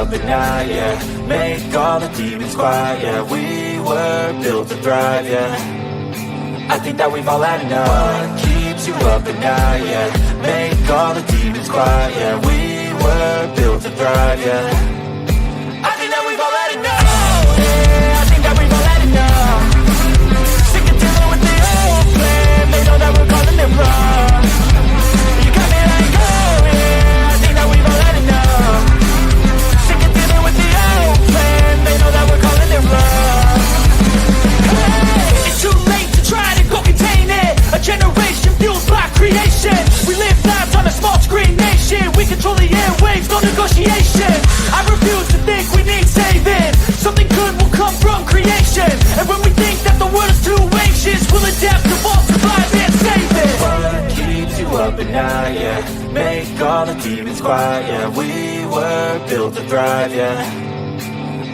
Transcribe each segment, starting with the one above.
up at night, yeah. Make all the demons quiet, yeah. We were built to thrive, yeah. I think that we've all had enough. What keeps you up at night, yeah. Make all the demons quiet, yeah. We were built to thrive, yeah. I think that we've all had enough. Yeah, I think that we've all had enough. Sick of dealing with the old plan. They know that we're calling it wrong. You got me like, oh yeah, I think that we've all had enough. Sick of dealing with the old plan. They know that we're calling it wrong. Hey, it's too late to try to go contain it. A generation fueled by creation. We live lives on a small screen nation. We control the airwaves, no negotiation. I refuse to think we need saving. Something good will come from creation. And when we think that the world is too anxious, we'll adapt, evolve, survive and save it. What keeps you up at night, yeah. Make all the demons quiet, yeah. We were built to thrive, yeah.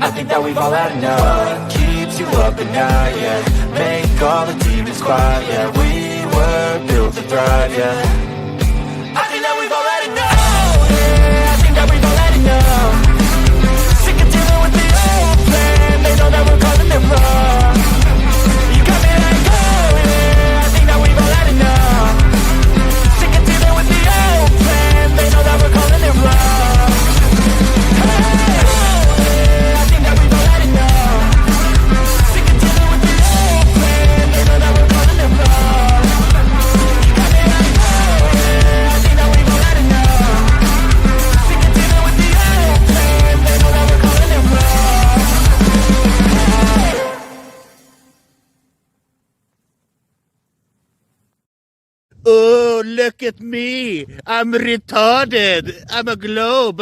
I think that we've all had enough. What keeps you up at night, yeah. Make all the demons quiet, yeah. We were built to thrive, yeah. I think that we've all had enough. Yeah, I think that we've all had enough. Sick of dealing with the old plan. They know that we're calling it wrong. You got me like, oh yeah, I think that we've all had enough. Sick of dealing with the old plan. They know that we're calling it wrong. Hey, oh yeah, I think that we've all had enough. Sick of dealing with the old plan. They know that we're calling it wrong. You got me like, oh yeah, I think that we've all had enough. Sick of dealing with the old plan. They know that we're calling it wrong. Oh, look at me. I'm retarded. I'm a globe.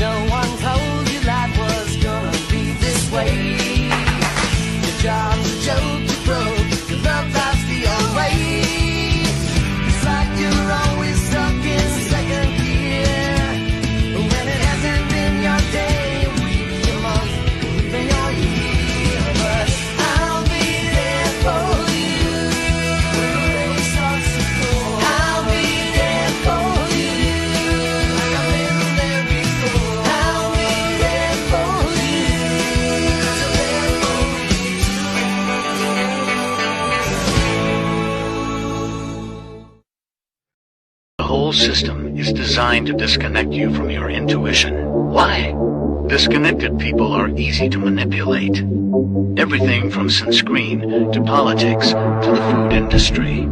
No one told you life was gonna be this way. Your job's a joke, you broke. Your love life's the old way. It's like you're always stuck in second gear. When it hasn't been your day, week, your month, even your year. But I'll be there for you when the rain starts to pour. I'll be there for you like I've been there before. I'll be there for you 'cause I'm there for The whole system is designed to disconnect you from your intuition. Why? Disconnected people are easy to manipulate. Everything from sunscreen to politics to the food industry.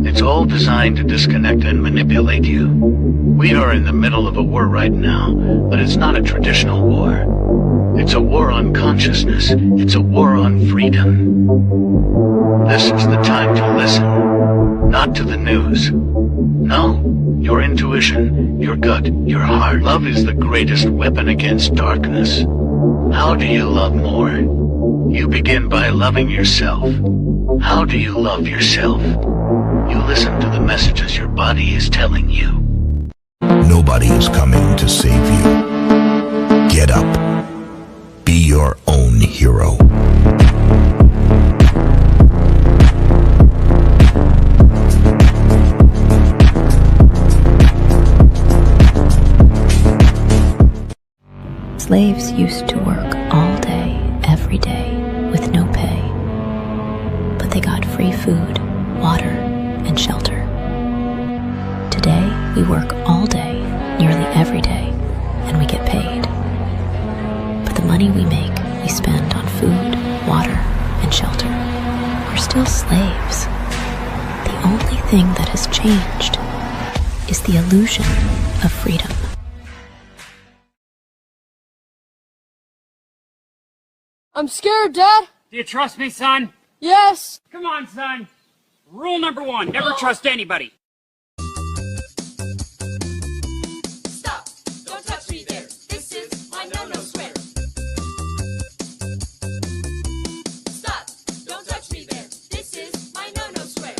It's all designed to disconnect and manipulate you. We are in the middle of a war right now, but it's not a traditional war. It's a war on consciousness. It's a war on freedom. This is the time to listen, not to the news. No, your intuition, your gut, your heart. Love is the greatest weapon against darkness. How do you love more? You begin by loving yourself. How do you love yourself? You listen to the messages your body is telling you. Nobody is coming to save you. Get up. Be your own hero. Slaves used to work all day, every day, with no pay. But they got free food, water, and shelter. Today, we work all day, nearly every day, and we get paid. But the money we make, we spend on food, water, and shelter. We're still slaves. The only thing that has changed is the illusion of freedom. I'm scared, Dad. Do you trust me, son? Yes. Come on, son. Rule number 1, never trust anybody. Stop! Don't touch me there. This is my no-no square. Stop! Don't touch me there. This is my no-no square.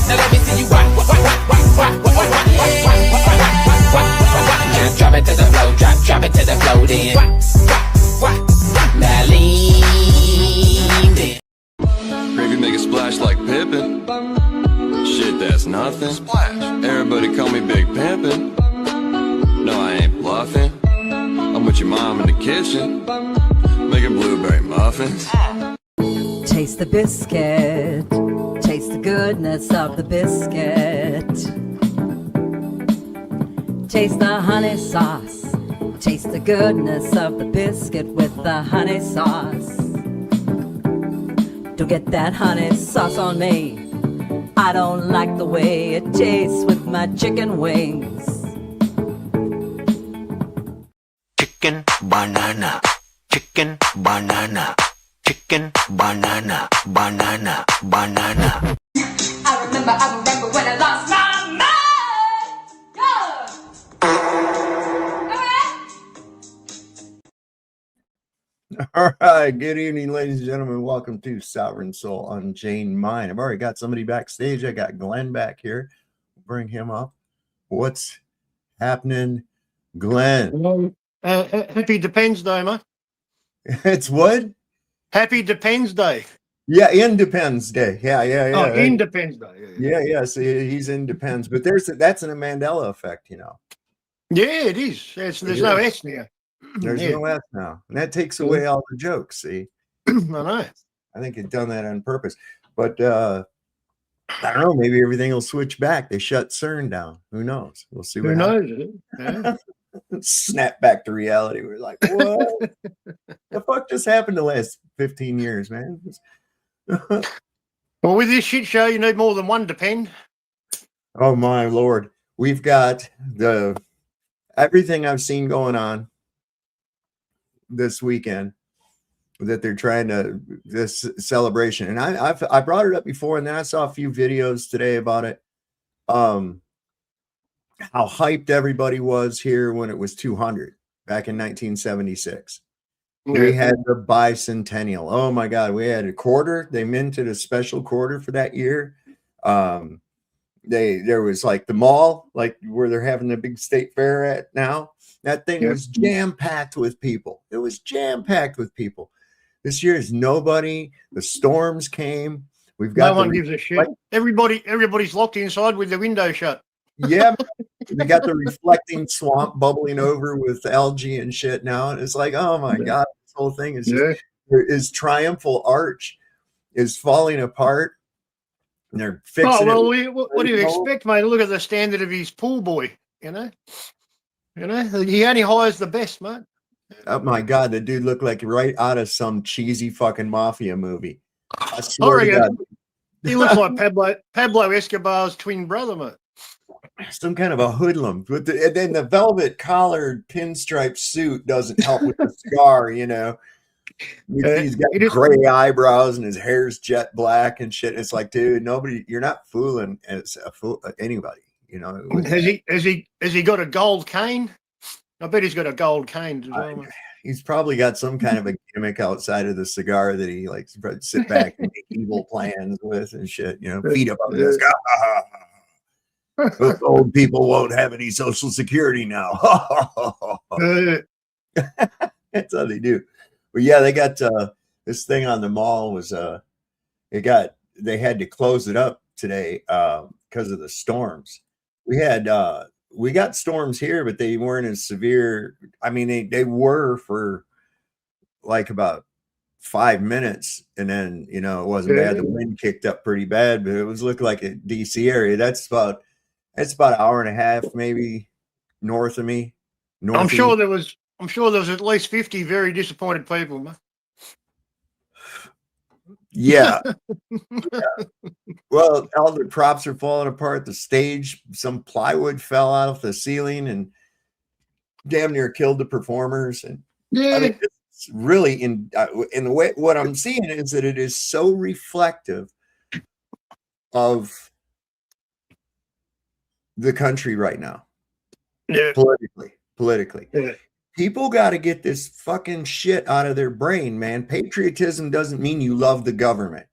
Now let me see you rock. Drop it to the flow, drop it to the flow then. Now lean meet your mom in the kitchen, making blueberry muffins. Taste the biscuit, taste the goodness of the biscuit. Taste the honey sauce, taste the goodness of the biscuit with the honey sauce. Don't get that honey sauce on me, I don't like the way it tastes with my chicken wings. Chicken banana, chicken banana, chicken banana, banana, banana. I remember when I lost my mind. All right. Good evening, ladies and gentlemen. Welcome to Sovereign Soul Unchained Mind. I've already got somebody backstage. I got Glenn back here. Bring him up. What's happening, Glenn? Happy Depends Day, mate. It's what? Happy Depends Day. Yeah, Independence Day. Yeah. Oh, Independence Day. Yeah. See, he's Independence, but that's an Mandela effect, you know. Yeah, it is. There's no S now. There's no S now, and that takes away all the jokes. See, I know. I think it's done that on purpose, but I don't know. Maybe everything will switch back. They shut CERN down. Who knows? We'll see. Who knows? Yeah. Snap back to reality. We're like, what the fuck just happened the last 15 years, man? Well, with this shit show, you need more than one depend. Oh my Lord. We've got everything I've seen going on this weekend that they're trying to this celebration. And I brought it up before, and then I saw a few videos today about it. How hyped everybody was here when it was 200 back in 1976. Yeah. We had the bicentennial. Oh my God. We had a quarter. They minted a special quarter for that year. There was like the mall, like where they're having the big state fair at now. That thing was jam-packed with people. It was jam-packed with people. This year is nobody. The storms came. We've got no one gives a shit. Everybody's locked inside with the window shut. Yeah, we got the reflecting swamp bubbling over with algae and shit now. And it's like, oh my God, this whole thing is just, his triumphal arch is falling apart. And they're fixing it. What do you expect, mate? Look at the standard of his pool boy, you know? He only hires the best, mate. Oh my God, the dude looked like right out of some cheesy fucking mafia movie. I swear to God. He looks like Pablo Escobar's twin brother, mate. Some kind of a hoodlum. And then the velvet collared pinstripe suit doesn't help with the cigar, you know. He's got gray eyebrows and his hair's jet black and shit. It's like, dude, you're not fooling anybody, you know. Has he got a gold cane? I bet he's got a gold cane as well. He's probably got some kind of a gimmick outside of the cigar that he likes to sit back and make evil plans with and shit, you know, feet up on the desk. Those old people won't have any Social Security now. That's how they do. But yeah, they got this thing on the mall was they had to close it up today because of the storms. We got storms here, but they weren't as severe. I mean, they were for like about 5 minutes, and then it wasn't bad. The wind kicked up pretty bad, but it was looking like a DC area. That's about an hour and a half, maybe north of me. I'm sure there was at least 50 very disappointed people, man. Yeah. Well, all the props are falling apart. The stage, some plywood fell out of the ceiling and damn near killed the performers. And I mean, it's really in the way what I'm seeing is that it is so reflective of the country right now. Yeah. Politically. Yeah. People got to get this fucking shit out of their brain, man. Patriotism doesn't mean you love the government.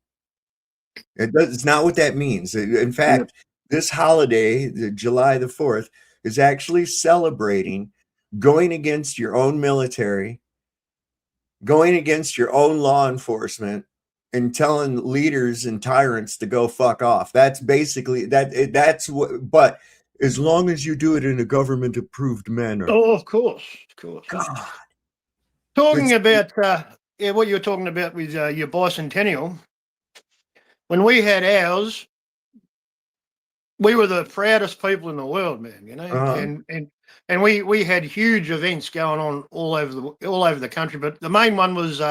It's not what that means. In fact, this holiday, July the 4th, is actually celebrating going against your own military, going against your own law enforcement, and telling leaders and tyrants to go fuck off. That's basically that's what. But as long as you do it in a government-approved manner. Oh, of course. God, Talking about what you were talking about with your bicentennial. When we had ours, we were the proudest people in the world, man. You know, and we had huge events going on all over the country. But the main one was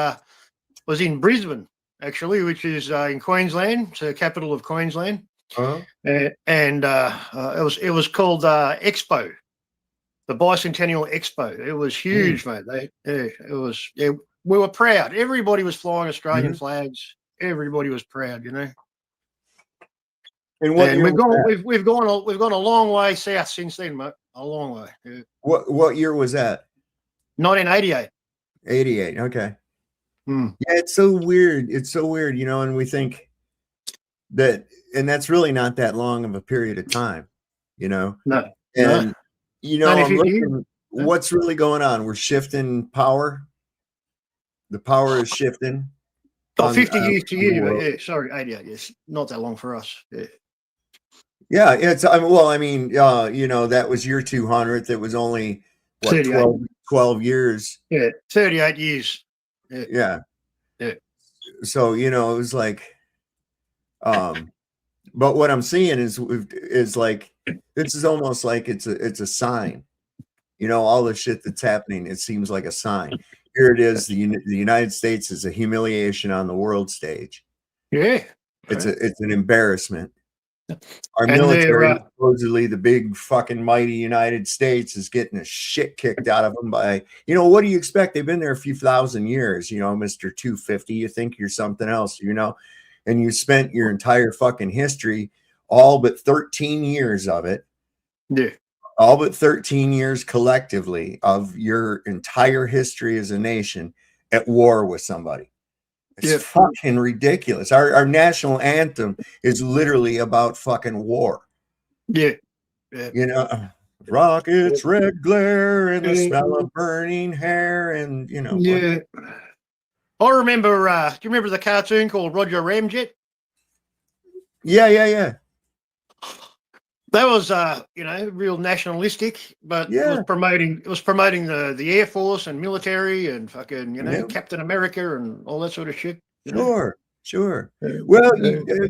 in Brisbane, actually, which is in Queensland, it's the capital of Queensland. And it was called Expo, the Bicentennial Expo. It was huge, mate. We were proud. Everybody was flying Australian flags. Everybody was proud, you know. And we've gone a long way south since then, mate. A long way. Yeah. What year was that? 1988. 88. Okay. Hmm. Yeah, it's so weird. It's so weird, you know, and we think that, and that's really not that long of a period of time, you know. No. And you know, I'm 50 years. looking, what's really going on? We're shifting power. The power is shifting. 50 years to you. Yeah, sorry, 88. Yes, not that long for us. Yeah. Yeah, it's well, I mean, you know, that was year 200th. It was only what 12 years. Yeah, 38 years. Yeah. So, you know, it was like but what I'm seeing is like, this is almost like it's a sign. You know, all the shit that's happening, it seems like a sign. Here it is. The United States is a humiliation on the world stage. Yeah. It's an embarrassment. Our military, supposedly the big fucking mighty United States, is getting the shit kicked out of them by, you know, what do you expect? They've been there a few thousand years, you know, Mr. 250. You think you're something else, you know, and you spent your entire fucking history, all but 13 years of it. Yeah. All but 13 years collectively of your entire history as a nation at war with somebody. It's fucking ridiculous. Our national anthem is literally about fucking war. Yeah. You know, rockets, red glare, and the smell of burning hair, and you know. Yeah. I remember. Do you remember the cartoon called Roger Ramjet? Yeah. That was, you know, real nationalistic, but it was promoting the Air Force and military and fucking, you know, Captain America and all that sort of shit. Sure. Well,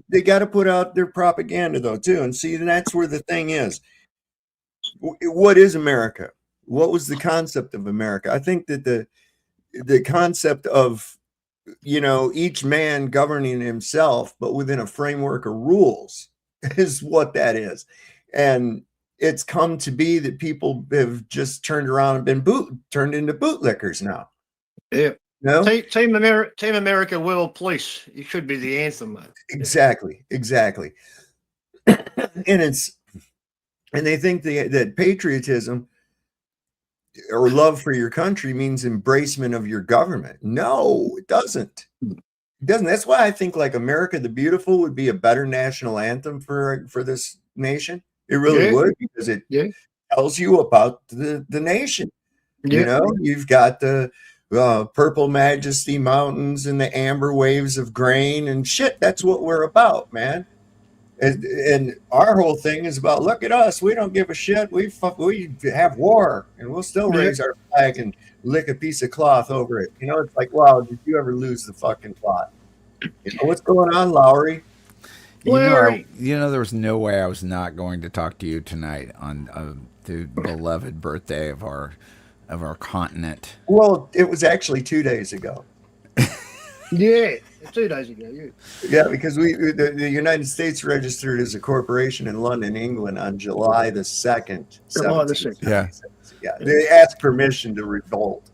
they got to put out their propaganda though too, and see, that's where the thing is. What is America? What was the concept of America? I think that the concept of, you know, each man governing himself, but within a framework of rules, is what that is. And it's come to be that people have just turned around and been turned into bootlickers now. Yeah. No? Team America World Police. It should be the anthem, man. Exactly. And they think that patriotism or love for your country means embracement of your government. No, it doesn't. It doesn't. That's why I think like America the Beautiful would be a better national anthem for this nation. It really would, because it tells you about the nation. You know, you've got the purple majesty mountains and the amber waves of grain and shit. That's what we're about, man. And our whole thing is about, look at us. We don't give a shit. We have war, and we'll still raise our flag and lick a piece of cloth over it. You know, it's like, wow, did you ever lose the fucking plot? You know what's going on, Lowry? You know, there was no way I was not going to talk to you tonight on the beloved birthday of our continent. Well, it was actually 2 days ago. Yeah, 2 days ago. Yeah, because the United States registered as a corporation in London, England, on July the 2nd. July the 2nd. Yeah. They asked permission to revolt.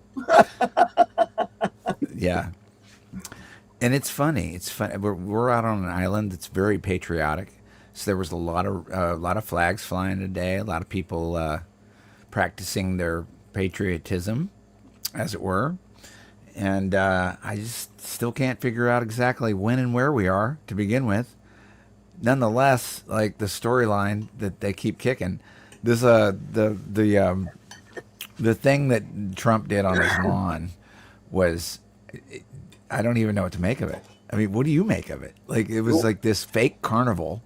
Yeah. And it's funny. It's fun. We're out on an island that's very patriotic. So there was a lot of flags flying today. A lot of people practicing their patriotism, as it were. And I just still can't figure out exactly when and where we are to begin with. Nonetheless, like the storyline that they keep kicking, this the thing that Trump did on his lawn was, I don't even know what to make of it. I mean, what do you make of it? Like, it was like this fake carnival.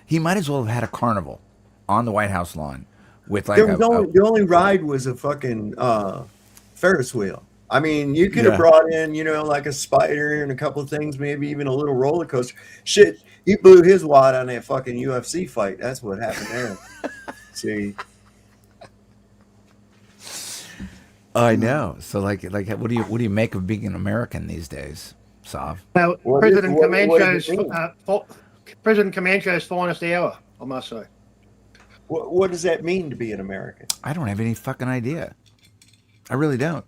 He might as well have had a carnival on the White House lawn with like the only ride was a fucking Ferris wheel. I mean, you could have brought in, like a spider and a couple of things, maybe even a little roller coaster. Shit, he blew his wad on that fucking UFC fight. That's what happened there. See. I know. So, like, what do you make of being an American these days, Sav? Now, President Comanche's finest hour, I must say. What does that mean to be an American? I don't have any fucking idea. I really don't.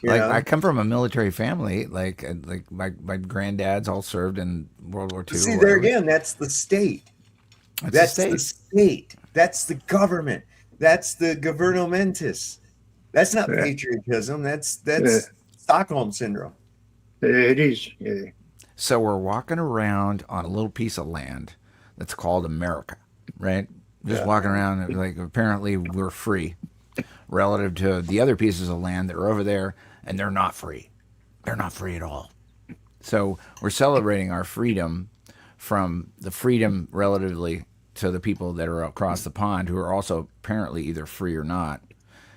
Like, I come from a military family. Like my granddads all served in World War II. See, there again, that's the state. That's the state. That's the government. That's the governmentus. That's not patriotism. That's Stockholm syndrome. It is. Yeah. So we're walking around on a little piece of land that's called America, right? Just walking around, like, apparently we're free relative to the other pieces of land that are over there, and they're not free. They're not free at all. So we're celebrating our freedom from the freedom relatively to the people that are across the pond, who are also apparently either free or not.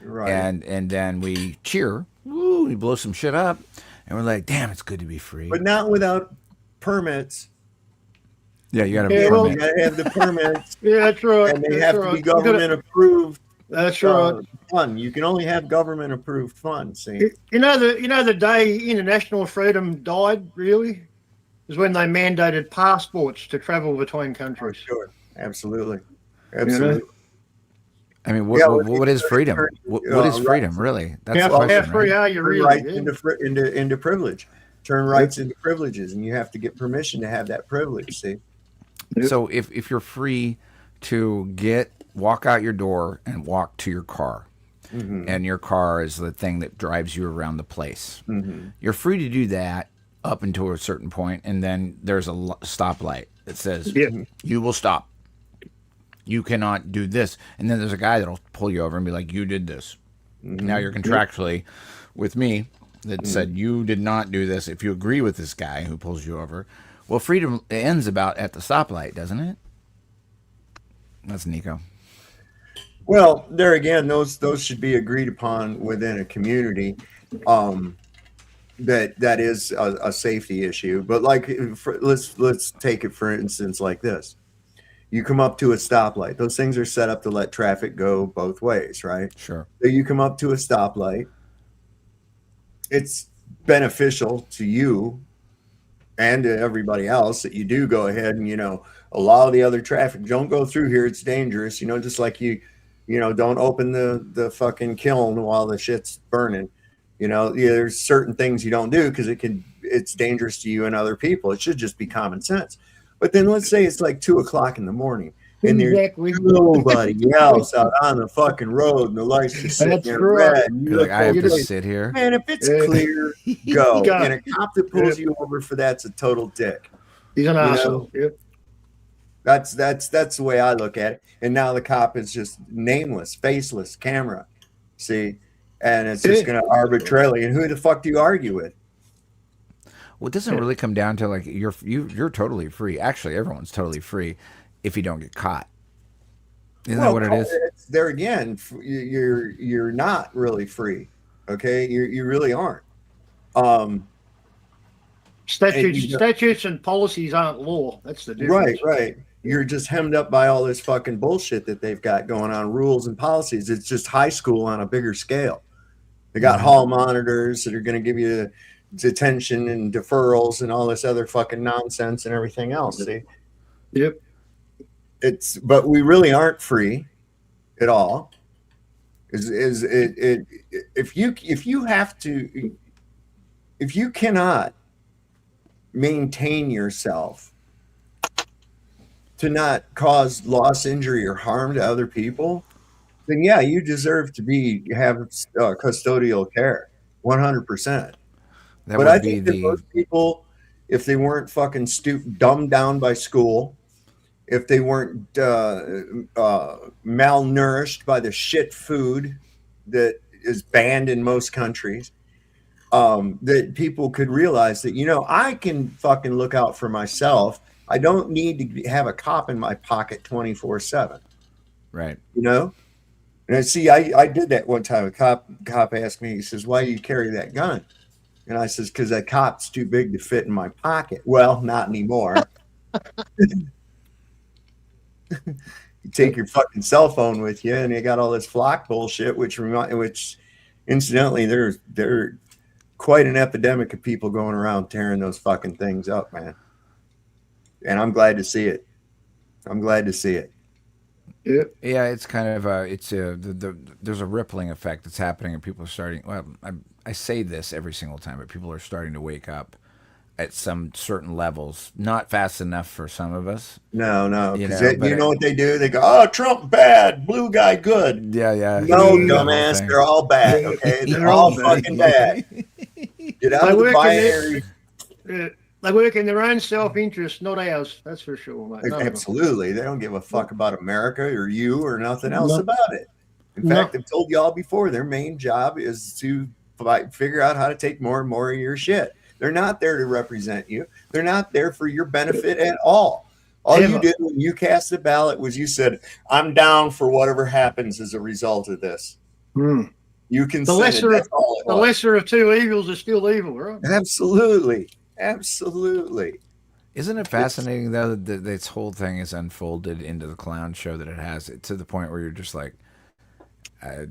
Right. And then we cheer, woo, we blow some shit up, and we're like, damn, it's good to be free. But not without permits. Yeah, you got to have the permits. Yeah, that's right. And they have to be government approved. That's right. Fun. You can only have government approved fun. See, you know the day international freedom died really is when they mandated passports to travel between countries. Sure, absolutely. I mean, what is freedom? What is freedom, really? That's the question. How free are you really? Right into privilege. Turn rights into privileges, and you have to get permission to have that privilege. See. So if you're free to walk out your door and walk to your car, and your car is the thing that drives you around the place, you're free to do that up until a certain point, and then there's a stoplight that says you will stop. You cannot do this. And then there's a guy that'll pull you over and be like, you did this. Now you're contractually with me that said you did not do this. If you agree with this guy who pulls you over, well, freedom ends about at the stoplight, doesn't it? That's Nico. Well, there again, those should be agreed upon within a community. That is a safety issue. But like, let's take it for instance like this. You come up to a stoplight. Those things are set up to let traffic go both ways, right? Sure. So you come up to a stoplight. It's beneficial to you and to everybody else that you do go ahead and, allow the other traffic. Don't go through here. It's dangerous. Just like you don't open the fucking kiln while the shit's burning. There's certain things you don't do because it's dangerous to you and other people. It should just be common sense. But then let's say it's like 2:00 in the morning and there's nobody else out on the fucking road and the lights just sitting there red. And you're like, I have to sit here. Man, if it's clear, go. And a cop that pulls you over for that's a total dick. He's an asshole. Yep. That's the way I look at it. And now the cop is just nameless, faceless, camera. See? And it's just going to arbitrarily. And who the fuck do you argue with? Well, it doesn't really come down to like you're totally free. Actually, everyone's totally free if you don't get caught. Isn't that what it is? There again, you're not really free. Okay, you really aren't. Statutes and policies aren't law. That's the difference. Right. You're just hemmed up by all this fucking bullshit that they've got going on, rules and policies. It's just high school on a bigger scale. They got hall monitors that are going to give you detention and deferrals and all this other fucking nonsense and everything else. See? Yep. But we really aren't free at all. If you cannot maintain yourself to not cause loss, injury, or harm to other people, then yeah, you deserve to have custodial care, 100%. But I think that most people, if they weren't fucking dumbed down by school, if they weren't malnourished by the shit food that is banned in most countries, that people could realize that, I can fucking look out for myself. I don't need to have a cop in my pocket 24/7. Right. And I see, I did that one time. A cop asked me, he says, "Why do you carry that gun?" And I says, "Because that cop's too big to fit in my pocket." Well, not anymore. You take your fucking cell phone with you, and you got all this flock bullshit, which incidentally, there quite an epidemic of people going around tearing those fucking things up, man. And I'm glad to see it. I'm glad to see it. Yeah, it's kind of there's a rippling effect that's happening, and people are starting. Well, I say this every single time, but people are starting to wake up at some certain levels. Not fast enough for some of us. No, because you know what they do? They go, "Oh, Trump bad, blue guy good." Yeah. No, dumbass, they're all bad. Okay, they're all fucking bad. Get out of the binary. They work in their own self-interest, not ours. That's for sure, mate. Absolutely. They don't give a fuck about America or you or nothing else about it. In fact, I've told y'all before, their main job is to figure out how to take more and more of your shit. They're not there to represent you. They're not there for your benefit at all. All you did when you cast the ballot was you said, "I'm down for whatever happens as a result of this." You can the lesser of two evils is still evil, right? Absolutely. Isn't it fascinating though that this whole thing is unfolded into the clown show that it has, to the point where you're just like, I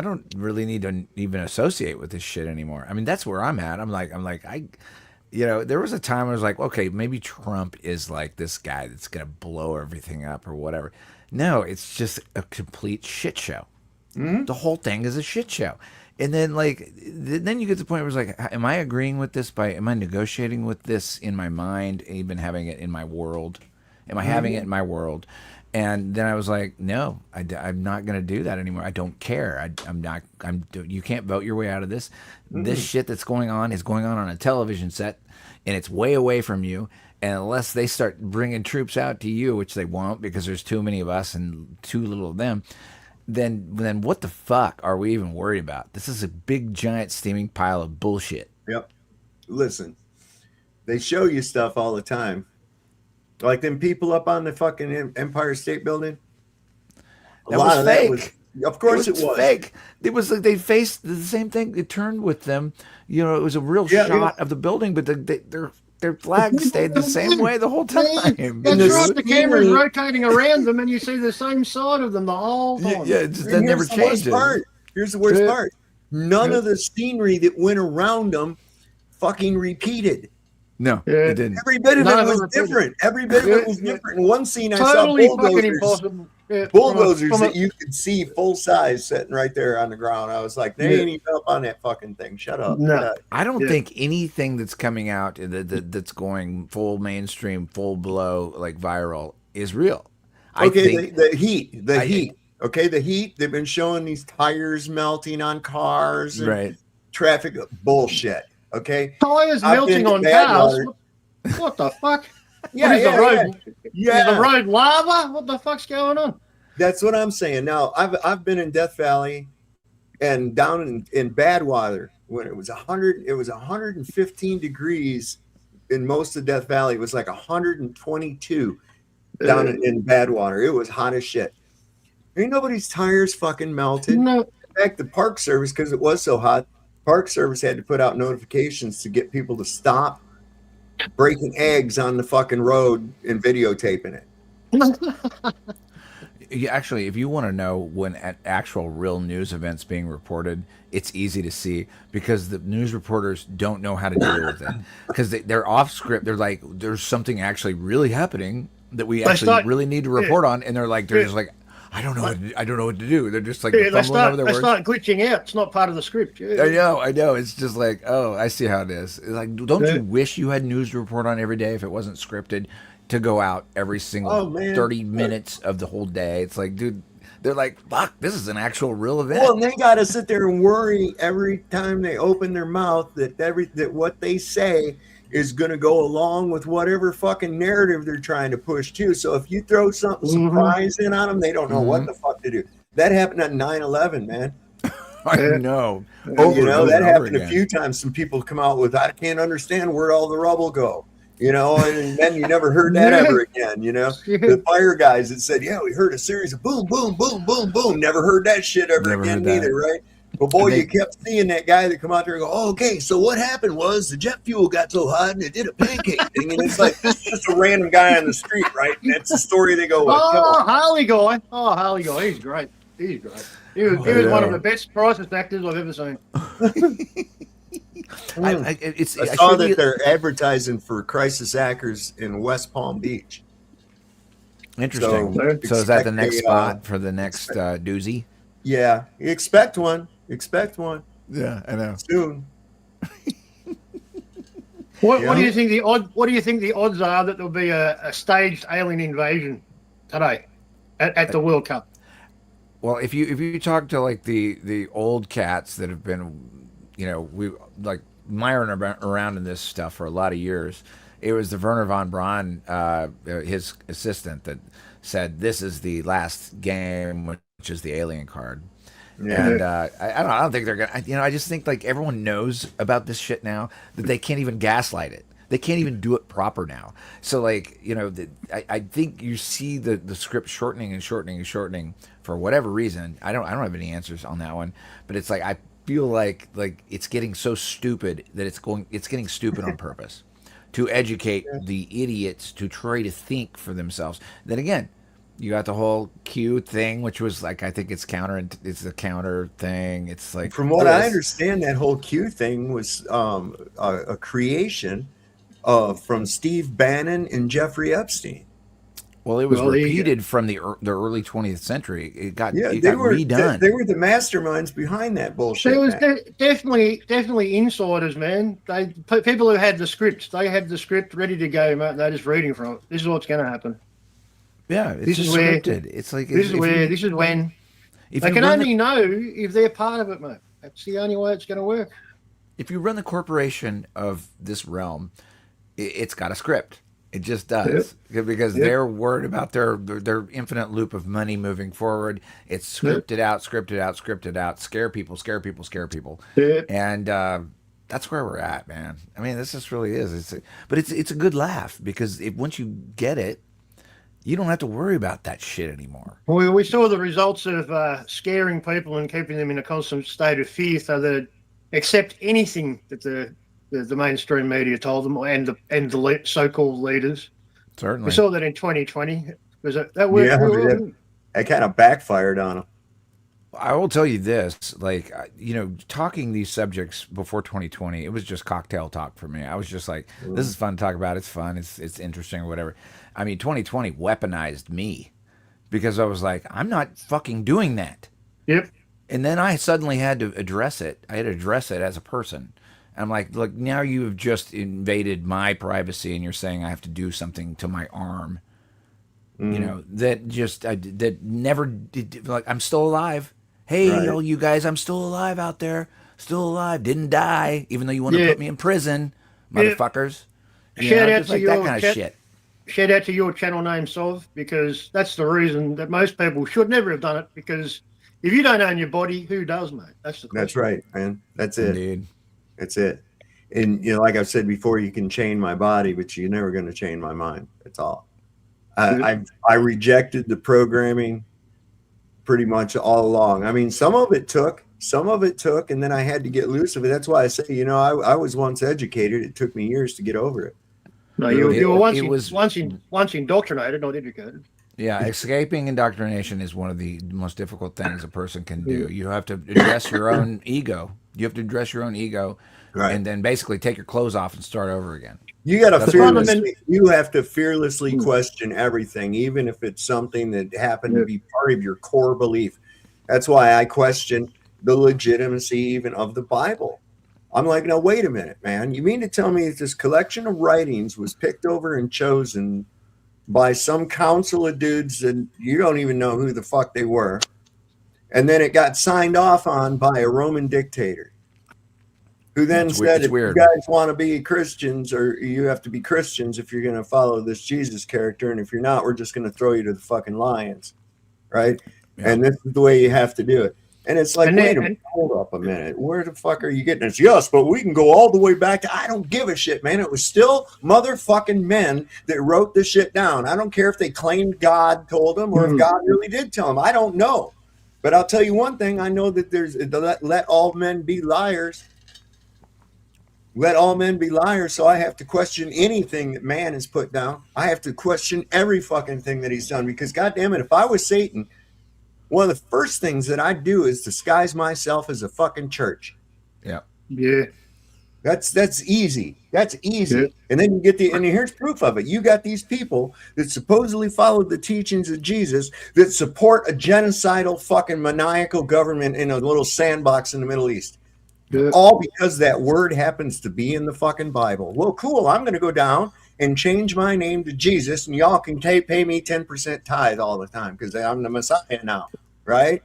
don't really need to even associate with this shit anymore. I mean, that's where I'm at. I'm like, there was a time I was like, okay, maybe Trump is like this guy that's gonna blow everything up or whatever. No, it's just a complete shit show. The whole thing is a shit show. And then then you get to the point where it's like, am I agreeing with this am I negotiating with this in my mind, even having it in my world? Am I having it in my world? And then I was like, no, I'm not going to do that anymore. I don't care. You can't vote your way out of this. This shit that's going on is going on a television set, and it's way away from you. And unless they start bringing troops out to you, which they won't because there's too many of us and too little of them, then what the fuck are we even worried about? This is a big, giant, steaming pile of bullshit. Yep. Listen, they show you stuff all the time. Like them people up on the fucking Empire State Building. That was fake. Of course it was. Fake. It was like they faced the same thing. It turned with them. It was a real shot of the building, but their flag stayed the same way the whole time. That's right. The camera's rotating around them, and you see the same side of them the whole time. Yeah, that never changes. Here's the worst part. None of the scenery that went around them fucking repeated. No, it didn't. Every bit of it was different. Every bit of it was different. In one scene, I saw bulldozers that you could see full size sitting right there on the ground. I was like, they ain't even up on that fucking thing. Shut up. No. I don't think anything that's coming out that's going full mainstream, full blow, like viral, is real. Okay, the heat. Okay, the heat. They've been showing these tires melting on cars. And traffic bullshit. Okay, tires melting on cars. What the fuck? Is the road lava? What the fuck's going on? That's what I'm saying. Now I've been in Death Valley and down in Badwater when it was 115 degrees in most of Death Valley. It was like 122 down in Badwater. It was hot as shit. Ain't nobody's tires fucking melted. No. In fact, the Park Service, because it was so hot, Park Service had to put out notifications to get people to stop breaking eggs on the fucking road and videotaping it. Actually, if you want to know when actual real news events being reported, it's easy to see because the news reporters don't know how to deal with it because they're off script. They're like, there's something actually really happening that we actually really need to report on, and they're just like, I don't know what to do. They're just like fumbling over their words. They start glitching out. It's not part of the script. I know. It's just like, oh, I see how it is. It's like, don't you wish you had news to report on every day if it wasn't scripted to go out every single 30 minutes of the whole day? It's like, dude, they're like, fuck, this is an actual real event. Well, and they got to sit there and worry every time they open their mouth that what they say is going to go along with whatever fucking narrative they're trying to push too. So if you throw something surprise in on them, they don't know what the fuck to do. That happened on 9/11, man. I know. That happened a few times. Some people come out with, I can't understand where'd all the rubble go. You know, and then you never heard that ever again. You know, the fire guys that said, "Yeah, we heard a series of boom, boom, boom, boom, boom." Never heard that shit ever Never again, heard that. neither, right? But boy, They- you kept seeing that guy that come out there and go, "Oh, okay, so what happened was the jet fuel got so hot and it did a pancake thing," and it's like this is just a random guy on the street, right? And that's the story they go with. Come on. Harley guy. Oh, Harley guy. He's great. He's great. He was one of the best crisis actors I've ever seen. I saw that they're advertising for crisis actors in West Palm Beach. Interesting. So is that the next spot for the next doozy? Yeah, expect one. Expect one. Yeah, I know. Soon. What do you think the odds are that there'll be a staged alien invasion today at the World Cup? Well, if you talk to like the old cats that have been, we like miring around in this stuff for a lot of years, it was the Werner von Braun, his assistant, that said this is the last game, which is the alien card. Yeah. And I don't think they're gonna. I just think like everyone knows about this shit now that they can't even gaslight it. They can't even do it proper now. So like I think you see the script shortening and shortening and shortening for whatever reason. I don't have any answers on that one, but it's like I feel like it's getting so stupid that it's getting stupid on purpose to educate the idiots to try to think for themselves. Then again, you got the whole Q thing, which was like, I think it's the counter thing. It's like, from what I understand, that whole Q thing was a creation from Steve Bannon and Jeffrey Epstein. Well, it was repeated from the early 20th century. It got redone. They were the masterminds behind that bullshit. There was definitely insiders, man. People who had the scripts. They had the script ready to go, mate. They're just reading from it. This is what's going to happen. Yeah, this is scripted. It's like this is when. They can only know if they're part of it, mate. That's the only way it's going to work. If you run the corporation of this realm, it's got a script. It just does. Yep. Because they're worried about their infinite loop of money moving forward. It's scripted out. Scare people. Yep. And that's where we're at, man. I mean, this just really is. It's a good laugh because once you get it, you don't have to worry about that shit anymore. We saw the results of scaring people and keeping them in a constant state of fear, so that accept anything that the mainstream media told them, and the so-called leaders. Certainly, we saw that in 2020. That worked? Yeah, it kind of backfired on them. I will tell you this, like, talking these subjects before 2020, it was just cocktail talk for me. I was just like, this is fun to talk about. It's fun. It's interesting or whatever. I mean, 2020 weaponized me because I was like, I'm not fucking doing that. Yep. And then I suddenly had to address it. I had to address it as a person. And I'm like, look, now you have just invaded my privacy and you're saying I have to do something to my arm. That never did. Like, I'm still alive. Hey, all you guys, I'm still alive out there. Still alive. Didn't die, even though you want to put me in prison, motherfuckers. Shout out to like that kind of shit. Shout out to your channel name, Sov, because that's the reason that most people should never have done it, because if you don't own your body, who does, mate? That's the question. That's right, man. That's it. Indeed. That's it. And, like I've said before, you can chain my body, but you're never going to chain my mind. That's all. I rejected the programming pretty much all along. I mean, some of it took, and then I had to get loose of it. That's why I say, I was once educated. It took me years to get over it. No, you were once indoctrinated, not educated. Yeah, escaping indoctrination is one of the most difficult things a person can do. You have to address your own ego. Right. And then basically take your clothes off and start over again. You got to you have to fearlessly question everything, even if it's something that happened to be part of your core belief. That's why I question the legitimacy even of the Bible. I'm like, no, wait a minute, man. You mean to tell me that this collection of writings was picked over and chosen by some council of dudes and you don't even know who the fuck they were, and then it got signed off on by a Roman dictator who then said, if you guys want to be Christians, or you have to be Christians if you're going to follow this Jesus character, and if you're not, we're just going to throw you to the fucking lions, right? Yeah. And this is the way you have to do it. And it's like, And wait then- a minute, hold up a minute. Where the fuck are you getting this? Yes, but we can go all the way back to, I don't give a shit, man. It was still motherfucking men that wrote this shit down. I don't care if they claimed God told them or if God really did tell them. I don't know. But I'll tell you one thing. I know that there's, let all men be liars. Let all men be liars. So I have to question anything that man has put down. I have to question every fucking thing that he's done, because goddamn it, if I was Satan, one of the first things that I'd do is disguise myself as a fucking church. Yeah. Yeah. That's easy. That's easy. Yeah. And then you get and here's proof of it. You got these people that supposedly followed the teachings of Jesus that support a genocidal fucking maniacal government in a little sandbox in the Middle East. Yeah. All because that word happens to be in the fucking Bible. Well, cool. I'm going to go down and change my name to Jesus, and y'all can pay me 10% tithe all the time because I'm the Messiah now, right?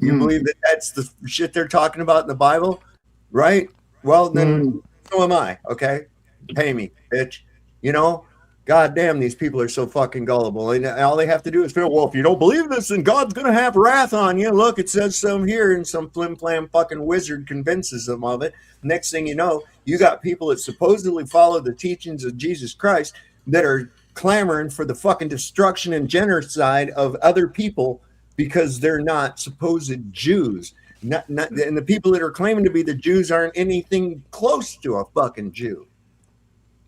You believe that that's the shit they're talking about in the Bible, right? Well, then so am I, okay? Pay me, bitch. You know? God damn, these people are so fucking gullible. And all they have to do is feel, well, if you don't believe this, then God's going to have wrath on you. Look, it says some here, and some flim-flam fucking wizard convinces them of it. Next thing you know, you got people that supposedly follow the teachings of Jesus Christ that are clamoring for the fucking destruction and genocide of other people because they're not supposed Jews. And the people that are claiming to be the Jews aren't anything close to a fucking Jew.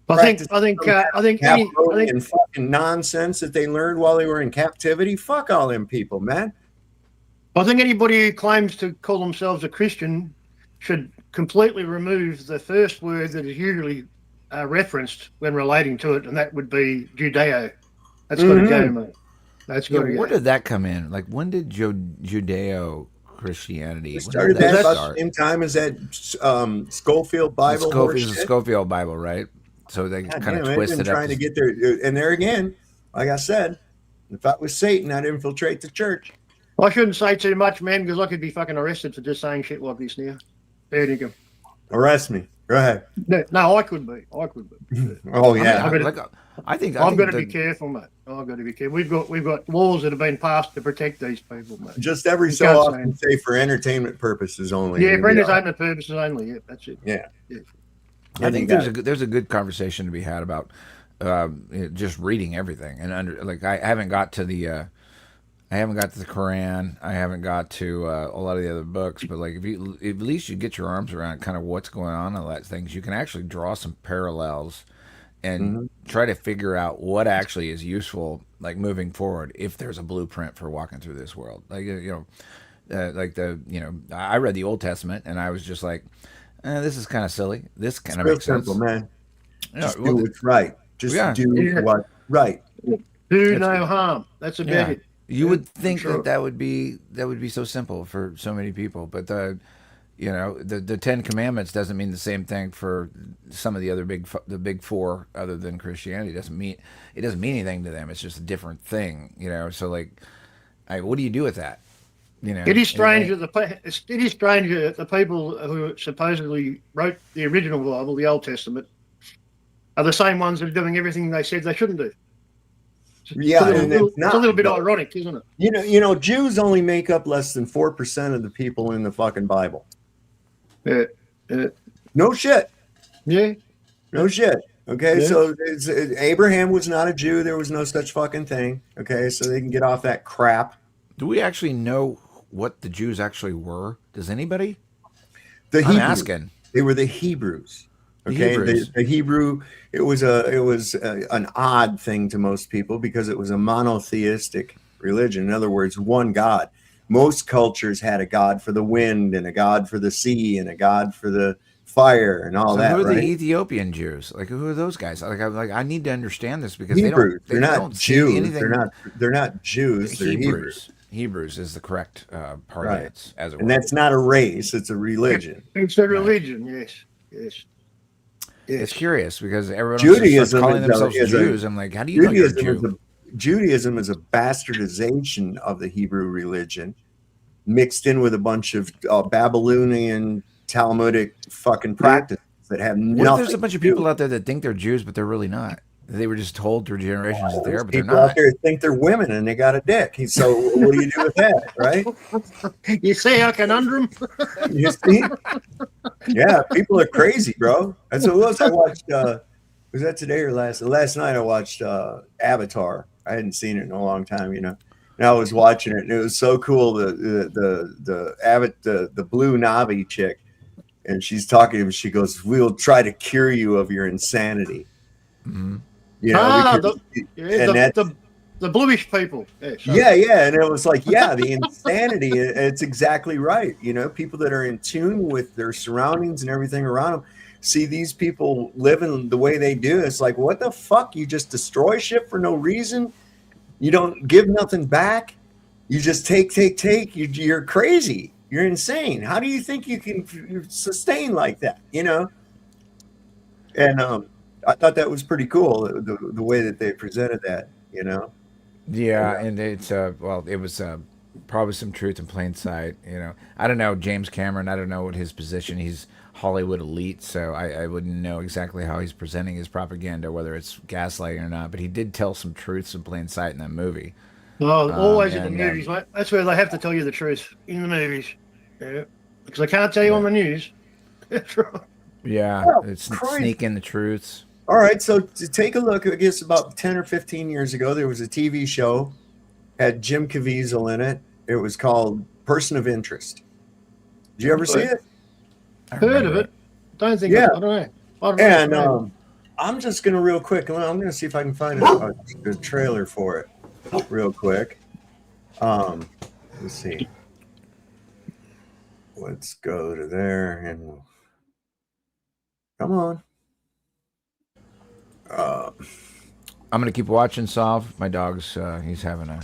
I think and fucking nonsense that they learned while they were in captivity. Fuck all them people, man. I think anybody who claims to call themselves a Christian should completely remove the first word that is usually referenced when relating to it, and that would be Judeo. That's got to go, mate. That's got to go. Where did that come in? Like, when did Judeo Christianity started that about the same time as that Schofield Bible? The Schofield Bible, right? So they kind of twisted up. Trying to get there, and there again, like I said, if I was Satan, I'd infiltrate the church. I shouldn't say too much, man, because I could be fucking arrested for just saying shit like this now. There you go. Arrest me. Go ahead. No, I could be. Oh yeah. I've got to be careful, mate. I've got to be careful. We've got laws that have been passed to protect these people, mate. Just every so often say for entertainment purposes only. Yeah, for entertainment purposes only. Yeah, that's it. Yeah. I think there's a good conversation to be had about just reading everything and I haven't got to the Quran. I haven't got to a lot of the other books, but like if at least you get your arms around kind of what's going on and all that things, you can actually draw some parallels and try to figure out what actually is useful, like moving forward, if there's a blueprint for walking through this world. Like I read the Old Testament and I was just like, this is kind of silly. This kind of makes sense, simple, man. Just do what's right. Just do what's right. Do no harm. That's about it. You would think that would be so simple for so many people, but the 10 Commandments doesn't mean the same thing for some of the other the big four other than Christianity. It doesn't mean anything to them. It's just a different thing, So like, what do you do with that? It is strange that the people who supposedly wrote the original Bible, the Old Testament, are the same ones that are doing everything they said they shouldn't do. Yeah, it's a little bit ironic, isn't it? You know, Jews only make up less than 4% of the people in the fucking Bible. Yeah. No shit. Yeah. No shit. Okay, so Abraham was not a Jew. There was no such fucking thing. Okay, so they can get off that crap. Do we actually know what the Jews actually were? Does anybody? I'm asking. They were the Hebrews. Okay, the Hebrew. It was an odd thing to most people because it was a monotheistic religion. In other words, one God. Most cultures had a god for the wind and a god for the sea and a god for the fire and all that. Who are right? the Ethiopian Jews? Like, who are those guys? Like I need to understand this because Hebrews. They're not Jews. They're not Jews. They're Hebrews. Hebrews is the correct part of it, as it were. And that's not a race; it's a religion. It's a religion. Yes. It's curious because everyone Judaism calling themselves Jews. I'm like, how do you know you're a Jew? Judaism is a bastardization of the Hebrew religion, mixed in with a bunch of Babylonian Talmudic fucking practices that have nothing. There's a bunch of people out there that think they're Jews, but they're really not. They were just told through generations that they are, but they're People out not. there think they're women and they got a dick. So what do you do with that, right? You see our conundrum? You see? Yeah, people are crazy, bro. That's what it was. I watched. Was that today or last? Last night I watched Avatar. I hadn't seen it in a long time, and I was watching it, and it was so cool. The blue Navi chick, and she's talking to him. She goes, "We'll try to cure you of your insanity." Mm-hmm. The bluish people. Yeah, and it was like, the insanity. It's exactly right. People that are in tune with their surroundings and everything around them. See these people living the way they do. It's like, what the fuck? You just destroy shit for no reason. You don't give nothing back. You just take. You're crazy. You're insane. How do you think you can sustain like that? And I thought that was pretty cool, the way that they presented that. Yeah, and it's it was probably some truth in plain sight. I don't know James Cameron. I don't know what his position. He's Hollywood elite, so I wouldn't know exactly how he's presenting his propaganda, whether it's gaslighting or not. But he did tell some truths in plain sight in that movie. Oh, always in the movies, mate. That's where they have to tell you the truth in the movies. Yeah, because they can't tell you on the news. That's right. Yeah, it's sneaking the truths. All right, so to take a look, I guess about 10 or 15 years ago, there was a TV show, had Jim Caviezel in it. It was called Person of Interest. Did you ever see it? Heard of it. Don't think I don't know. And I'm just going to real quick, I'm going to see if I can find a trailer for it real quick. Let's see. Let's go to there and come on. I'm gonna keep watching. Solve my dog's. He's having a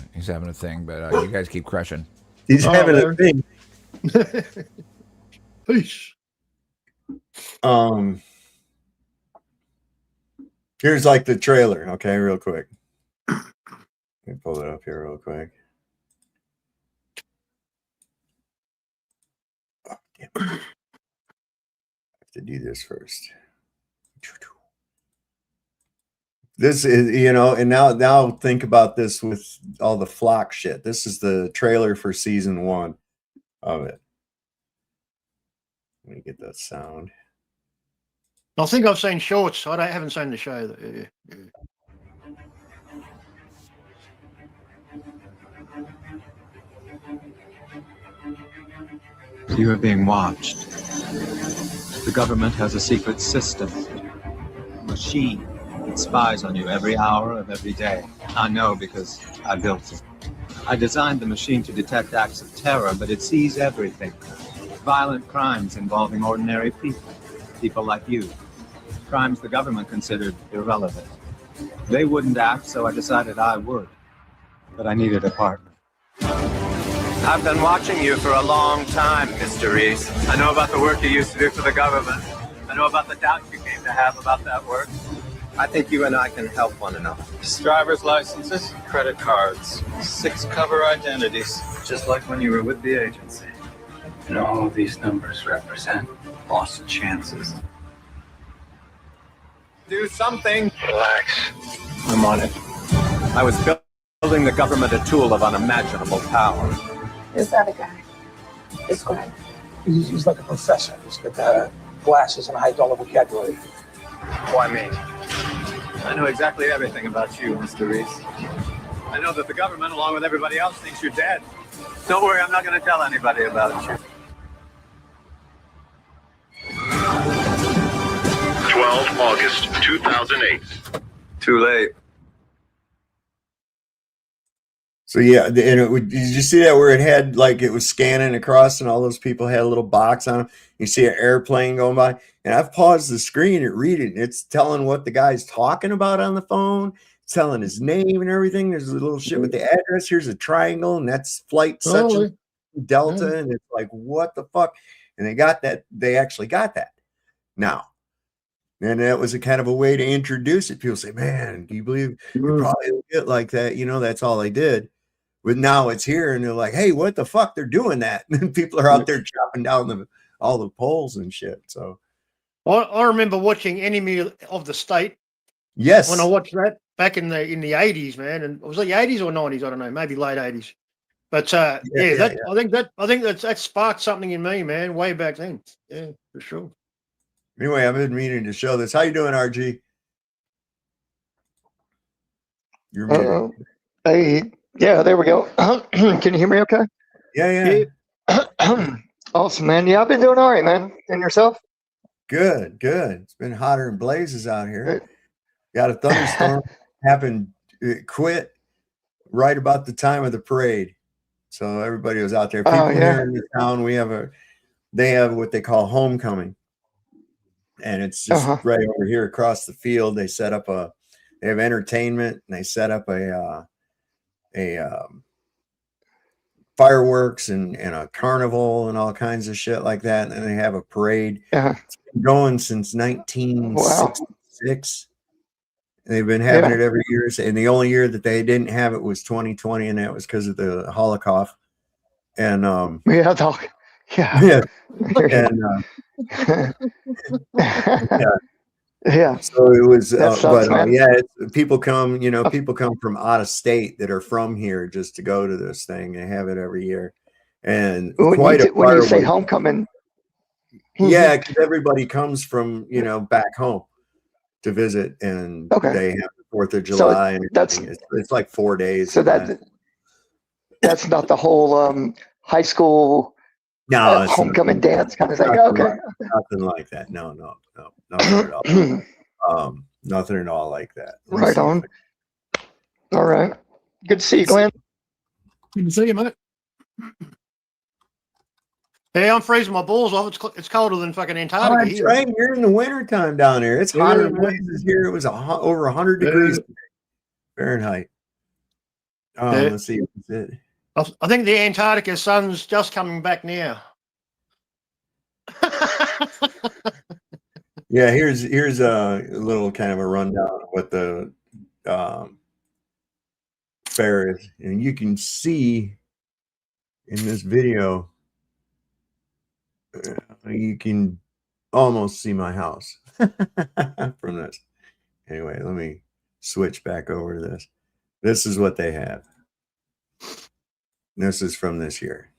thing, but you guys keep crushing. He's having a thing. Peace. Here's like the trailer. Okay, real quick. Let me pull it up here real quick. Oh, damn. I have to do this first. This is, and now think about this with all the flock shit. This is the trailer for season 1 of it. Let me get that sound. I think I've seen shorts. I haven't seen the show. You are being watched. The government has a secret system, a machine that spies on you every hour of every day. I know because I built it. I designed the machine to detect acts of terror, but it sees everything. Violent crimes involving ordinary people like you. Crimes the government considered irrelevant. They wouldn't act, so I decided I would. But I needed a partner. I've been watching you for a long time, Mr. Reese. I know about the work you used to do for the government. I know about the doubts you came to have about that work. I think you and I can help one another. Driver's licenses, credit cards, 6 cover identities. Just like when you were with the agency. And all of these numbers represent lost chances. Do something. Relax. I'm on it. I was building the government a tool of unimaginable power. Is that a guy? Describe. He's like a professor. He's got glasses and a high dollar vocabulary. Why me? I know exactly everything about you, Mr. Reese. I know that the government, along with everybody else, thinks you're dead. Don't worry, I'm not going to tell anybody about you. 12 August 2008. Too late. So yeah, and did you see that where it had like it was scanning across and all those people had a little box on them? You see an airplane going by, and I've paused the screen and read it. And it's telling what the guy's talking about on the phone, it's telling his name and everything. There's a little shit with the address. Here's a triangle, and that's flight such and Delta, and it's like what the fuck? And they got that. They actually got that now. And that was a kind of a way to introduce it. People say, man, do you believe you probably don't get like that? That's all they did. But now it's here and they're like, hey, what the fuck? They're doing that. And people are out there chopping down all the poles and shit. So I remember watching Enemy of the State. Yes. When I watched that back in the 80s, man, and was it the 80s or 90s? I don't know, maybe late 80s. But I think that sparked something in me, man, way back then. Yeah, for sure. Anyway, I've been meaning to show this. How you doing, RG? You're muted. Hey, yeah, there we go. Can you hear me okay? Yeah. Awesome, man. Yeah, I've been doing all right, man. And yourself? Good. It's been hotter than blazes out here. Got a thunderstorm happened, it quit right about the time of the parade. So everybody was out there. People here in the town, they have what they call homecoming. And it's just right over here across the field. They have entertainment, and they set up a fireworks and a carnival and all kinds of shit like that. And then they have a parade. It's been going since 1966. They've been having it every year. And the only year that they didn't have it was 2020, and that was because of the Holocaust. And and so it was people come, people come from out of state that are from here just to go to this thing. They have it every year. And when you say homecoming, because everybody comes from back home to visit, and they have the 4th of July, and it's like 4 days. So that's not the whole high school homecoming dance kind of thing. Nothing like that. No, nothing at all. Nothing at all like that. Right on. All right. Good to see you, Glenn. Good to see you, mate. Hey, I'm freezing my balls off. It's colder than fucking Antarctica. That's right. You're in the winter time down there. It's hotter than blazes here. It was over 100 degrees Fahrenheit. Let's see. I think the Antarctica sun's just coming back now. Yeah, here's a little kind of a rundown of what the fair is, and you can see in this video, you can almost see my house from this. Anyway, let me switch back over to this. This is what they have. This is from this year.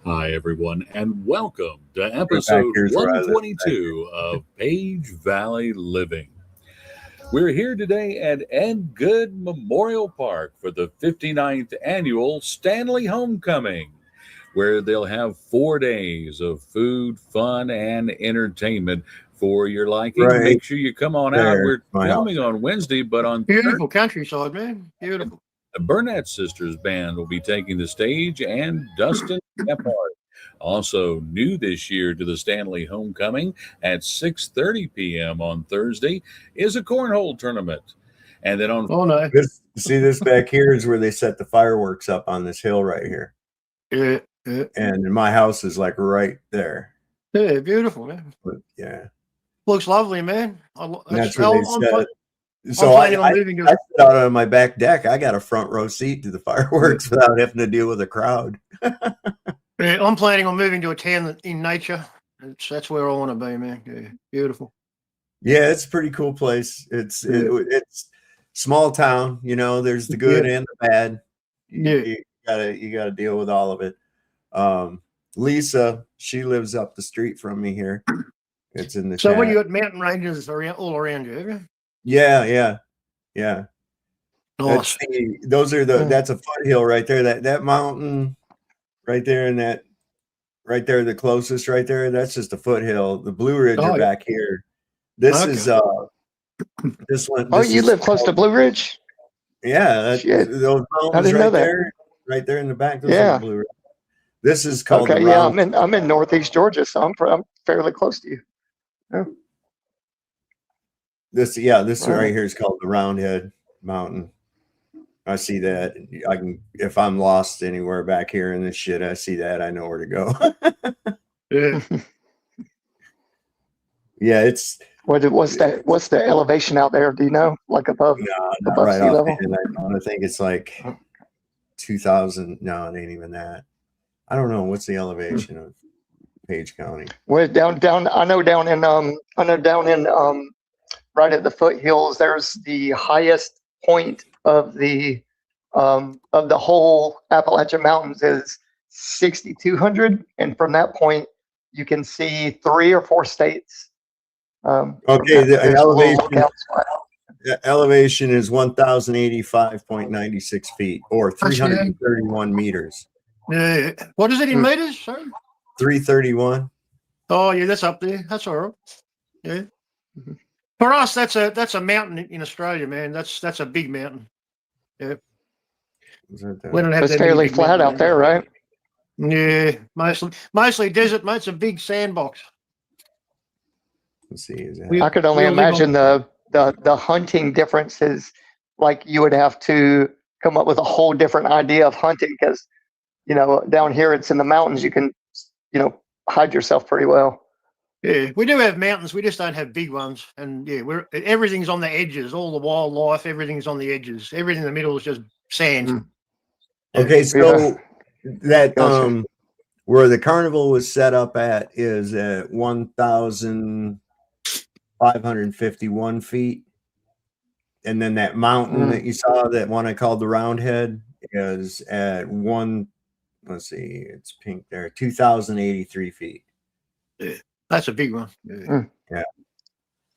Hi, everyone, and welcome to episode 122 of Page Valley Living. We're here today at Ed Good Memorial Park for the 59th annual Stanley Homecoming, where they'll have 4 days of food, fun, and entertainment for your liking. Right. Make sure you come on out. We're My filming on Wednesday, but on Beautiful countryside, man. Beautiful. the Burnett Sisters Band will be taking the stage, and Dustin Gephardt. Also new this year to the Stanley Homecoming at 6:30 p.m. on Thursday is a cornhole tournament. And then on this back here is where they set the fireworks up on this hill right here. Yeah. And my house is like right there. Yeah, beautiful, man. But, yeah. Looks lovely, man. That's where they set it. So I sit out on my back deck. I got a front row seat to the fireworks without having to deal with a crowd. Yeah, I'm planning on moving to a town in nature. That's where I want to be, man. Yeah, beautiful. Yeah, it's a pretty cool place. It's small town. You know, there's the good and the bad. You gotta deal with all of it. Lisa, she lives up the street from me here. It's in the So chat. what, you got mountain ranges all around you, have you? Yeah. Nice. Those are that's a foothill right there. That mountain right there, and that right there, the closest right there, that's just a foothill. The Blue Ridge are back here. This is this one. Oh, you live close to Blue Ridge? Yeah, those mountains right there, right there in the back. Those are the Blue Ridge. This is called. Okay, yeah, I'm in Northeast Georgia, so I'm fairly close to you. Yeah. This right here is called the Roundhead Mountain. I see that. I can, if I'm lost anywhere back here in this shit, I see that. I know where to go. Yeah, it's. What's the elevation out there? Do you know? Like above right sea level? I think it's like 2,000. No, it ain't even that. I don't know what's the elevation of Page County. Well, down. I know down in right at the foothills. There's the highest point of the whole Appalachian Mountains is 6,200, and from that point you can see 3 or 4 states. Okay, the elevation is 1,085.96 feet, or 331 meters. What is it in meters? Sorry? 331. Oh yeah, that's up there. That's all right. Yeah. For us, that's a mountain in Australia, man. That's a big mountain. Yeah. We don't have It's that fairly many big flat out mountains. there, right? Yeah, mostly desert, mate. It's a big sandbox. Let's see. I could only imagine the hunting differences. Like you would have to come up with a whole different idea of hunting because, down here it's in the mountains. You can, hide yourself pretty well. Yeah, we do have mountains. We just don't have big ones. And yeah, everything's on the edges. All the wildlife, everything's on the edges. Everything in the middle is just sand. Okay, so that where the carnival was set up at is at 1,551 feet, and then that mountain that you saw, that one I called the Roundhead, is at let's see, it's pink there, 2,083 feet. Yeah, that's a big one. Yeah,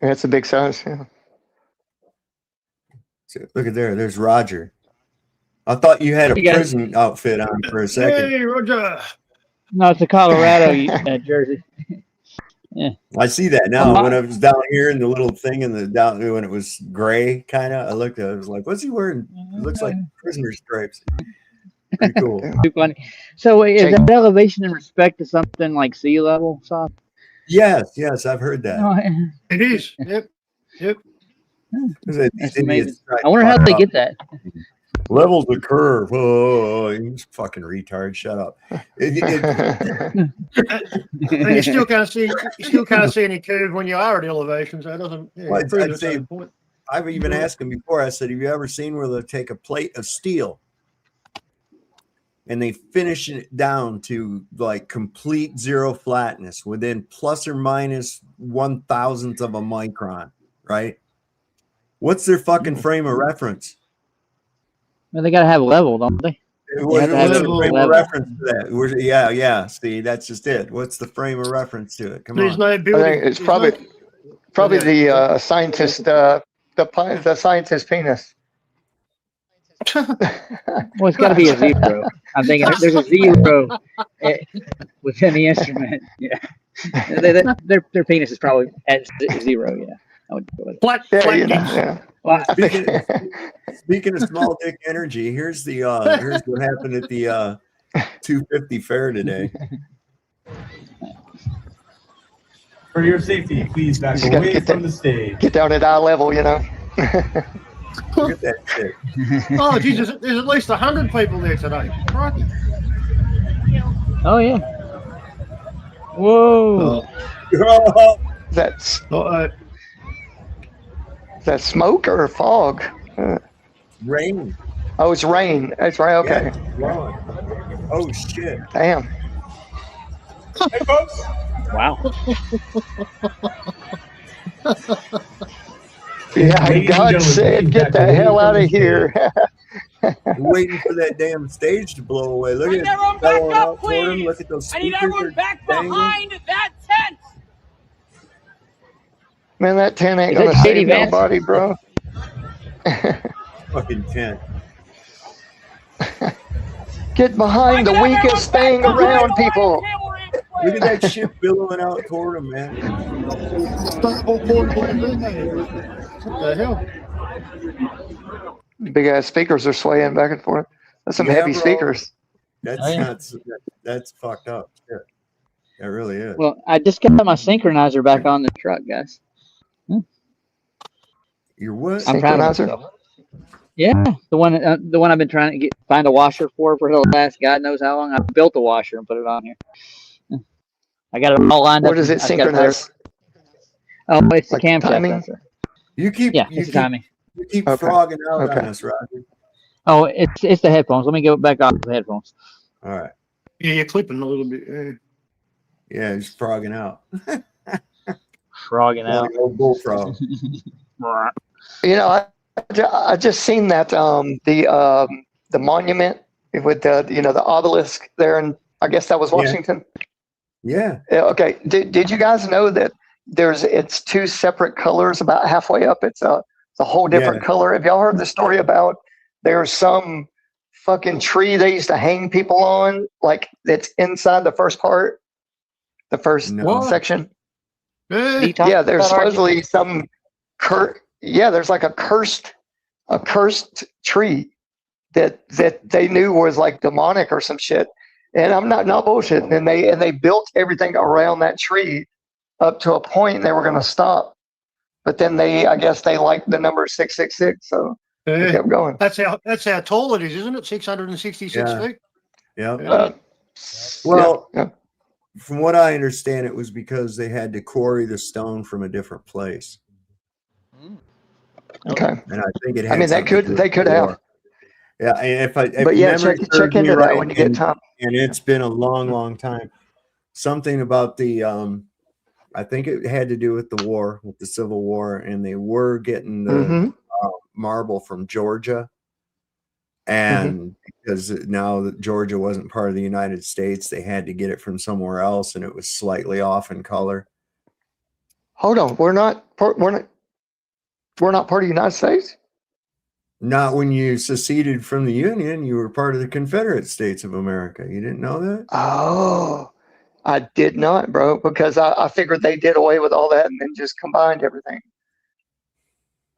it's a big size. Yeah. So look at there's Roger. I thought you had a prison outfit on for a second. Hey, Roger. No, it's a Colorado jersey. Yeah, I see that now. When I was down here in the little thing in the down when it was gray, kind of, I looked at it, I was like, "What's he wearing? It looks like prisoner stripes." Pretty cool. Too funny. So, is that elevation in respect to something like sea level, Soft? Yes, I've heard that. It is. Yep. That's amazing. I wonder how they get that. Levels the curve. Oh, you fucking retard! Shut up. And you still can't see any curve when you are at elevation, so it doesn't. Yeah, I'd say, I've even asked him before. I said, "Have you ever seen where they take a plate of steel and they finish it down to like complete zero flatness within plus or minus 1,000th of a micron, right? What's their fucking frame of reference? Well, they got to have a level, don't they? What's the frame of reference to that? Yeah. See, that's just it. What's the frame of reference to it? Come on. I think it's probably the scientist, the scientist penis. Well, it's got to be a 0. I'm thinking there's a 0 within the instrument. Yeah, their penis is probably at 0. Yeah, I would go with it. Yeah. Well, Speaking of small dick energy, here's what happened at the 250 fair today. For your safety, please back away from the stage. Get down at eye level, Look at that shit. Oh Jesus! There's at least 100 people there today. Crikey. Oh yeah. Whoa. That's is that smoke or fog? Rain. Oh, it's rain. That's right. Okay. Yeah. Oh shit. Damn. Hey folks. Wow. Yeah, God said, get the hell out of here. Waiting for that damn stage to blow away. Look at it. Going out toward him. Look at those speakers. I need everyone back behind that tent. Man, that tent ain't gonna save nobody, bro. Fucking tent. Get behind the weakest thing around, people. Look at that shit billowing out toward him, man. What the hell? Big ass speakers are swaying back and forth. That's some heavy speakers. That's fucked up. Shit. That really is. Well, I just got my synchronizer back on the truck, guys. Your what? I'm proud of myself. Yeah, the one I've been trying to find a washer for the last God knows how long. I built a washer and put it on here. I got it all lined up. What does it synchronize? Oh, it's the camshaft sensor. You keep timing. You keep frogging out on us, Roger. Oh, it's the headphones. Let me go back off the headphones. All right. Yeah, you're clipping a little bit. Yeah, Yeah, he's frogging out. Frogging out. Like old bullfrog. You know, I just seen that the monument with the obelisk there, and I guess that was Washington. Yeah. Okay. Did you guys know that it's two separate colors about halfway up? It's a whole different color. Have y'all heard the story about there's some fucking tree they used to hang people on, like that's inside the first part, the first section? Yeah, there's supposedly some there's like a cursed tree that they knew was like demonic or some shit. And I'm not bullshit. And they built everything around that tree up to a point, and they were going to stop. But then I guess they liked the number 666, so they kept going. That's how tall it is, isn't it? 666 feet. Yeah. Well, from what I understand, it was because they had to quarry the stone from a different place. Okay. And I think it had. I mean, they could have. Yeah, if check into that when you get time. And it's been a long time. Something about the I think it had to do with the Civil War, and they were getting the marble from Georgia. And because now that Georgia wasn't part of the United States, they had to get it from somewhere else, and it was slightly off in color. Hold on, we're not part of the United States? Not when you seceded from the Union. You were part of the Confederate States of America. You didn't know that? Oh, I did not, bro, because I figured they did away with all that and then just combined everything.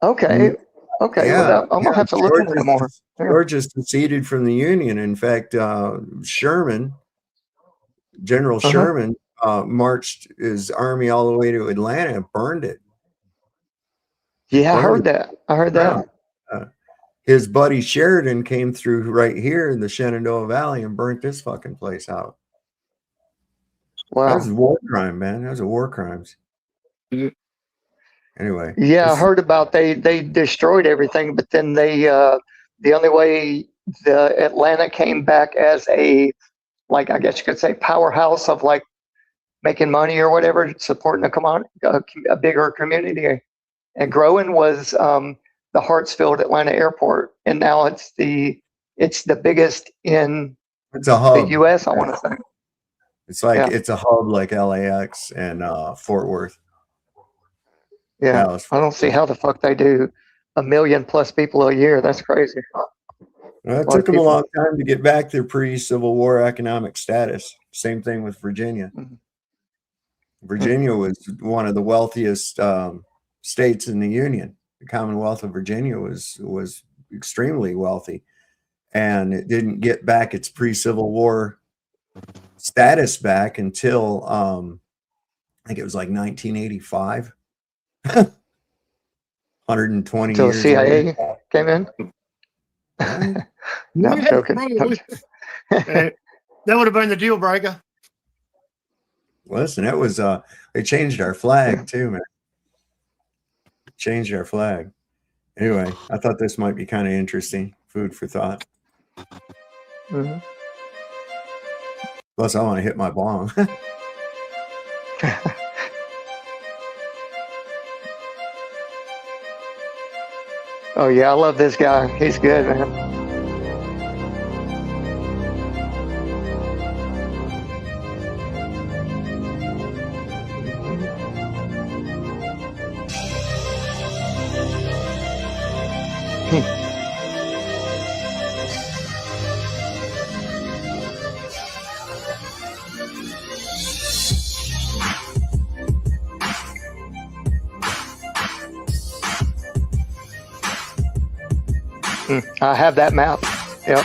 Okay. Okay. I'm going to have to look into it more. Georgia seceded from the Union. In fact, General Sherman, marched his army all the way to Atlanta and burned it. Yeah, I heard that. His buddy Sheridan came through right here in the Shenandoah Valley and burnt this fucking place out. Wow. That was a war crime, man. That was a war crimes. Anyway. Yeah, I heard about they destroyed everything, but then the only way the Atlanta came back as I guess you could say powerhouse of like making money or whatever, supporting a bigger community and growing was the Hartsfield Atlanta Airport, and now it's the biggest in the U.S. I want to say. It's like it's a hub like LAX and Fort Worth. Yeah, I don't see how the fuck they do 1 million plus people a year. That's crazy. Well, it took them a long time to get back their pre-Civil War economic status. Same thing with Virginia. Virginia was one of the wealthiest states in the Union. The Commonwealth of Virginia was extremely wealthy, and it didn't get back its pre-Civil War status back until I think it was like 1985. 120 until years. The CIA came in. No, I'm joking. That would have been the deal breaker. Listen, it was they changed our flag too, man. Changed our flag. Anyway, I thought this might be kind of interesting. Food for thought. Plus, I want to hit my bong. Oh yeah, I love this guy. He's good, man. I have that map. Yep.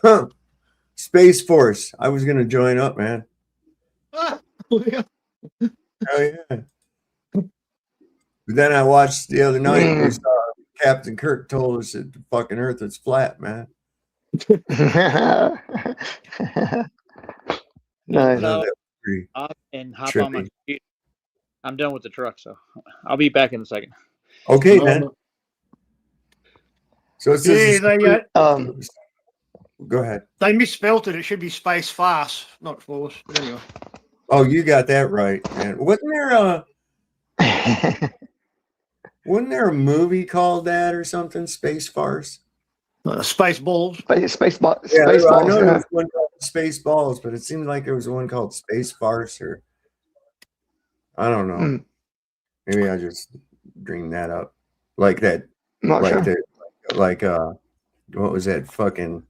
Huh. Space Force. I was gonna join up, man. Ah, Oh yeah. But then I watched the other night. We saw Captain Kirk told us that the fucking Earth is flat, man. Nice. No, Pretty and hop on my trippy. computer. I'm done with the truck, so I'll be back in a second. Okay, man. So it says Yeah, go ahead. they misspelt it. It should be space farce, not force. But anyway. Oh, you got that right, man. Wasn't there a movie called that or something? Space Farce? Space Balls. Space Balls. Yeah, Space I Balls. know there Yeah. was one called Space Balls, but it seemed like there was one called Space Farce, or I don't know. Hmm. Maybe I just dreamed that up. Like that. Not like sure. that. Like what was that fucking?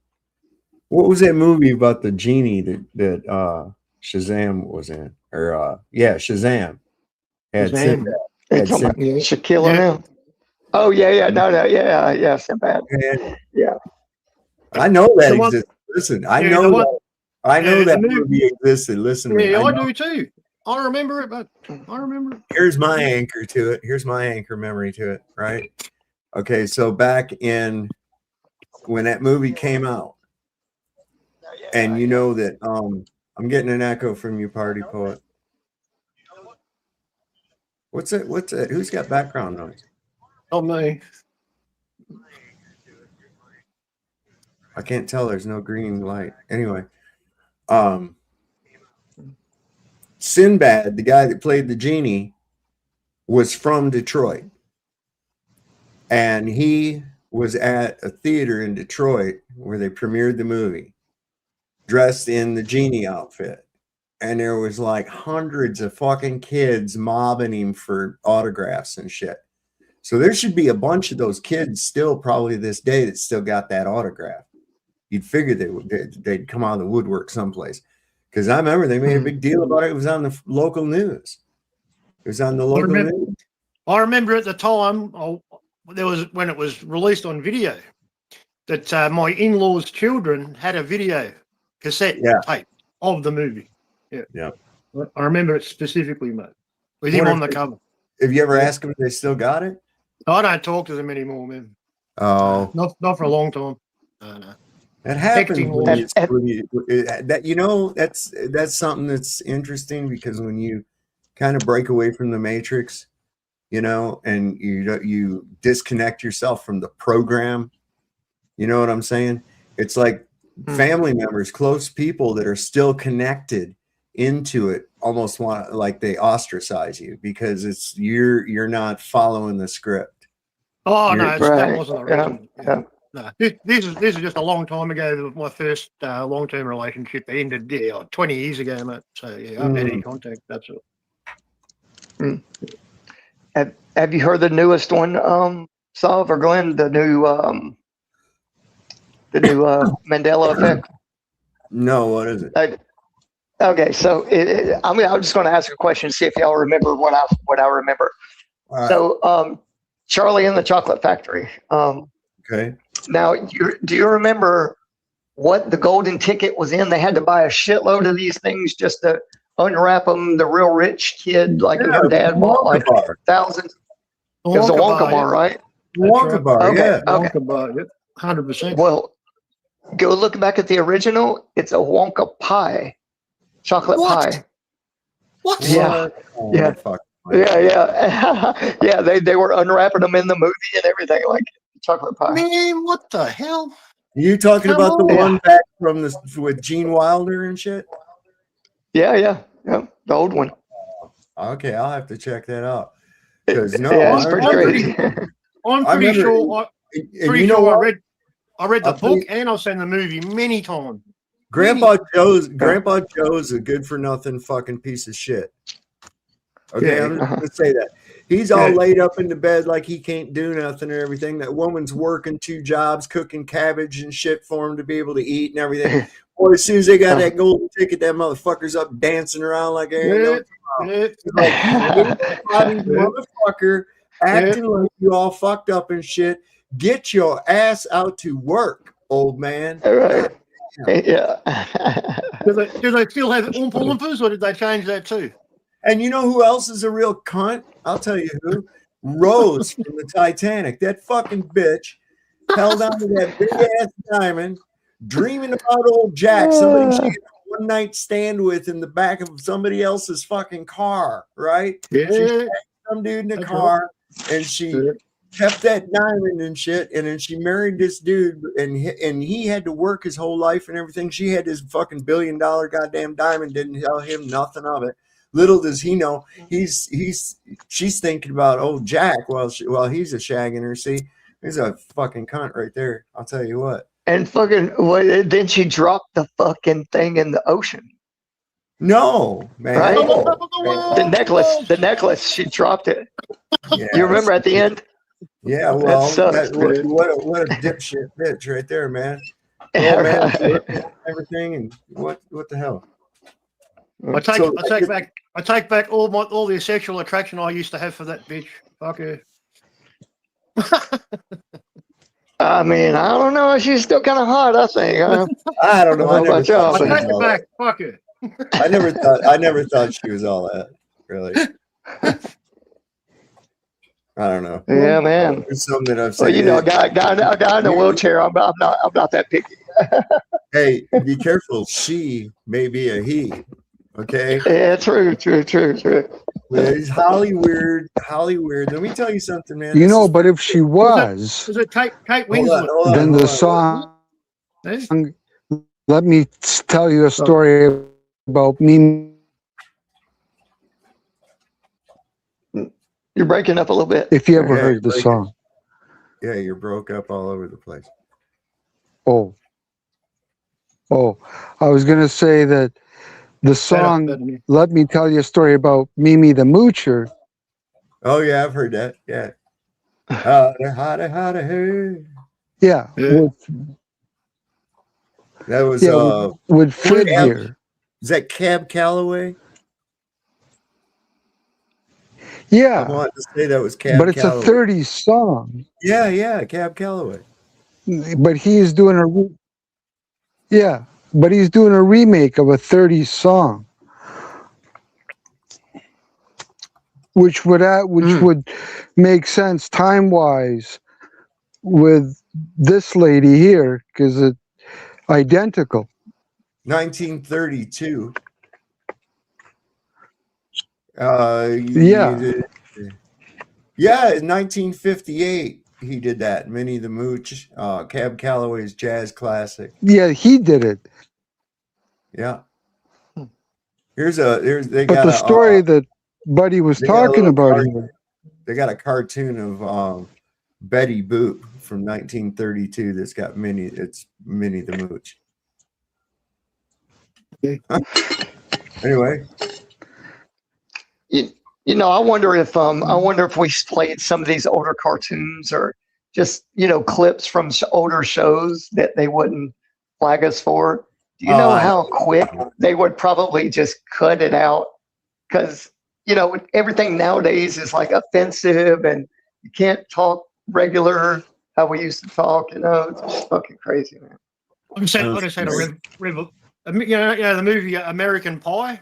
What was that movie about the genie that Shazam was in? Or Shazam. Had Shazam. Sinbad. Hey, Had come on. Sinbad. Shaquille Yeah. O'Neal. Oh yeah, no, yeah, Sinbad. Yeah. I know that The one- exists. Listen, I Yeah, know the one- that. I know yeah, that the movie- movie existed. Listen to me. Yeah, I know. do too. I remember it, but I remember it. Here's my anchor to it. Here's my anchor memory to it. Right. Okay. So back in when that movie came out, and you know that I'm getting an echo from you, Party Poet. What's it? What's it? Who's got background noise? Oh me. I can't tell. There's no green light. Anyway, Sinbad, the guy that played the genie, was from Detroit, and he was at a theater in Detroit where they premiered the movie, dressed in the genie outfit, and there was like hundreds of fucking kids mobbing him for autographs and shit. So there should be a bunch of those kids still probably this day that still got that autograph. You'd figure they'd come out of the woodwork someplace, because I remember they made a big deal about it. It was on the local news. It was on the local news. I remember at the time, there was when it was released on video, that my in-laws' children had a video cassette tape of the movie. Yeah. I remember it specifically, mate, with him on the cover. Have you ever asked them if they still got it? I don't talk to them anymore, man. Oh, Not for a long time. No. That happens Texting that's something that's interesting, because when you kind of break away from the matrix, and you disconnect yourself from the program, you know what I'm saying? It's like family members, close people that are still connected into it, almost want like they ostracize you because it's you're not following the script. Oh You're- no, that wasn't the reason. Yeah. No, this is just a long time ago. My first long-term relationship ended 20 years ago, mate. So yeah, I haven't had any contact. That's it. Have you heard the newest one, Sav or Glenn? The new Mandela effect. No, what is it? Okay, so I'm just going to ask a question, see if y'all remember what I remember. All right. So, Charlie and the Chocolate Factory. Okay. Now, do you remember what the golden ticket was in? They had to buy a shitload of these things just to unwrap them. The real rich kid, like your dad, bought like thousands. It was a Wonka bar, right? Wonka bar, Okay, yeah. okay. Wonka bar, 100%. Well, go look back at the original. It's a Wonka pie, chocolate pie. What? Yeah, Oh, yeah, fuck. yeah. Yeah, they were unwrapping them in the movie and everything, like chocolate pie. Man, what the hell? You talking Come about the on. one back from with Gene Wilder and shit? Yeah, the old one. Okay, I'll have to check that out. Because no, Yeah, it's I pretty remember- crazy. I'm I pretty remember- sure. and Pretty you know sure what? I read the I'll tell book you- and I've seen the movie many times. Grandpa Joe's a good for nothing fucking piece of shit. Okay, I'm just gonna say that. He's all laid up in the bed like he can't do nothing or everything. That woman's working 2 jobs, cooking cabbage and shit for him to be able to eat and everything. Boy, as soon as they got that golden ticket, that motherfucker's up dancing around like there ain't no tomorrow. It's like, you body motherfucker acting like you all fucked up and shit. Get your ass out to work, old man. All right. Yeah. Do they still have Oompa Loompas, or did they change that too? And you know who else is a real cunt? I'll tell you who. Rose from the Titanic. That fucking bitch held on to that big ass diamond, dreaming about old Jack, somebody she had a one night stand with in the back of somebody else's fucking car, right? Yeah. She shagged some dude in the car, and she kept that diamond and shit, and then she married this dude, and he had to work his whole life and everything. She had his fucking $1 billion goddamn diamond, didn't tell him nothing of it. Little does he know, she's thinking about old Jack while he's a shagging her. See, he's a fucking cunt right there. I'll tell you what. And fucking, then she dropped the fucking thing in the ocean. No, man. Right? No, the necklace, she dropped it. Yeah, you remember at the end? Yeah, well, what a dipshit bitch right there, man. Oh man, everything, and what the hell? I take back all the sexual attraction I used to have for that bitch. Fuck her. I mean, I don't know. She's still kind of hot, I think. I don't know. I never thought I take it back. Fuck her. I never thought she was all that. Really. I don't know. Yeah, man. It's something that I've said. Well, you know, a guy in a wheelchair. I'm not that picky. Hey, be careful. She may be a he. Okay. Yeah, true. It's Hollywood. Let me tell you something, man. You know, but if she was, is it Kate Winslet? Then the song. Let me tell you a story about me. You're breaking up a little bit. If you ever heard the song. Yeah, you're broke up all over the place. Oh, I was going to say that the song, Let Me Tell You a Story About Mimi the Moocher. Oh, yeah, I've heard that. Yeah. Hey. Yeah. That was with Fred here. Is that Cab Calloway? Yeah. I wanted to say that was Cab But it's Calloway. a 30s song. Yeah, Cab Calloway. But he's doing he's doing a remake of a 30s song. Which would make sense time-wise with this lady here, because it's identical. 1932. Yeah, in 1958 he did that. Minnie the Mooch, Cab Calloway's jazz classic. Yeah, he did it. Yeah. But the story that Buddy was talking about here. They got a cartoon of Betty Boop from 1932 that's got Minnie. It's Minnie the Mooch. Anyway. You know, I wonder if we played some of these older cartoons or just, clips from older shows that they wouldn't flag us for. Do you know how quick they would probably just cut it out? Because, everything nowadays is like offensive and you can't talk regular how we used to talk. It's just fucking crazy, man. I just had a the movie American Pie.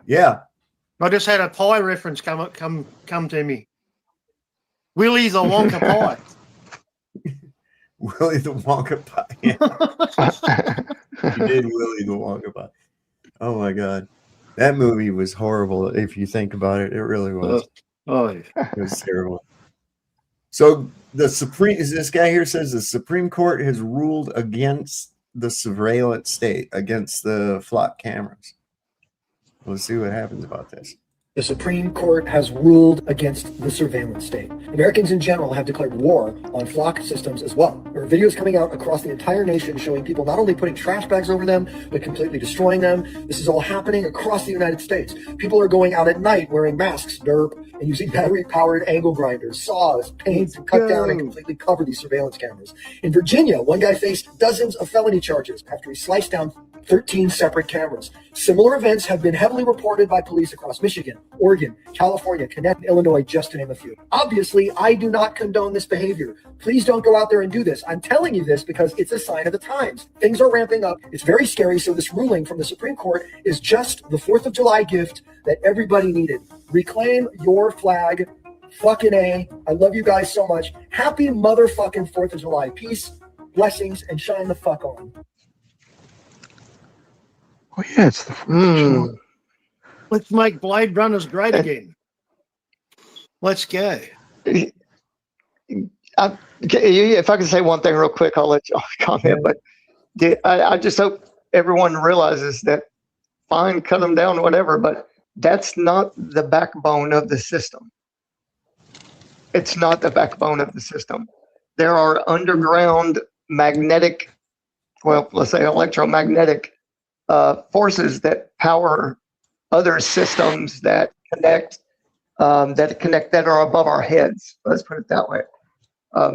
Yeah. I just had a pie reference come to me. Willy the Wonka Pie. Willy the Wonka Pie. Yeah. You did Willy the Wonka Pie. Oh my God, that movie was horrible. If you think about it, it really was. It was terrible. So this guy here says the Supreme Court has ruled against the surveillance state, against the flock cameras. We'll see what happens about this. The Supreme Court has ruled against the surveillance state. Americans in general have declared war on flock systems as well. There are videos coming out across the entire nation showing people not only putting trash bags over them, but completely destroying them. This is all happening across the United States. People are going out at night wearing masks, derp, and using battery-powered angle grinders, saws, paint to cut down and completely cover these surveillance cameras. In Virginia, one guy faced dozens of felony charges after he sliced down 13 separate cameras. Similar events have been heavily reported by police across Michigan, Oregon, California, Connecticut, Illinois, just to name a few. Obviously, I do not condone this behavior. Please don't go out there and do this. I'm telling you this because it's a sign of the times. Things are ramping up. It's very scary. So this ruling from the Supreme Court is just the 4th of July gift that everybody needed. Reclaim your flag. Fucking A. I love you guys so much. Happy motherfucking 4th of July. Peace, blessings, and shine the fuck on. Oh yeah, it's the Let's make Blade Runners great again. Let's go. If I can say one thing real quick, I'll let you comment. But I just hope everyone realizes that fine, cut them down, whatever, but that's not the backbone of the system. It's not the backbone of the system. There are underground magnetic, well, let's say electromagnetic forces that power other systems that connect that are above our heads. Let's put it that way.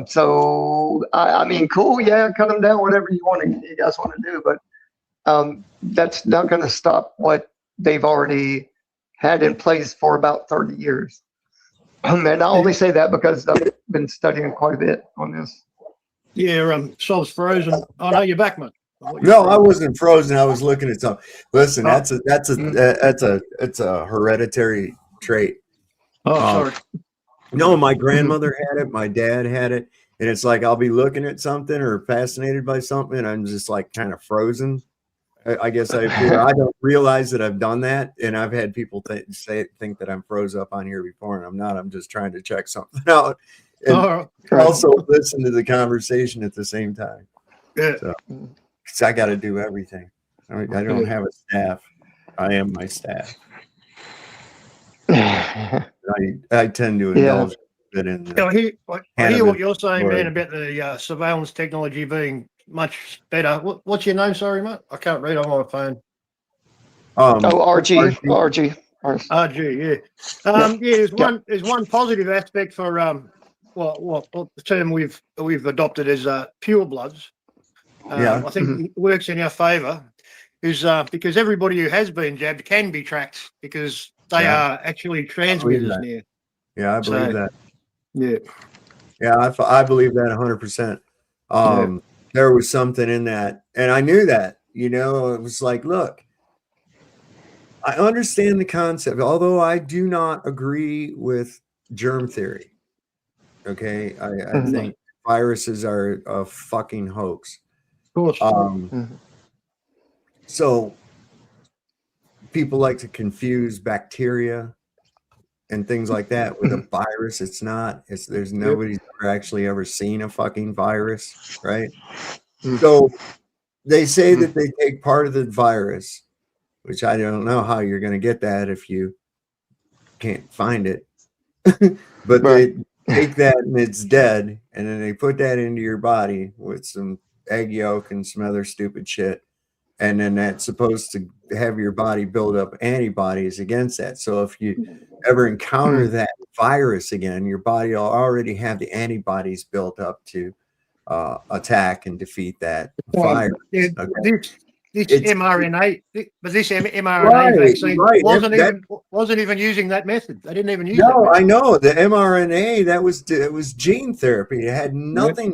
So I mean, cool, yeah, cut them down, whatever you guys want to do, but that's not going to stop what they've already had in place for about 30 years. And I only say that because I've been studying quite a bit on this. Yeah, Sol's frozen. Oh no, you're back, man. No, I wasn't frozen. I was looking at something. Listen, that's a hereditary trait. Sorry. No, my grandmother had it. My dad had it, and it's like I'll be looking at something or fascinated by something, and I'm just like kind of frozen. I guess I don't realize that I've done that, and I've had people think that I'm froze up on here before, and I'm not. I'm just trying to check something out, and also listen to the conversation at the same time. Yeah. So, 'cause I got to do everything. I don't have a staff. I am my staff. I tend to indulge a bit in I hear what you're saying, man, about the surveillance technology being much better. What's your name? Sorry, mate. I can't read. I'm on a phone. RG. Yeah. There's one positive aspect for the term we've adopted as pure bloods. I think it works in our favour is because everybody who has been jabbed can be tracked because they are actually transmitters now. Yeah, I believe that. Yeah. Yeah, I believe that 100%. There was something in that, and I knew that. You know, it was like, look, I understand the concept, although I do not agree with germ theory. Okay, I think viruses are a fucking hoax. Of course. So people like to confuse bacteria and things like that with a virus. It's not. There's nobody's ever seen a fucking virus, right? So they say that they take part of the virus, which I don't know how you're going to get that if you can't find it. But they take that and it's dead, and then they put that into your body with some egg yolk and some other stupid shit. And then that's supposed to have your body build up antibodies against that. So if you ever encounter that virus again, your body will already have the antibodies built up to attack and defeat that virus. This mRNA vaccine wasn't even using that method. They didn't even use it. No, I know the mRNA that was gene therapy. It had nothing.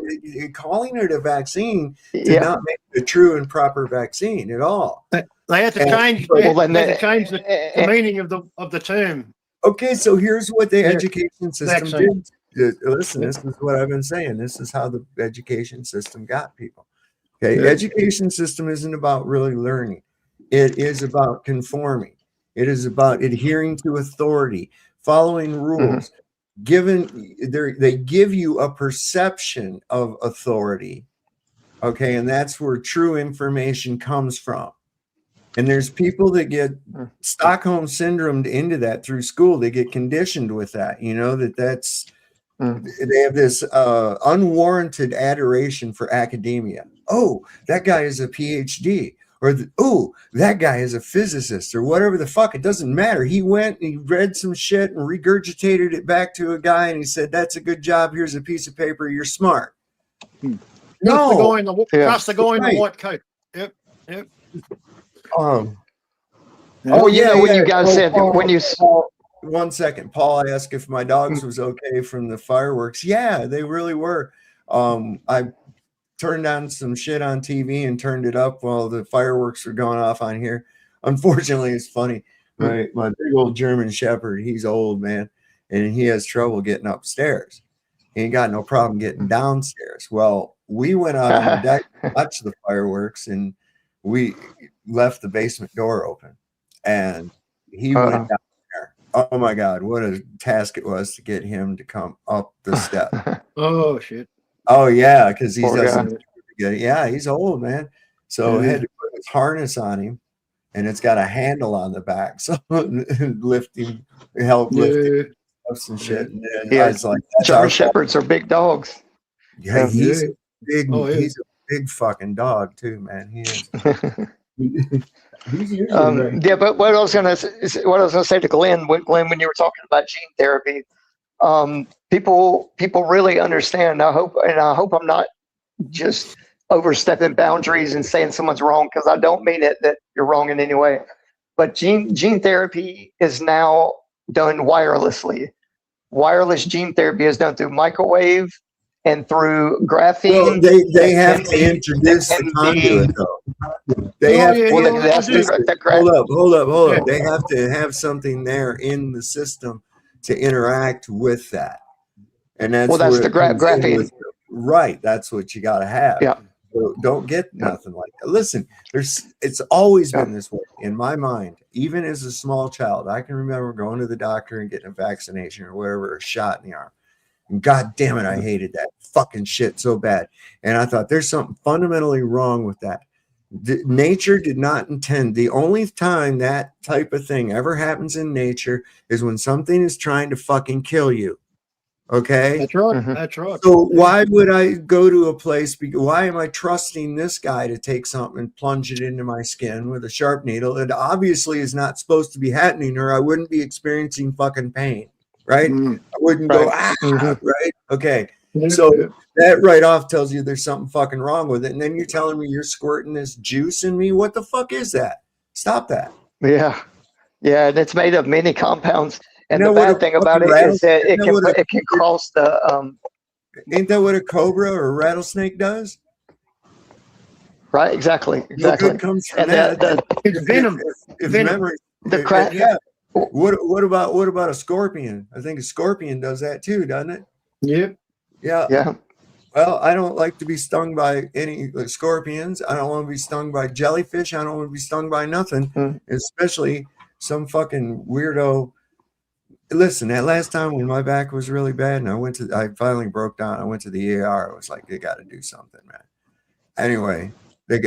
Calling it a vaccine did not make it a true and proper vaccine at all. They had to change. The meaning of the term. Okay, so here's what the education system did. Listen, this is what I've been saying. This is how the education system got people. Okay, education system isn't about really learning. It is about conforming. It is about adhering to authority, following rules. They give you a perception of authority. Okay, and that's where true information comes from. And there's people that get Stockholm syndromed into that through school. They get conditioned with that, you know, that's they have this unwarranted adoration for academia. Oh, that guy is a PhD, or oh, that guy is a physicist, or whatever the fuck. It doesn't matter. He went and he read some shit and regurgitated it back to a guy, and he said, "That's a good job. Here's a piece of paper. You're smart." No, Trust the guy in the white coat. Yep. Well, you know what you guys said when you. 1 second, Paul asked if my dogs was okay from the fireworks. Yeah, they really were. I turned on some shit on TV and turned it up while the fireworks were going off on here. Unfortunately, it's funny. My big old German Shepherd, he's old, man, and he has trouble getting upstairs. He ain't got no problem getting downstairs. Well, we went out on the deck to watch the fireworks, and we left the basement door open, and he went down there. Oh my God, what a task it was to get him to come up the step. Oh shit. Oh yeah, because he doesn't get it. Yeah, he's old, man. So I had to put his harness on him, and it's got a handle on the back. So lift him, help lift him up some shit. And then I was like, German Shepherds are big dogs. Yeah, he's big. He's a big fucking dog too, man. He is. Yeah, but what I was gonna say to Glenn, when you were talking about gene therapy, people really understand. I hope I'm not just overstepping boundaries and saying someone's wrong, because I don't mean it that you're wrong in any way. But gene therapy is now done wirelessly. Wireless gene therapy is done through microwave and through graphene. Well, they have to introduce the conduit, though. They have hold up. They have to have something there in the system to interact with that, and that's the graphene. Right, that's what you got to have. Yeah. So don't get nothing like that. Listen, it's always been this way in my mind. Even as a small child, I can remember going to the doctor and getting a vaccination or whatever, a shot in the arm. And God damn it, I hated that fucking shit so bad. And I thought there's something fundamentally wrong with that. Nature did not intend. The only time that type of thing ever happens in nature is when something is trying to fucking kill you. Okay? That's right. That's right. So why would I go to a place? Why am I trusting this guy to take something and plunge it into my skin with a sharp needle? It obviously is not supposed to be happening, or I wouldn't be experiencing fucking pain, right? I wouldn't go, right? Okay. So that right off tells you there's something fucking wrong with it. And then you're telling me you're squirting this juice in me? What the fuck is that? Stop that. Yeah. Yeah, and it's made of many compounds. And the bad thing about it is that it can cross the Ain't that what a cobra or a rattlesnake does? Right, exactly. No good comes from that. It's venom. Memory. The crack. Yeah. What about a scorpion? I think a scorpion does that too, doesn't it? Yep. Yeah. Yeah. Well, I don't like to be stung by any scorpions. I don't want to be stung by jellyfish. I don't want to be stung by nothing, especially some fucking weirdo. Listen, that last time when my back was really bad and I finally broke down. I went to the ER. I was like, they got to do something, man. Anyway, they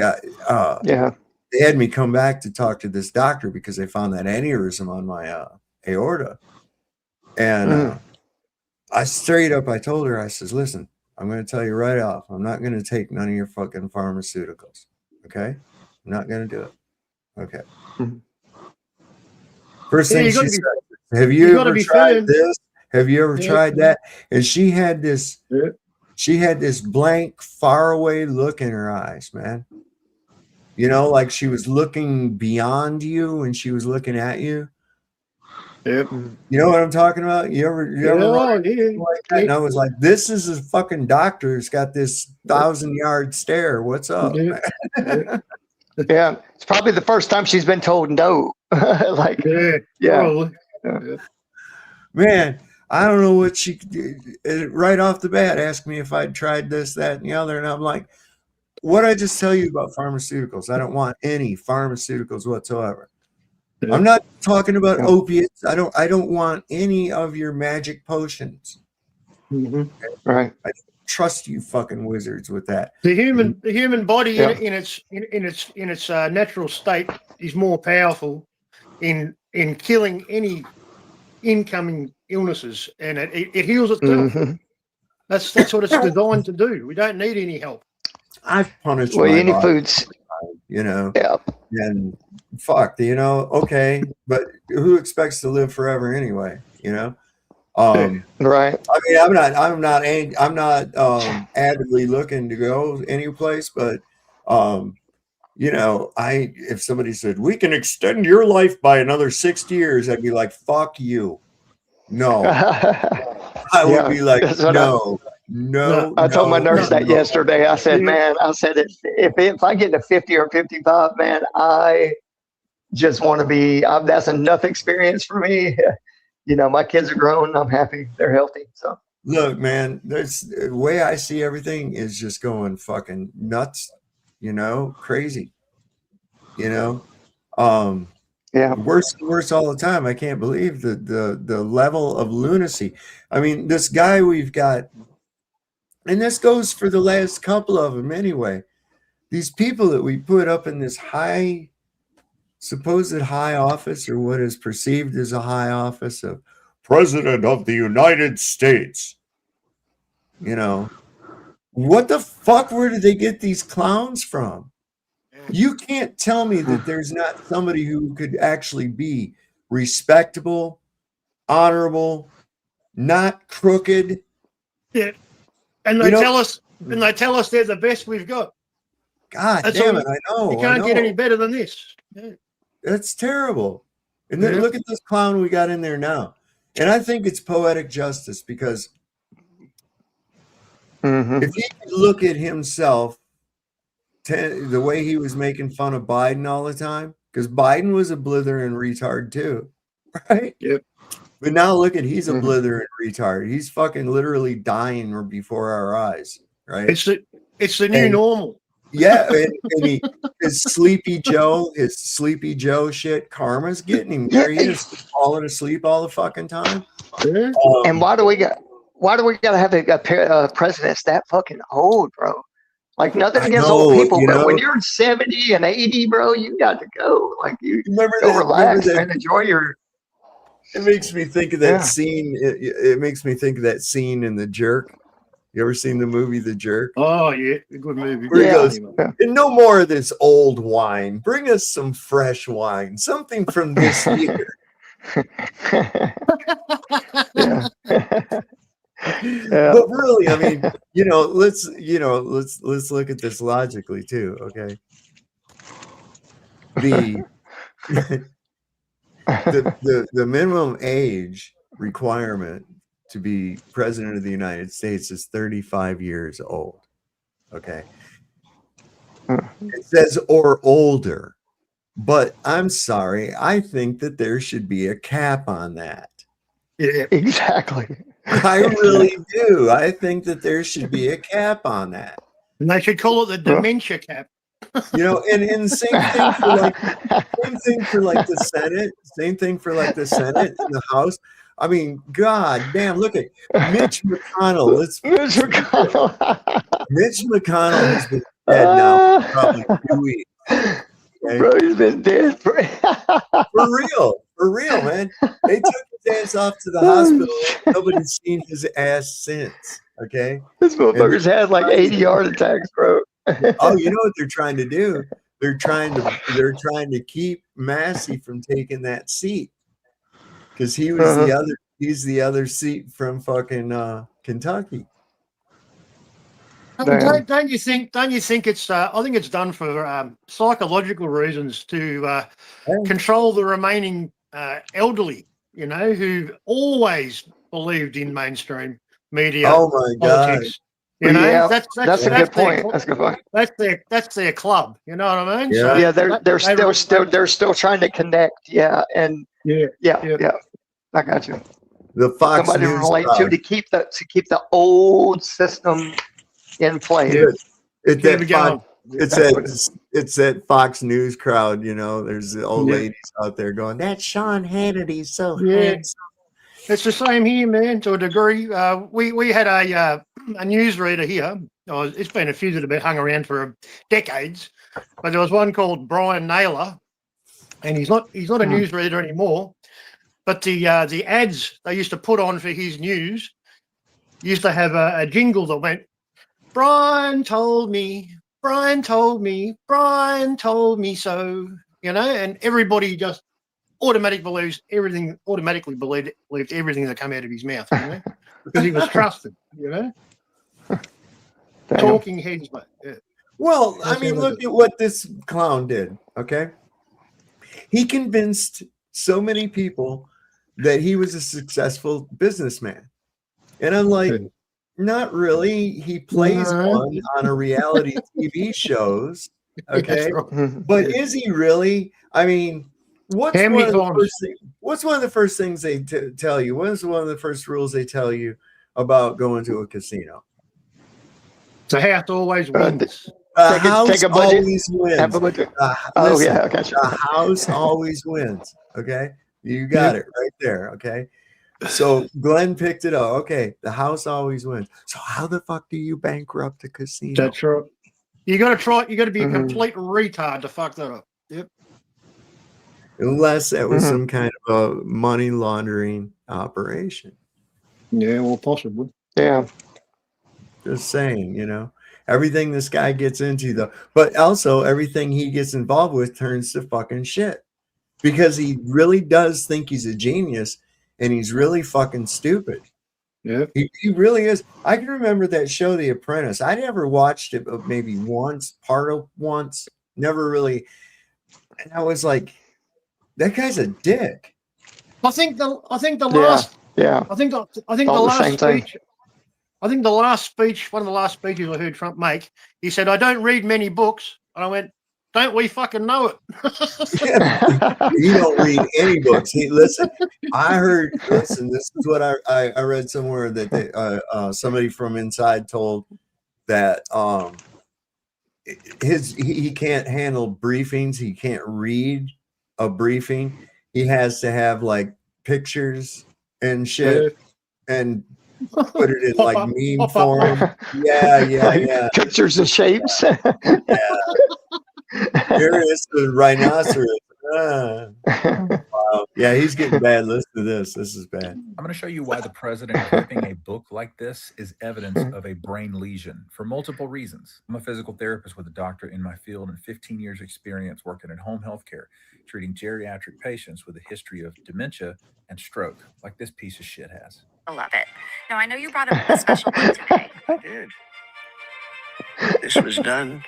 had me come back to talk to this doctor because they found that aneurysm on my aorta. And I told her, I says, listen, I'm going to tell you right off, I'm not going to take none of your fucking pharmaceuticals. Okay? I'm not going to do it. Okay. First thing she said, have you ever tried this? Have you ever tried that? And she had this blank, faraway look in her eyes, man. You know, like she was looking beyond you and she was looking at you. Yep. You know what I'm talking about? You ever like that? And I was like, this is a fucking doctor who's got this 1,000-yard stare. What's up? Yeah, it's probably the first time she's been told no. Like, man, I don't know what she right off the bat asked me if I'd tried this, that, and the other, and I'm like, what I just tell you about pharmaceuticals? I don't want any pharmaceuticals whatsoever. I'm not talking about opiates. I don't want any of your magic potions. Right. trust you fucking wizards with that. The human body in its natural state is more powerful in killing any incoming illnesses, and it heals itself. Mm-hmm. That's what it's designed to do. We don't need any help. I've punished Well, my any body, foods. you know. Yeah. And fuck, you know, okay, but who expects to live forever anyway, you know? Right. I mean, I'm not avidly looking to go any place, but you know, if somebody said we can extend your life by another 60 years, I'd be like, fuck you. No. I would be like, no. I told my nurse that yesterday. I said, man, if I get to 50 or 55, man, I just want to be, that's enough experience for me. You know, my kids are grown. I'm happy. They're healthy. So look, man, the way I see everything is just going fucking nuts, you know, crazy, you know, worse and worse all the time. I can't believe the level of lunacy. I mean, this guy we've got, and this goes for the last couple of them anyway. These people that we put up in this supposed high office, or what is perceived as a high office of President of the United States. You know, what the fuck, where did they get these clowns from? You can't tell me that there's not somebody who could actually be respectable, honorable, not crooked. Yeah. And they tell us they're the best we've got. God damn it, I know. You can't get any better than this. Yeah. That's terrible. And then look at this clown we got in there now. And I think it's poetic justice, because if he could look at himself the way he was making fun of Biden all the time, because Biden was a blithering retard too, right? Yep. But now look at, he's a blithering retard. He's fucking literally dying before our eyes, right? It's the new normal. Yeah, and his Sleepy Joe shit, karma's getting him. There he is, falling asleep all the fucking time. And why do we got to have a president that fucking old, bro? Like, nothing against old people, but when you're 70 and 80, bro, you got to go. Like, you relax and enjoy your. It makes me think of that scene. It makes me think of that scene in The Jerk. You ever seen the movie The Jerk? Oh, yeah. Good movie. Where he goes, and no more of this old wine. Bring us some fresh wine. Something from this year. But really, I mean, let's look at this logically too, okay? The minimum age requirement to be president of the United States is 35 years old. Okay. It says or older, but I'm sorry, I think that there should be a cap on that. Yeah, exactly. I really do. I think that there should be a cap on that. And they should call it the dementia cap. You know, and same thing for like the Senate, same thing for like the Senate and the House. I mean, god damn, look at Mitch McConnell. Mitch McConnell has been dead now for probably 2 weeks. Okay? Bro, he's been dead for real, man. They took his ass off to the hospital. Nobody's seen his ass since. Okay, this motherfucker's had like 80 heart attacks, bro. Oh, you know what they're trying to do? They're trying to keep Massey from taking that seat, because he was he's the other seat from fucking Kentucky. Don't you think it's I think it's done for psychological reasons to control the remaining elderly, who always believed in mainstream media. Oh my politics. God. That's a good point. That's a good point. That's their club. You know what I mean? Yeah, so they're still trying to connect. Yeah, and yeah. I got you. The Fox Somebody News relate crowd. to keep the old system in place. It's that Fox News crowd. There's the old ladies out there going, "That Sean Hannity's so handsome." It's the same here, man, to a degree. We had a newsreader here. Oh, it's been a few that have been hung around for decades, but there was one called Brian Naylor, and he's not a newsreader anymore. But the ads they used to put on for his news used to have a jingle that went, "Brian told me, Brian told me, Brian told me so," and everybody just automatically believed everything that came out of his mouth, because he was trusted, Talking heads, mate. Yeah. Well, I mean, look at what this clown did. Okay, he convinced so many people that he was a successful businessman, and I'm like, not really. He plays one on a reality TV shows. Okay, but is he really? I mean, what's one of the first things they tell you? What is one of the first rules they tell you about going to a casino? The house always wins. The house always wins. Oh, yeah, I got you. The house always wins. Okay, you got it right there. Okay, so Glenn picked it up. Okay, the house always wins. So how the fuck do you bankrupt a casino? That's right. You got to try. You got to be a complete retard to fuck that up. Yep. Unless that was some kind of a money laundering operation. Yeah, well, possibly. Yeah. Just saying, everything this guy gets into, though, but also everything he gets involved with turns to fucking shit, because he really does think he's a genius, and he's really fucking stupid. Yeah, he really is. I can remember that show, The Apprentice. I never watched it, but maybe once, never really. And I was like, that guy's a dick. I think the last speech. I think the last speech, one of the last speeches I heard Trump make, he said, "I don't read many books," and I went, "Don't we fucking know it?" You don't read any books. Listen, this is what I read somewhere that somebody from inside told that he can't handle briefings. He can't read a briefing. He has to have like pictures and shit and put it in like meme form. Yeah. Pictures and shapes. Yeah. Here is the rhinoceros. Wow. Yeah, he's getting bad. Listen to this. This is bad. I'm going to show you why the president gripping a book like this is evidence of a brain lesion for multiple reasons. I'm a physical therapist with a doctorate in my field and 15 years experience working in home health care, treating geriatric patients with a history of dementia and stroke, like this piece of shit has. I love it. Now, I know you brought up a special book today. I did. This was done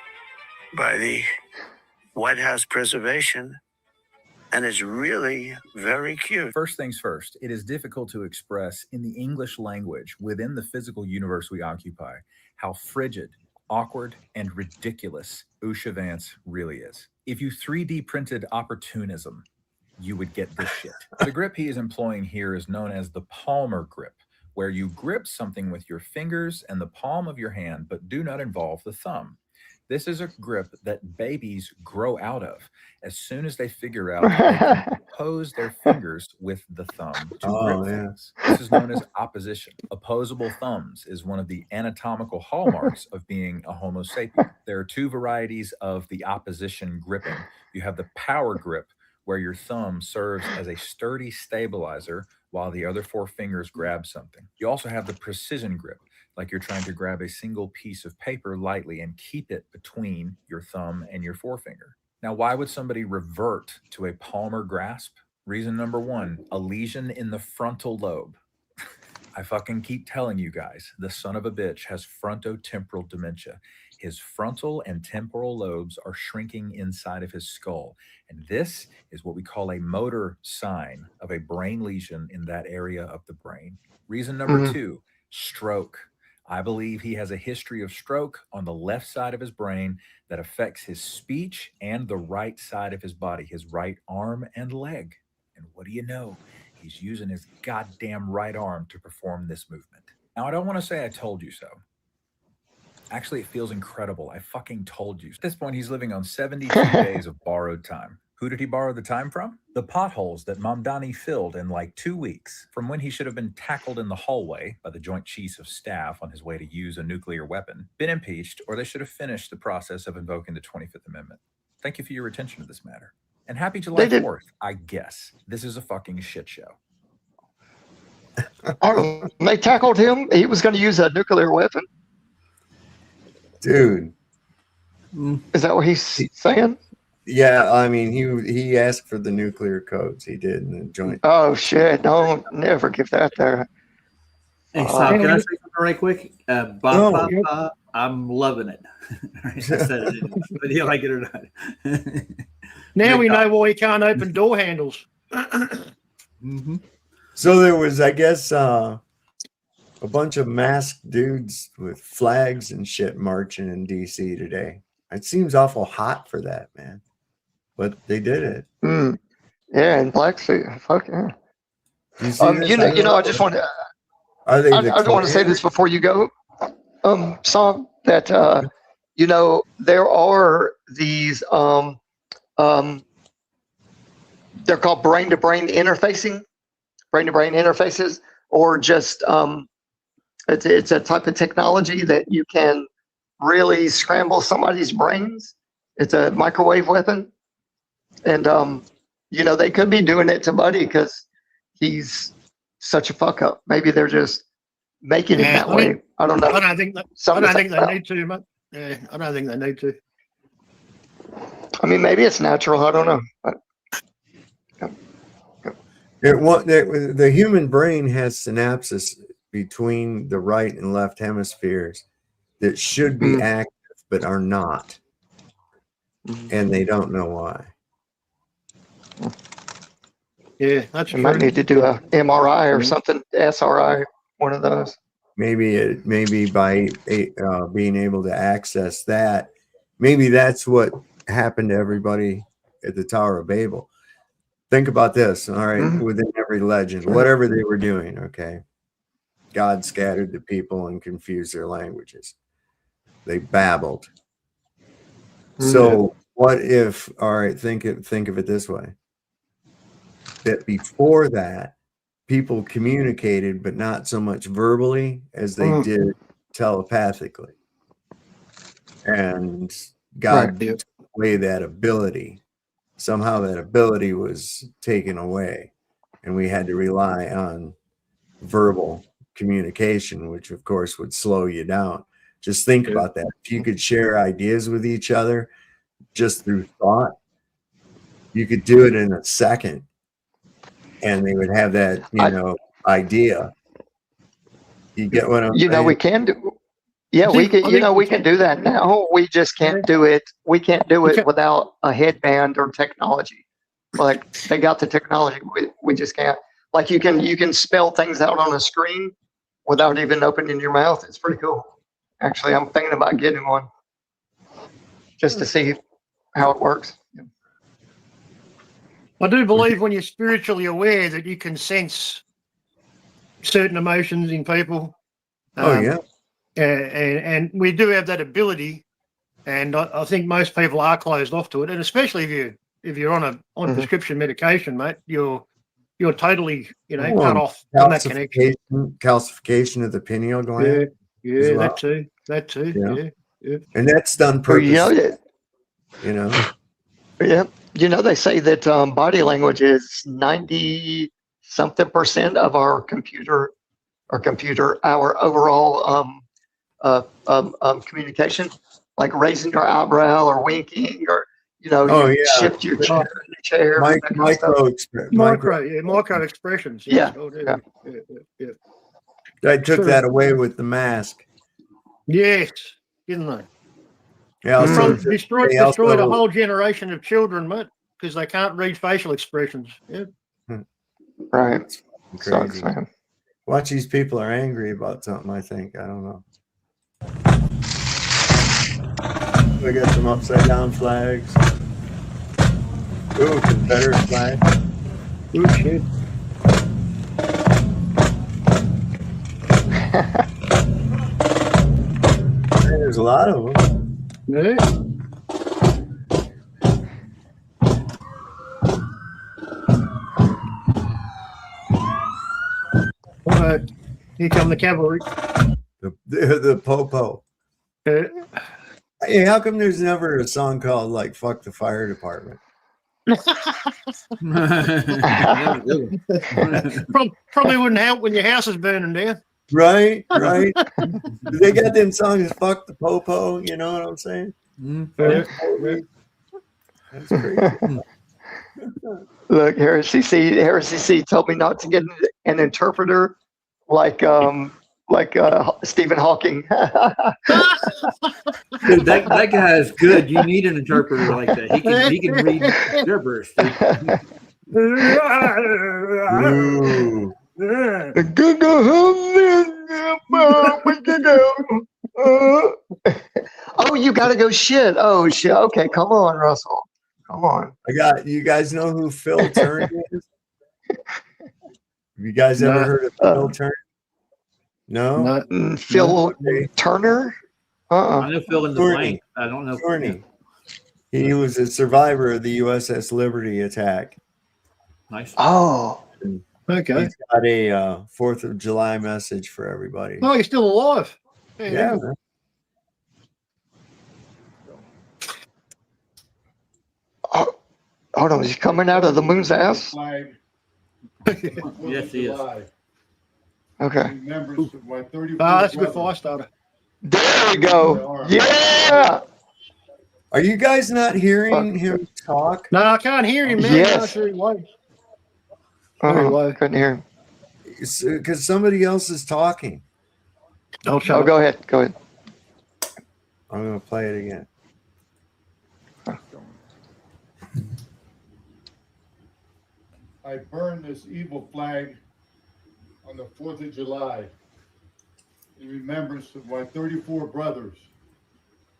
by the White House Preservation, and it's really very cute. First things first, it is difficult to express in the English language within the physical universe we occupy how frigid, awkward, and ridiculous Usha Vance really is. If you 3D printed opportunism, you would get this shit. The grip he is employing here is known as the Palmer grip, where you grip something with your fingers and the palm of your hand, but do not involve the thumb. This is a grip that babies grow out of as soon as they figure out they can oppose their fingers with the thumb to grip things. This is known as opposition. Opposable thumbs is one of the anatomical hallmarks of being a Homo sapien. There are two varieties of the opposition gripping. You have the power grip, where your thumb serves as a sturdy stabilizer while the other four fingers grab something. You also have the precision grip, like you're trying to grab a single piece of paper lightly and keep it between your thumb and your forefinger. Now, why would somebody revert to a Palmer grasp? Reason number one, a lesion in the frontal lobe. I fucking keep telling you guys, the son of a bitch has frontotemporal dementia. His frontal and temporal lobes are shrinking inside of his skull. And this is what we call a motor sign of a brain lesion in that area of the brain. Reason number two, stroke. I believe he has a history of stroke on the left side of his brain that affects his speech and the right side of his body, his right arm and leg. And what do you know? He's using his goddamn right arm to perform this movement. Now, I don't want to say I told you so. Actually, it feels incredible. I fucking told you. At this point, he's living on 72 days of borrowed time. Who did he borrow the time from? The potholes that Mamdani filled in like 2 weeks, from when he should have been tackled in the hallway by the Joint Chiefs of Staff on his way to use a nuclear weapon, been impeached, or they should have finished the process of invoking the 25th Amendment. Thank you for your attention to this matter. And happy July 4th, I guess. This is a fucking shit show. Oh, they tackled him. He was going to use a nuclear weapon. Dude. Is that what he's saying? Yeah, I mean, he asked for the nuclear codes. He did in the joint. Oh shit! Don't never give that there. Hey, Sam, can I say something right quick? I'm loving it. I said it, but you like it or not. Now we know why he can't open door handles. So there was, I guess, a bunch of masked dudes with flags and shit marching in D.C. today. It seems awful hot for that, man. But they did it. Yeah, in black suit. Fuck yeah. You know, I just want to. I want to say this before you go. Sam, that there are these they're called brain-to-brain interfaces, or just it's a type of technology that you can really scramble somebody's brains. It's a microwave weapon. And, they could be doing it to Buddy because he's such a fuck up. Maybe they're just making it that way. I don't know. I don't think they need to, mate. Yeah, I don't think they need to. I mean, maybe it's natural. I don't know. The human brain has synapses between the right and left hemispheres that should be active but are not. And they don't know why. Yeah, that's true. You might need to do a MRI or something, SRI, one of those. Maybe by being able to access that, maybe that's what happened to everybody at the Tower of Babel. Think about this, all right, within every legend, whatever they were doing, okay, God scattered the people and confused their languages. They babbled. So what if, all right, think of it this way, that before that, people communicated, but not so much verbally as they did telepathically. And God took away that ability. Somehow that ability was taken away, and we had to rely on verbal communication, which of course would slow you down. Just think about that. If you could share ideas with each other just through thought, you could do it in a second, and they would have that, idea. You get what I'm saying? We can do. Yeah, we can. We can do that now. We just can't do it. We can't do it without a headband or technology. Like, they got the technology. We just can't. Like, you can spell things out on a screen without even opening your mouth. It's pretty cool. Actually, I'm thinking about getting one just to see how it works. I do believe when you're spiritually aware that you can sense certain emotions in people. And we do have that ability, and I think most people are closed off to it. And especially if you're on prescription medication, mate, you're totally cut off from that connection. Calcification of the pineal gland. Yeah, well. that too. Yeah. And that's done purposely. Yeah. They say that body language is 90-something% of our overall communication, like raising your eyebrow or winking or shift your chair. Micro expressions. Yeah. They took that away with the mask. Yes, didn't they? Yeah, destroyed a whole generation of children, mate, because they can't read facial expressions. Yeah. Right. Crazy. Watch, these people are angry about something, I think. I don't know. We got some upside down flags. Ooh, Confederate flag. Ooh, shit. There's a lot of them. Yeah. Here come the cavalry. The popo. Hey, how come there's never a song called like "Fuck the Fire Department"? Probably wouldn't help when your house is burning down. Right. They got them songs "Fuck the Popo." You know what I'm saying? That's crazy. Look, Heresy told me not to get an interpreter like Stephen Hawking. Dude, that guy is good. You need an interpreter like that. He can read gibberish. Oh, you gotta go shit. Oh shit. Okay, come on, Russell. Come on. You guys know who Phil Turner is? Have you guys ever heard of Phil Turner? No? Phil Turner? I know Phil in the blank. I don't know. Turner. He was a survivor of the USS Liberty attack. Nice. Oh. Okay. He's got a 4th of July message for everybody. Oh, you're still alive. Yeah. Man. Hold on, is he coming out of the moon's ass? Yes, he is. Okay. That's a good fire starter. There we go. Yeah. Are you guys not hearing him talk? No, I can't hear him, man. Yes. Not sure he was. Couldn't hear him. Because somebody else is talking. Don't shut up. Go ahead. Go ahead. I'm going to play it again. I burned this evil flag on the 4th of July in remembrance of my 34 brothers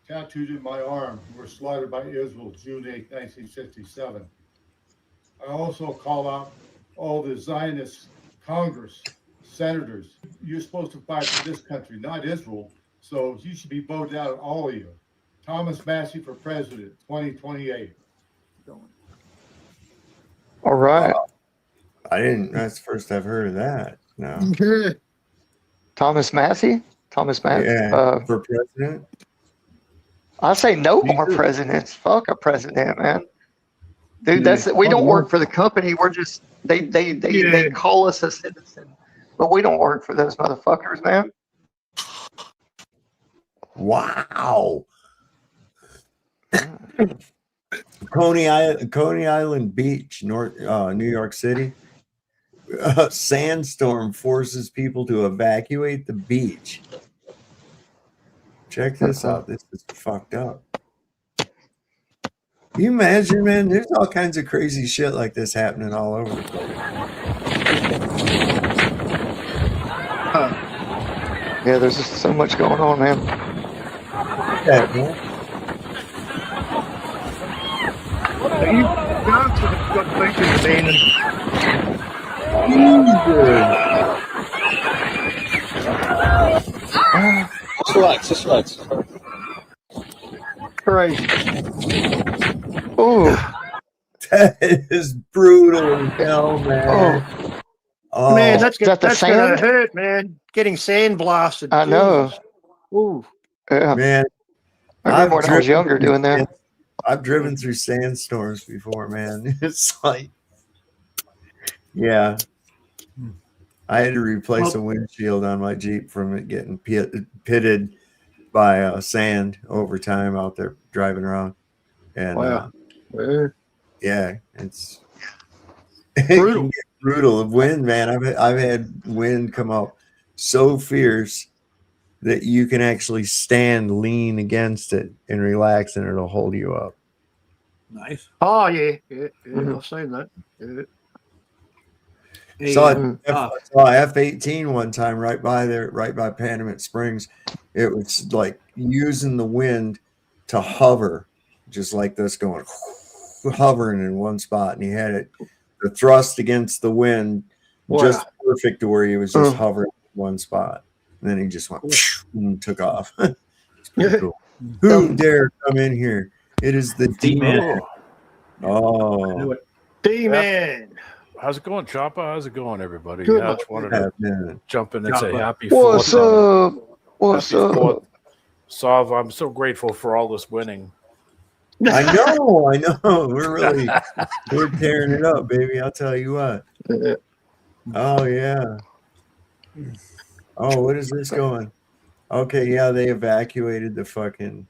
tattooed in my arm who were slaughtered by Israel June 8, 1967. I also call out all the Zionist Congress senators. You're supposed to fight for this country, not Israel, so you should be voted out, all of you. Thomas Massey for president, 2028. All right. That's the first I've heard of that. No. Thomas Massey? Yeah, for president? I say no more presidents. Fuck a president, man. Dude, we don't work for the company. We're just they call us a citizen, but we don't work for those motherfuckers, man. Wow. Coney Island Beach, New York City. A sandstorm forces people to evacuate the beach. Check this out. This is fucked up. Can you imagine, man? There's all kinds of crazy shit like this happening all over the place. Yeah, there's just so much going on, man. Yeah, man. Are you going to the beaches abandoned? Just relax. Crazy. Oh, that is brutal as hell, man. Oh. Man, that's gonna sand? hurt, man. Getting sand blasted. I know. Ooh. Yeah. Man, I remember when I was younger doing that. I've driven through sandstorms before, man. It's like, yeah. I had to replace a windshield on my Jeep from it getting pitted by sand over time out there driving around. And yeah, it's brutal. Brutal of wind, man. I've had wind come up so fierce that you can actually lean against it and relax, and it'll hold you up. Nice. Oh yeah. I've seen that. Yeah. Saw F-18 one time right by Panamint Springs. It was like using the wind to hover, just like this, going hovering in one spot, and he had the thrust against the wind just perfect to where he was just hovering in one spot, and then he just went and took off. It's pretty cool. Who dare come in here? It is the D-Man. Oh, D-Man. How's it going, Chopper? How's it going, everybody? Good. I just wanted to jump in and say happy What's Fourth. up? What's Happy up? Fourth. Sav, I'm so grateful for all this winning. I know. We're tearing it up, baby. I'll tell you what. Oh yeah. Oh, what is this going? Okay, yeah, they evacuated the fucking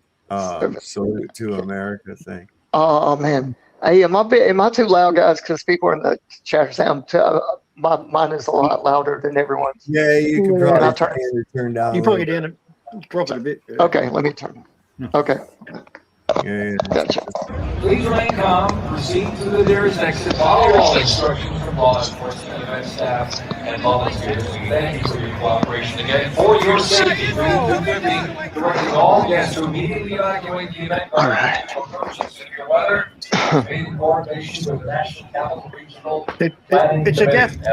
salute to America thing. Oh man. Hey, am I too loud, guys? Because people in the chat saying mine is a lot louder than everyone's. Yeah, you can probably turn down. You plug it in and drop it a bit. Okay, let me turn. Okay. Yeah. Gotcha. Please remain calm, proceed to the nearest exit, follow all instructions from law enforcement, event staff, and volunteers. We thank you for your cooperation again. For your safety, directing all guests to immediately evacuate the event. All right. Severe weather, main coordination with the National Capital Regional. It's a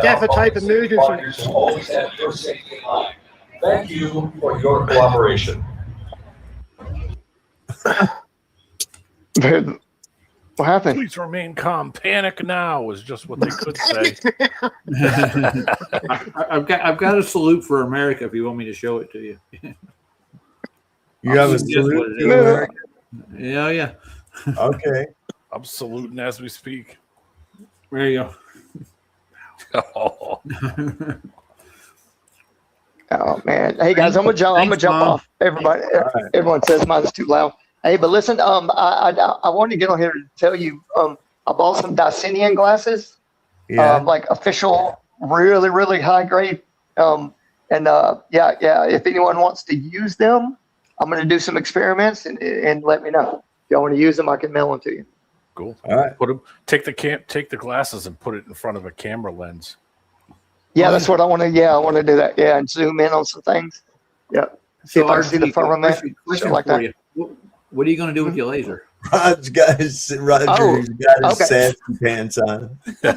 gaffer type emergency. Responders always have your safety in mind. Thank you for your cooperation. What happened? Please remain calm. Panic now is just what they could say. I've got a salute for America if you want me to show it to you. You have a salute to America? Yeah. Okay. I'm saluting as we speak. There you go. Oh man. Hey guys, I'm gonna jump off. Everyone says mine's too loud. Hey, but listen, I wanted to get on here to tell you, I bought some Dicinian glasses, like official, really, really high grade. If anyone wants to use them, I'm going to do some experiments and let me know. If y'all want to use them, I can mail them to you. Cool. All right. Take the glasses and put it in front of a camera lens. Yeah, that's what I want to. Yeah, I want to do that. Yeah, and zoom in on some things. Yeah. See if I can see the firmament. Question like for that. you. What are you going to do with your laser? Roger's got his sassy pants on. Yeah,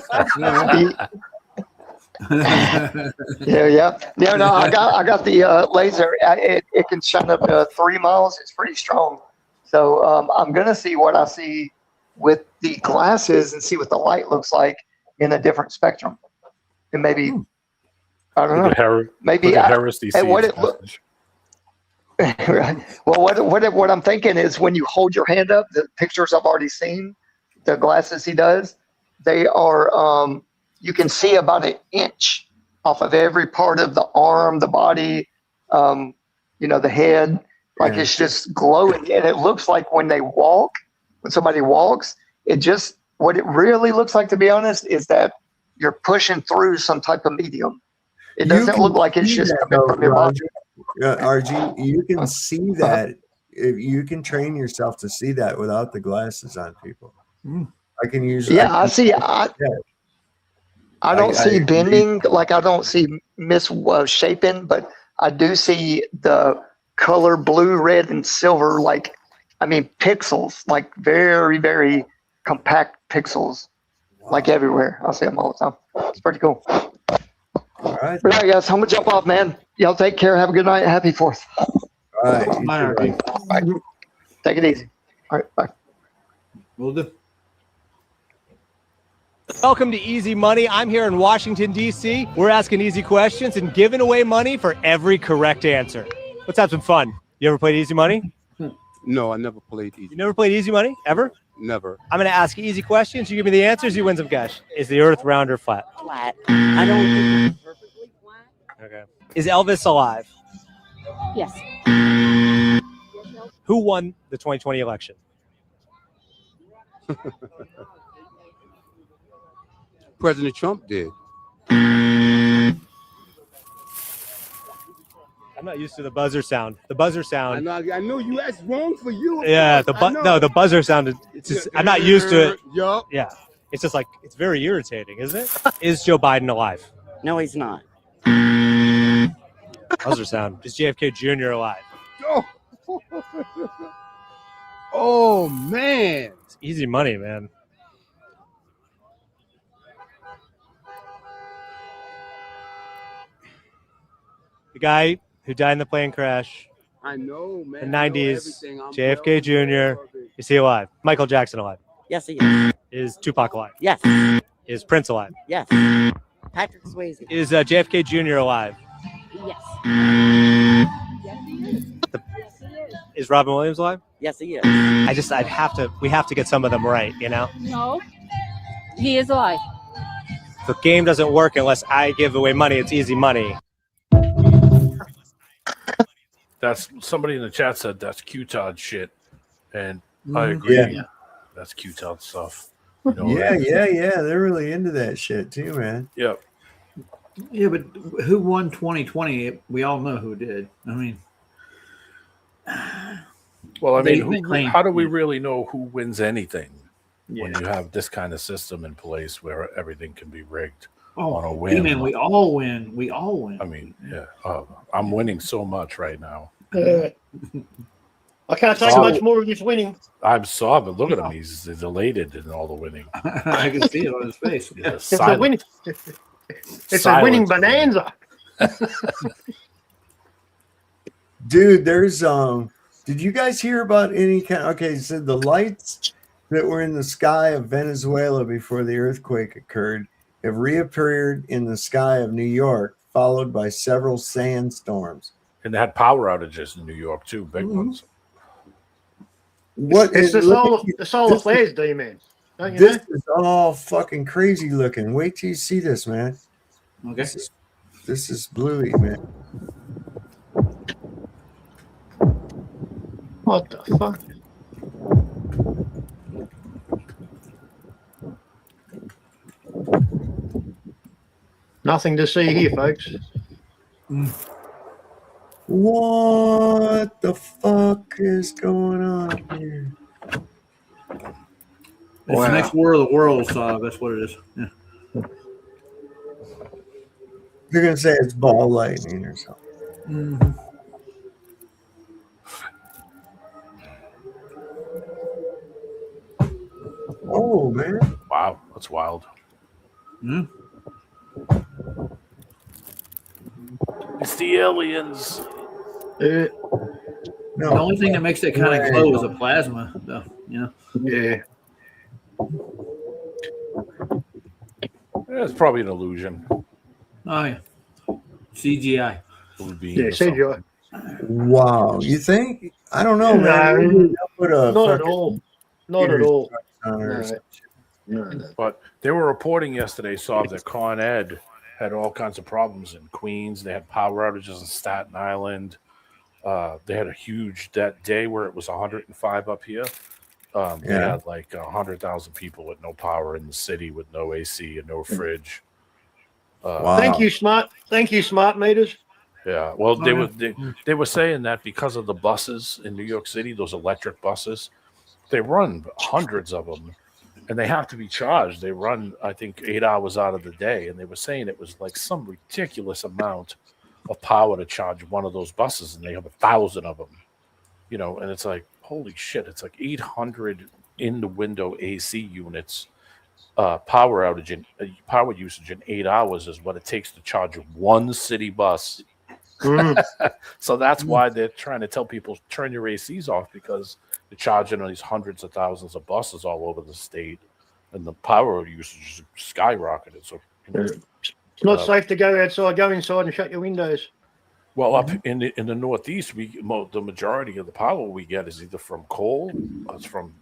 no, I got the laser. It can shine up to 3 miles. It's pretty strong. So I'm gonna see what I see with the glasses and see what the light looks like in a different spectrum. And maybe I don't know. Maybe what it looks. Right. Well, what I'm thinking is when you hold your hand up, the pictures I've already seen, the glasses he does, they are you can see about an inch off of every part of the arm, the body, the head. Like it's just glowing, and it looks like when somebody walks, what it really looks like, to be honest, is that you're pushing through some type of medium. It doesn't look like it's just coming from your body. RG, you can see that. If you can train yourself to see that without the glasses on people. I can use. Yeah, I see. I don't see bending. Like I don't see misshaping, but I do see the color blue, red, and silver. Pixels, like very, very compact pixels, like everywhere. I see them all the time. It's pretty cool. All right. All right, guys, I'm gonna jump off, man. Y'all take care. Have a good night. Happy 4th. All right. Bye. Take it easy. All right. Bye. Will do. Welcome to Easy Money. I'm here in Washington, D.C. We're asking easy questions and giving away money for every correct answer. Let's have some fun. You ever played Easy Money? No, I never played Easy. You never played Easy Money? Ever? Never. I'm going to ask you easy questions. You give me the answers, you win some cash. Is the earth round or flat? Flat. I don't think it's perfectly flat. Okay. Is Elvis alive? Yes. Who won the 2020 election? President Trump did. I'm not used to the buzzer sound. The buzzer sound. I know you. That's wrong for you. Yeah, the buzzer sound. It's just, I'm not used to it. Yup. Yeah, it's just like it's very irritating, isn't it? Is Joe Biden alive? No, he's not. Buzzer sound. Is JFK Jr. alive? Oh man, it's easy money, man. The guy who died in the plane crash. I know, man. The 90s. JFK Jr. Is he alive? Michael Jackson alive? Yes, he is. Is Tupac alive? Yes. Is Prince alive? Yes. Patrick Swayze. Is JFK Jr. alive? Yes. Yes, he is. Yes, he is. Is Robin Williams alive? Yes, he is. We have to get some of them right, you know? No. He is alive. The game doesn't work unless I give away money. It's easy money. That's somebody in the chat said that's Q-Todd shit, and I agree. Yeah. That's Q-Todd stuff. Yeah. They're really into that shit too, man. Yep. Yeah, but who won 2020? We all know who did. I mean, well, I mean, they claim, how do we really know who wins anything when you have this kind of system in place where everything can be rigged on a whim? Man, we all win. We all win. I mean, yeah, I'm winning so much right now. I can't take much more of this winning. I'm sorry, but look at him. He's elated in all the winning. I can see it on his face. It's a winning. It's a winning bonanza. Dude, there's did you guys hear about any kind okay, so the lights that were in the sky of Venezuela before the earthquake occurred have reappeared in the sky of New York, followed by several sandstorms. And they had power outages in New York too, big ones. What It's the solar flares, do you mean? Don't you This know? is all fucking crazy looking. Wait till you see this, man. Okay. This is bluey, man. What the fuck? Nothing to see here, folks. What the fuck is going on here? It's the next War of the Worlds. That's what it is. Yeah. You're gonna say it's ball lightning or something. Mm-hmm. Oh man! Wow, that's wild. Mm. It's the aliens. The only thing that makes it kind of glow is a plasma, though. You know. Yeah. It's probably an illusion. Oh yeah. CGI. Yeah, CGI. Wow, you think? I don't know, No, man. not at all. Not at all. But they were reporting yesterday, that Con Ed had all kinds of problems in Queens. They had power outages in Staten Island. They had a huge that day where it was 105 up here. They had like 100,000 people with no power in the city, with no AC and no fridge. Wow. Thank you, smart meters. Yeah, well, they were saying that because of the buses in New York City, those electric buses, they run hundreds of them, and they have to be charged. They run, I think, 8 hours out of the day, and they were saying it was like some ridiculous amount of power to charge one of those buses, and they have 1,000 of them, you know, and it's like, holy shit, it's like 800 in the window AC units. Power usage in 8 hours is what it takes to charge one city bus. So that's why they're trying to tell people turn your ACs off, because they're charging on these hundreds of thousands of buses all over the state, and the power usage is skyrocketed. So it's not safe to go outside. Go inside and shut your windows. well, up in the Northeast, the majority of the power we get is either from coal, it's from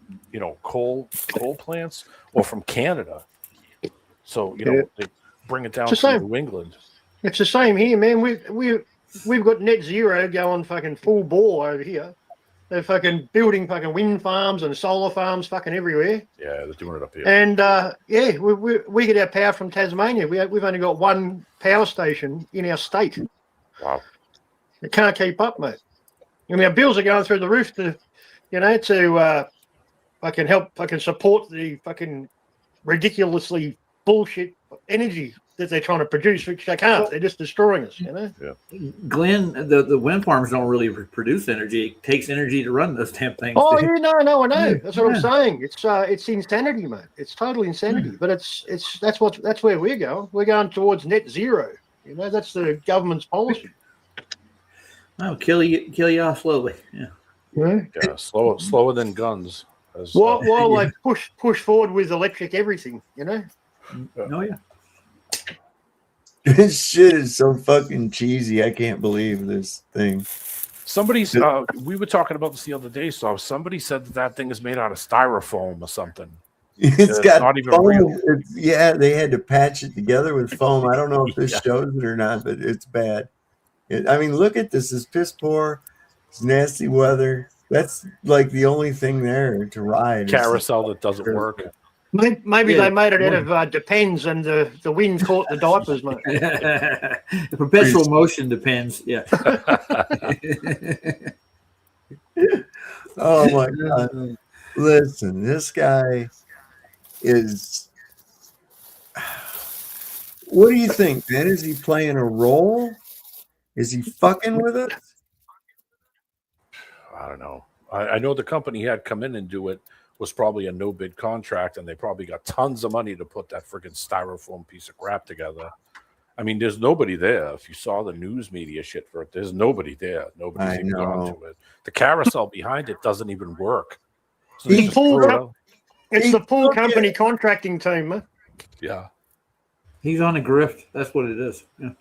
coal plants, or from Canada. So they bring it down to New England. It's the same here, man. We've got net zero going fucking full bore over here. They're fucking building fucking wind farms and solar farms fucking everywhere. Yeah, they're doing it up here. And we get our power from Tasmania. We've only got one power station in our state. Wow. It can't keep up, mate. I mean, our bills are going through the roof to fucking help fucking support the fucking ridiculously bullshit energy that they're trying to produce, which they can't. They're just destroying us, you know? Yeah. Glenn, the wind farms don't really produce energy. It takes energy to run those damn things. Oh, yeah, no, I know. That's what I'm saying. It's insanity, mate. It's total insanity. But that's where we're going. We're going towards net zero. You know, that's the government's policy. Oh, kill you off slowly. Yeah. Yeah, slower than guns. While they push forward with electric everything, you know. Oh yeah. This shit is so fucking cheesy. I can't believe this thing. Somebody's we were talking about this the other day, so somebody said that thing is made out of styrofoam or something. It's got not even foam. real. Yeah, they had to patch it together with foam. I don't know if this shows it or not, but it's bad. I mean, look at this. It's piss poor. It's nasty weather. That's like the only thing there to ride. Carousel that doesn't work. Maybe they made it out of Depends, and the wind caught the diapers, mate. The perpetual motion depends. Yeah. Oh my god! Listen, this guy is. What do you think, man? Is he playing a role? Is he fucking with us? I don't know. I know the company he had come in and do it was probably a no bid contract, and they probably got tons of money to put that freaking styrofoam piece of crap together. I mean, there's nobody there. If you saw the news media shit for it, there's nobody there. Nobody's even gone to it. The carousel behind it doesn't even work. So It's the pool company contracting team, man. Yeah. He's on a grift. That's what it is. Yeah.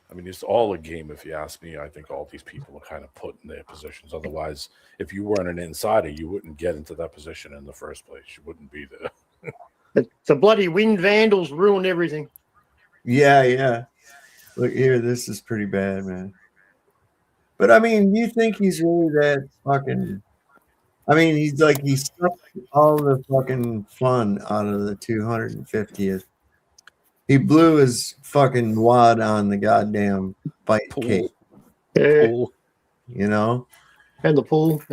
I mean, it's all a game, if you ask me. I think all these people are kind of put in their positions. Otherwise, if you weren't an insider, you wouldn't get into that position in the first place. You wouldn't be there. The bloody wind vandals ruined everything. Yeah. Look here, this is pretty bad, man. But I mean, you think he's really that fucking? I mean, he sucked all the fucking fun out of the 250th. He blew his fucking wad on the goddamn bite cake. Pool. You know? And the pool.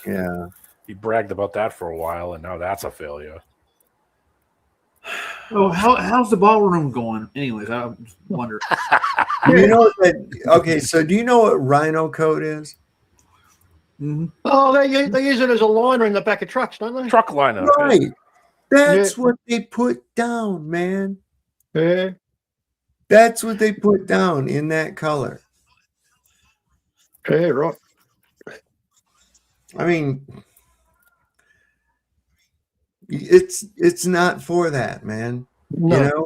Yeah. He bragged about that for a while, and now that's a failure. Oh, how's the ballroom going? Anyways, I wonder. You know that? Okay, so do you know what rhino coat is? Mm-hmm. Oh, they use it as a liner in the back of trucks, don't they? Truck liner. Right. That's what they put down, man. Yeah. That's what they put down in that color. Okay, right. I mean, it's not for that, man. No. You know?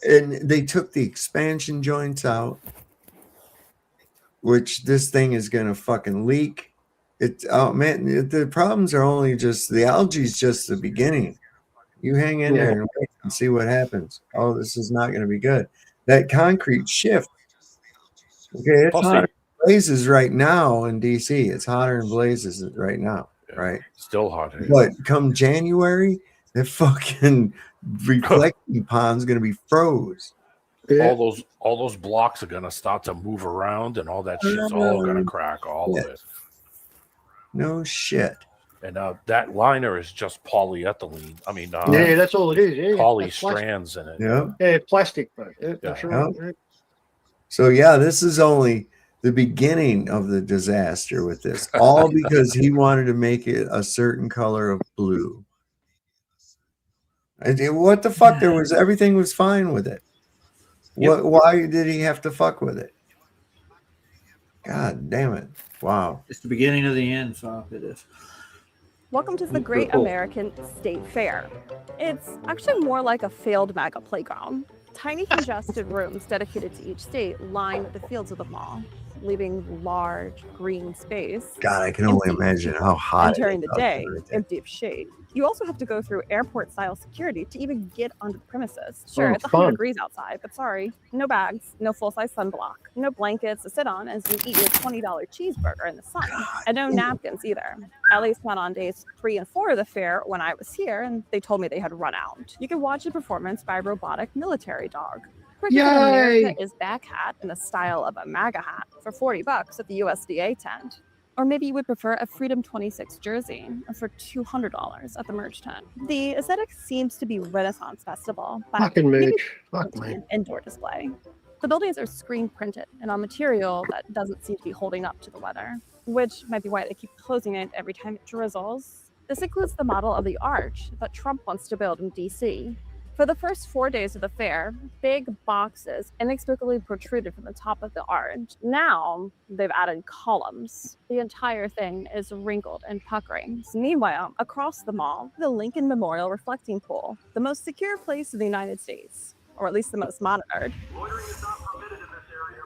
And they took the expansion joints out, which this thing is gonna fucking leak. The problems are only just the algae's just the beginning. You hang in there and wait and see what happens. Oh, this is not going to be good. That concrete shift. Okay, it's hotter than blazes right now in DC. It's hotter than blazes right now, right? Still hot. But come January, that fucking reflecting pond's going to be froze. All those blocks are gonna start to move around, and all that shit's all gonna crack. All of it. No shit. And that liner is just polyethylene. I mean, yeah, that's all it is. Yeah, poly strands in it. Yeah, plastic. That's right. Yep. So yeah, this is only the beginning of the disaster with this. All because he wanted to make it a certain color of blue. What the fuck? Everything was fine with it. Yep. Why did he have to fuck with it? God damn it! Wow. It's the beginning of the end, so it is. Welcome to the Great American State Fair. It's actually more like a failed MAGA playground. Tiny congested rooms dedicated to each state line the fields of the mall, leaving large green space. God, I can only imagine how hot. And during the day, empty of shade. You also have to go through airport-style security to even get onto the premises. Sure, it's 100 degrees outside, but sorry, no bags, no full-size sunblock, no blankets to sit on as you eat your $20 cheeseburger in the sun, and no napkins either. At least not on days 3 and 4 of the fair when I was here, and they told me they had run out. You can watch a performance by a robotic military dog. Cricket in America is back hat in the style of a MAGA hat for $40 at the USDA tent. Or maybe you would prefer a Freedom 26 jersey for $200 at the merch tent. The aesthetic seems to be Renaissance Festival, but maybe an indoor display. The buildings are screen printed and on material that doesn't seem to be holding up to the weather, which might be why they keep closing it every time it drizzles. This includes the model of the arch that Trump wants to build in DC. For the first 4 days of the fair, big boxes inexplicably protruded from the top of the arch. Now they've added columns. The entire thing is wrinkled and puckering. Meanwhile, across the mall, the Lincoln Memorial Reflecting Pool, the most secure place in the United States, or at least the most monitored.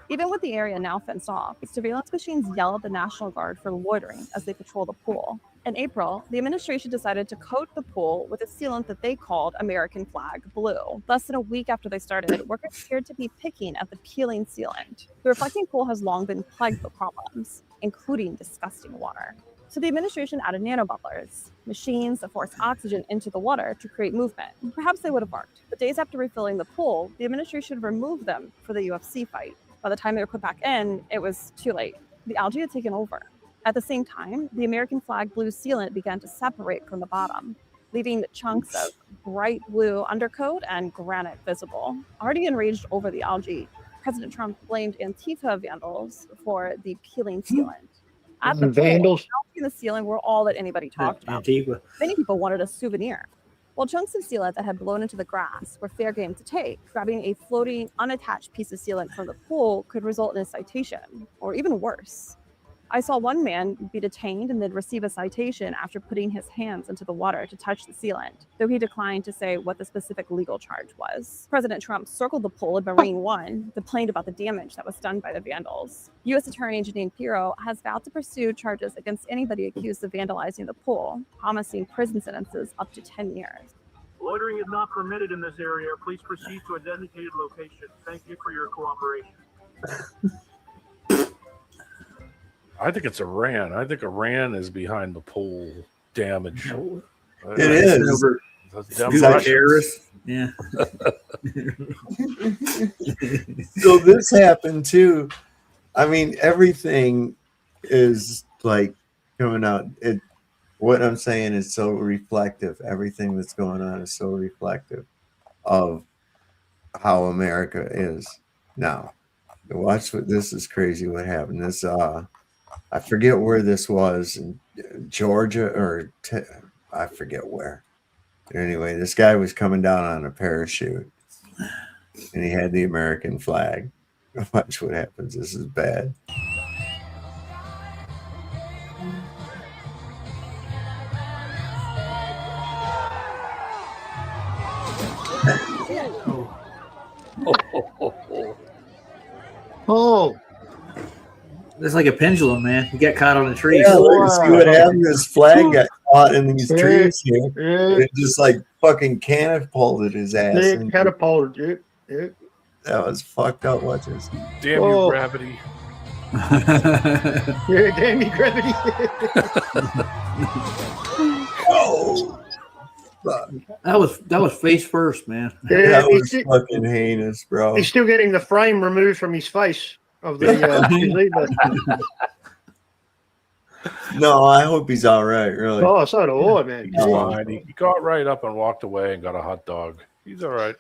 Even with the area now fenced off, surveillance machines yell at the National Guard for loitering as they patrol the pool. In April, the administration decided to coat the pool with a sealant that they called American Flag Blue. Less than a week after they started, workers appeared to be picking at the peeling sealant. The reflecting pool has long been plagued with problems, including disgusting water. So the administration added nanobubblers, machines that force oxygen into the water to create movement. Perhaps they would have worked, but days after refilling the pool, the administration removed them for the UFC fight. By the time they were put back in, it was too late. The algae had taken over. At the same time, the American Flag Blue sealant began to separate from the bottom, leaving chunks of bright blue undercoat and granite visible. Already enraged over the algae, President Trump blamed Antifa vandals for the peeling sealant. At the Vandals? pool, the algae and the ceiling were all that anybody talked about. Antifa. Many people wanted a souvenir. While chunks of sealant that had blown into the grass were fair game to take, grabbing a floating, unattached piece of sealant from the pool could result in a citation, or even worse. I saw one man be detained and then receive a citation after putting his hands into the water to touch the sealant, though he declined to say what the specific legal charge was. President Trump circled the pool in Marine One, complained about the damage that was done by the vandals. U.S. Attorney Janine Pirro has vowed to pursue charges against anybody accused of vandalizing the pool, promising prison sentences up to 10 years. Loitering is not permitted in this area. Please proceed to a designated location. Thank you for your cooperation. I think it's Iran. I think Iran is behind the pool damage. It is. It's like terrorists. Yeah. So this happened too. I mean, everything is like coming out. What I'm saying is so reflective. Everything that's going on is so reflective of how America is now. Watch what this is crazy. What happened? This I forget where this was, in Georgia or I forget where. Anyway, this guy was coming down on a parachute, and he had the American flag. Watch what happens. This is bad. Oh. It's like a pendulum, man. You get caught on a tree. Yeah, see what happened? This flag got caught in these trees here. And it just like fucking catapulted his ass. It catapulted it. That was fucked up. Watch this. Damn you, gravity. Yeah, damn you, gravity. Oh. That was face first, man. That was fucking heinous, bro. He's still getting the frame removed from his face of the No, I hope he's all right, really. Oh, so do I, man. He's fine. He got right up and walked away and got a hot dog. He's all right.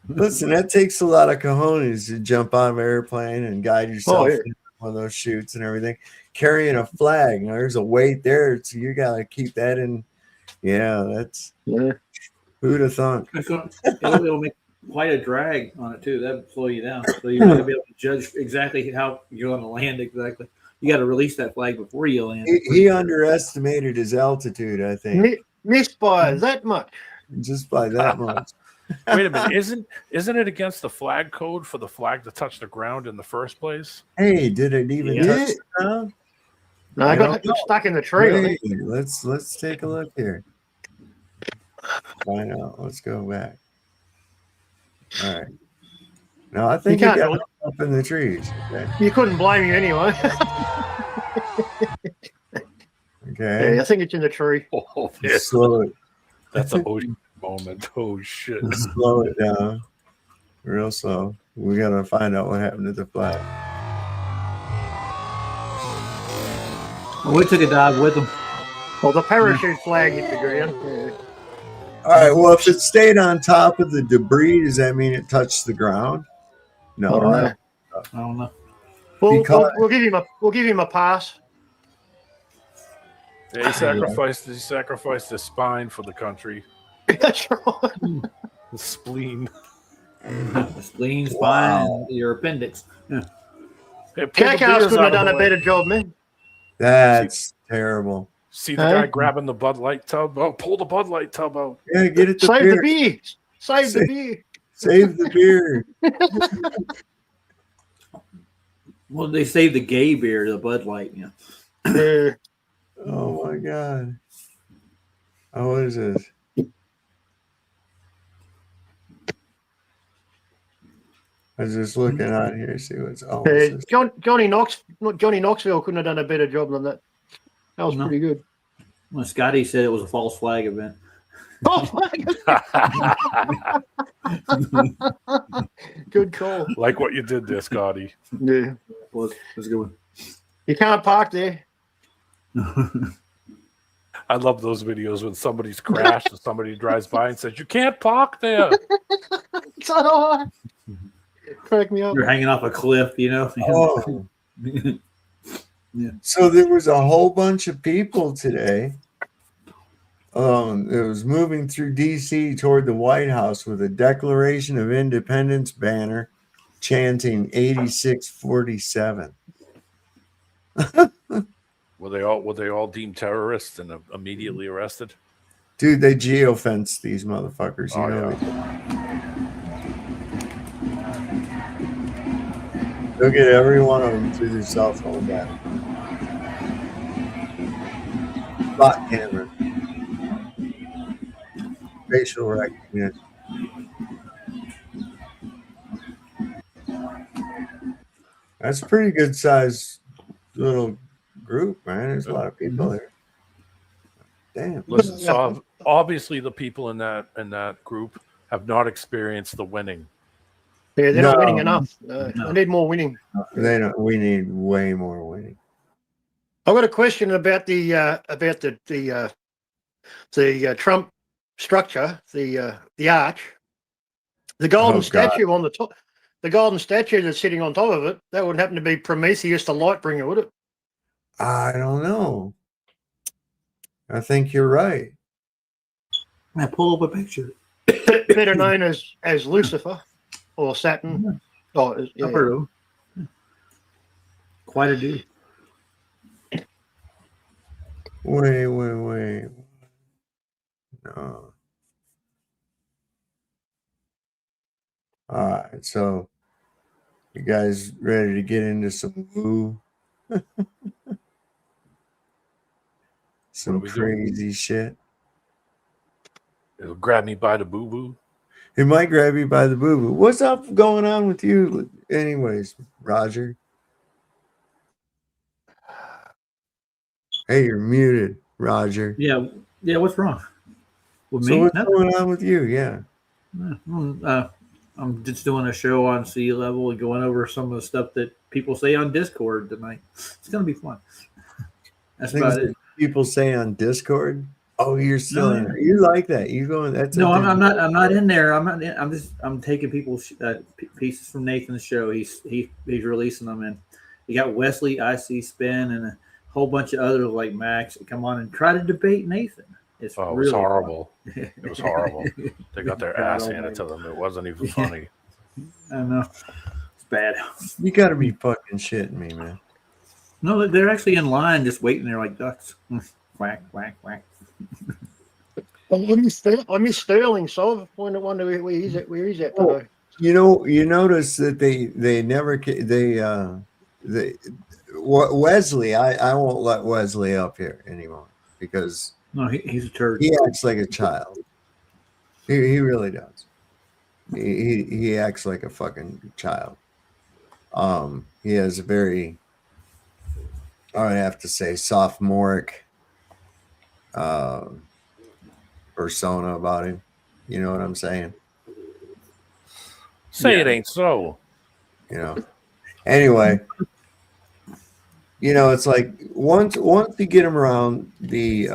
Listen, that takes a lot of cojones to jump on an airplane and guide yourself in one of those chutes and everything. Carrying a flag, there's a weight there, so you got to keep that in. Yeah, that's who'd have thought? It'll make quite a drag on it too. That'll slow you down. So you got to be able to judge exactly how you're going to land. Exactly, you got to release that flag before you land. He underestimated his altitude, I think. Missed by that much. Just by that much. Wait a minute, isn't it against the flag code for the flag to touch the ground in the first place? Hey, did it even touch the ground? No, I got stuck in the tree. Hey, let's take a look here. Find out. Let's go back. All right. No, I think you got up in the trees. Okay. You couldn't blame me anyway. Okay. Yeah, I think it's in the tree. Oh, Slow it. That's a moment. Oh shit. Slow it down. Real slow. We gotta find out what happened to the flag. Well, we took a dive with them. Well, the parachute flag hit the ground. Yeah. All right. Well, if it stayed on top of the debris, does that mean it touched the ground? No. I don't know. We'll give him a pass. Yeah, he sacrificed his spine for the country. That's right. The spleen. The spleen, spine, Wow. and your appendix. Yeah. Hey, pull the Cacos beers couldn't out have of the done a way. better job, man. That's terrible. See the Hey? guy grabbing the Bud Light tub? Oh, pull the Bud Light tub out. Yeah, get it the Save beer. the beer. Save the beer. Save the beer. Well, they saved the gay beer, the Bud Light. Yeah. Yeah. Oh my god. Oh, what is this? I was just looking on here to see what's what's this? Johnny Knoxville couldn't have done a better job than that. That was pretty good. Well, Scotty said it was a false flag event. False flag. Good call. Like what you did there, Scotty. Yeah. Was a good one. You can't park there. I love those videos when somebody's crashed and somebody drives by and says, "You can't park there." So do I. Crack me up. You're hanging off a cliff, you know. Oh. Yeah. So there was a whole bunch of people today. It was moving through DC toward the White House with a Declaration of Independence banner chanting 8647. Were they all deemed terrorists and immediately arrested? Dude, they geofenced these motherfuckers. You Oh, know. yeah. They'll get every one of them through their cell phone battery. Spot camera. Facial recognition. That's a pretty good sized little group, man. There's a lot of people there. Damn. Listen, so obviously the people in that group have not experienced the winning. Yeah, they're not winning enough. I need more winning. They don't. We need way more winning. I've got a question about the Trump structure, the arch, the golden statue on the top, the golden statue that's sitting on top of it. That would happen to be Prometheus, the light bringer, would it? I don't know. I think you're right. I pull up a picture. Better known as Lucifer or Saturn. Oh, yeah. I've heard of him. Quite a dude. Wait. No. All right, so you guys ready to get into some woo? Some crazy shit. It'll grab me by the boo boo. It might grab you by the boo boo. What's up going on with you, anyways, Roger? Hey, you're muted, Roger. Yeah. What's wrong with So me? what's Nothing. going on with you? Yeah. I'm just doing a show on sea level and going over some of the stuff that people say on Discord tonight. It's gonna be fun. That's Things about that it. people say on Discord. Oh, you're still in there. You like that? You going? That's No, I'm not. I'm not in there. I'm taking people's pieces from Nathan's show. He's releasing them, and you got Wesley, IC Spin, and a whole bunch of others like Max that come on and try to debate Nathan. It was horrible. It was horrible. They got their ass handed to them. It wasn't even funny. I know. It's bad. You got to be fucking shitting me, man. No, they're actually in line, just waiting there like ducks. Quack, quack, quack. I miss Sterling. So I wonder where he's at. Where he's at today. You notice that they never Wesley. I won't let Wesley up here anymore because no, he's a turd. He acts like a child. He really does. He acts like a fucking child. He has a very, I would have to say, sophomoric persona about him. You know what I'm saying? Say it ain't so. You know. Anyway, it's like once you get him around the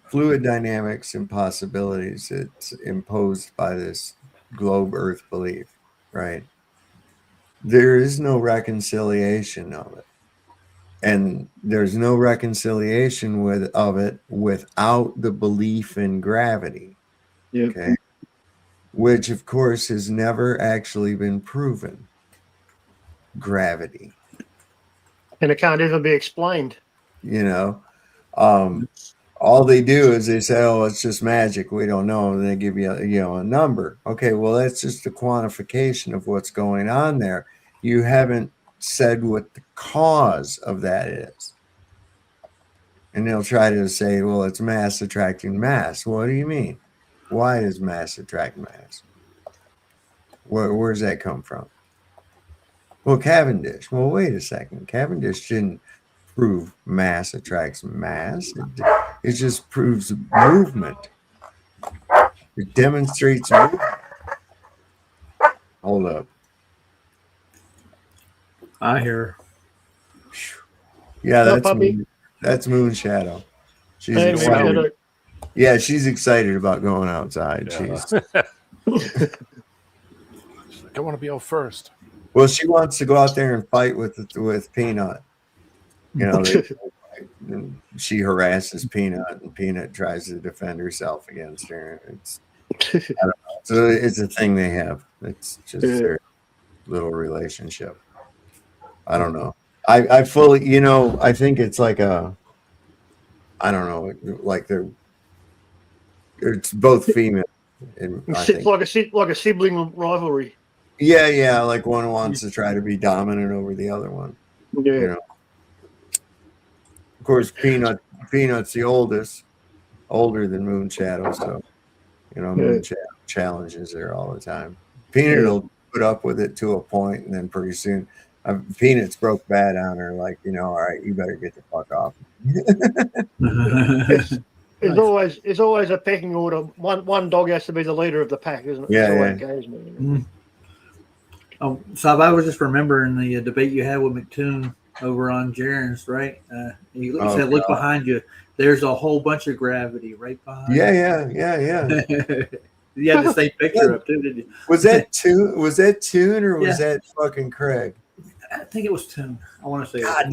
fluid dynamics and possibilities that's imposed by this globe Earth belief, right? There is no reconciliation of it. And there's no reconciliation of it without the belief in gravity. Okay. Which, of course, has never actually been proven. Gravity. And it can't even be explained. You know, all they do is they say, "Oh, it's just magic. We don't know." And they give you, a number. Okay, well, that's just a quantification of what's going on there. You haven't said what the cause of that is. And they'll try to say, "Well, it's mass attracting mass." What do you mean? Why does mass attract mass? Where does that come from? Well, Cavendish. Well, wait a second. Cavendish didn't prove mass attracts mass. It just proves movement. It demonstrates movement. Hold up. I hear. Yeah, Hello, puppy. that's Moon Shadow. She's Hey, excited. Shadow. Yeah, she's excited about going outside. She's I want to be out first. well, she wants to go out there and fight with Peanut. You know, she harasses Peanut, and Peanut tries to defend herself against her. I don't know. So it's a thing they have. It's just their little relationship. I don't know. I fully, I think it's like I don't know, like it's both female. And It's like a sibling rivalry. Yeah, like one wants to try to be dominant over the other one. Yeah. Of course, Peanut's the older than Moon Shadow, so Moon Shadow challenges her all the time. Peanut will put up with it to a point, and then pretty soon, Peanut's broke bad on her. Like, all right, you better get the fuck off. It's always a pecking order. One dog has to be the leader of the pack, isn't it? Yeah, That's the way it goes, man. So I was just remembering the debate you had with McToon over on Jaren's, right? You said, "Look behind you. There's a whole bunch of gravity right behind." Yeah. You had the same picture up too, didn't you? Was that Toon or was that fucking Craig? I think it was Toon. I want to say. God,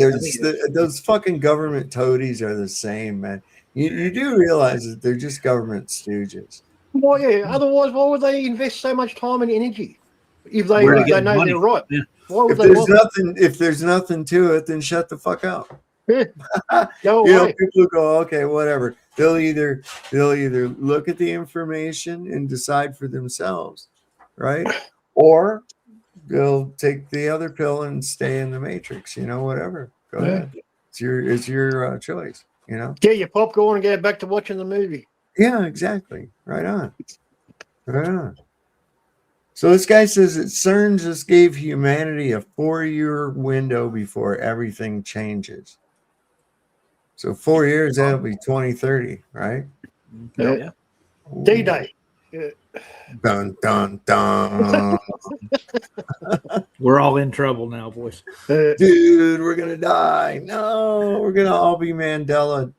those fucking government toadies are the same, man. You do realize that they're just government stooges. Well, yeah. Otherwise, why would they invest so much time and energy if they know they're right? Yeah. Why would If there's nothing to it, then shut the fuck up. Go away. People go, okay, whatever. They'll either look at the information and decide for themselves, right? Or they'll take the other pill and stay in the matrix. Whatever. Go ahead. It's your choice. Get your popcorn and get back to watching the movie. Yeah, exactly. Right on. So this guy says that CERN just gave humanity a 4-year window before everything changes. So 4 years, that'll be 2030, right? Yeah. D-Day. Yeah. Dun, dun, dun. We're all in trouble now, boys. Dude, we're going to die. No, we're going to all be Mandela.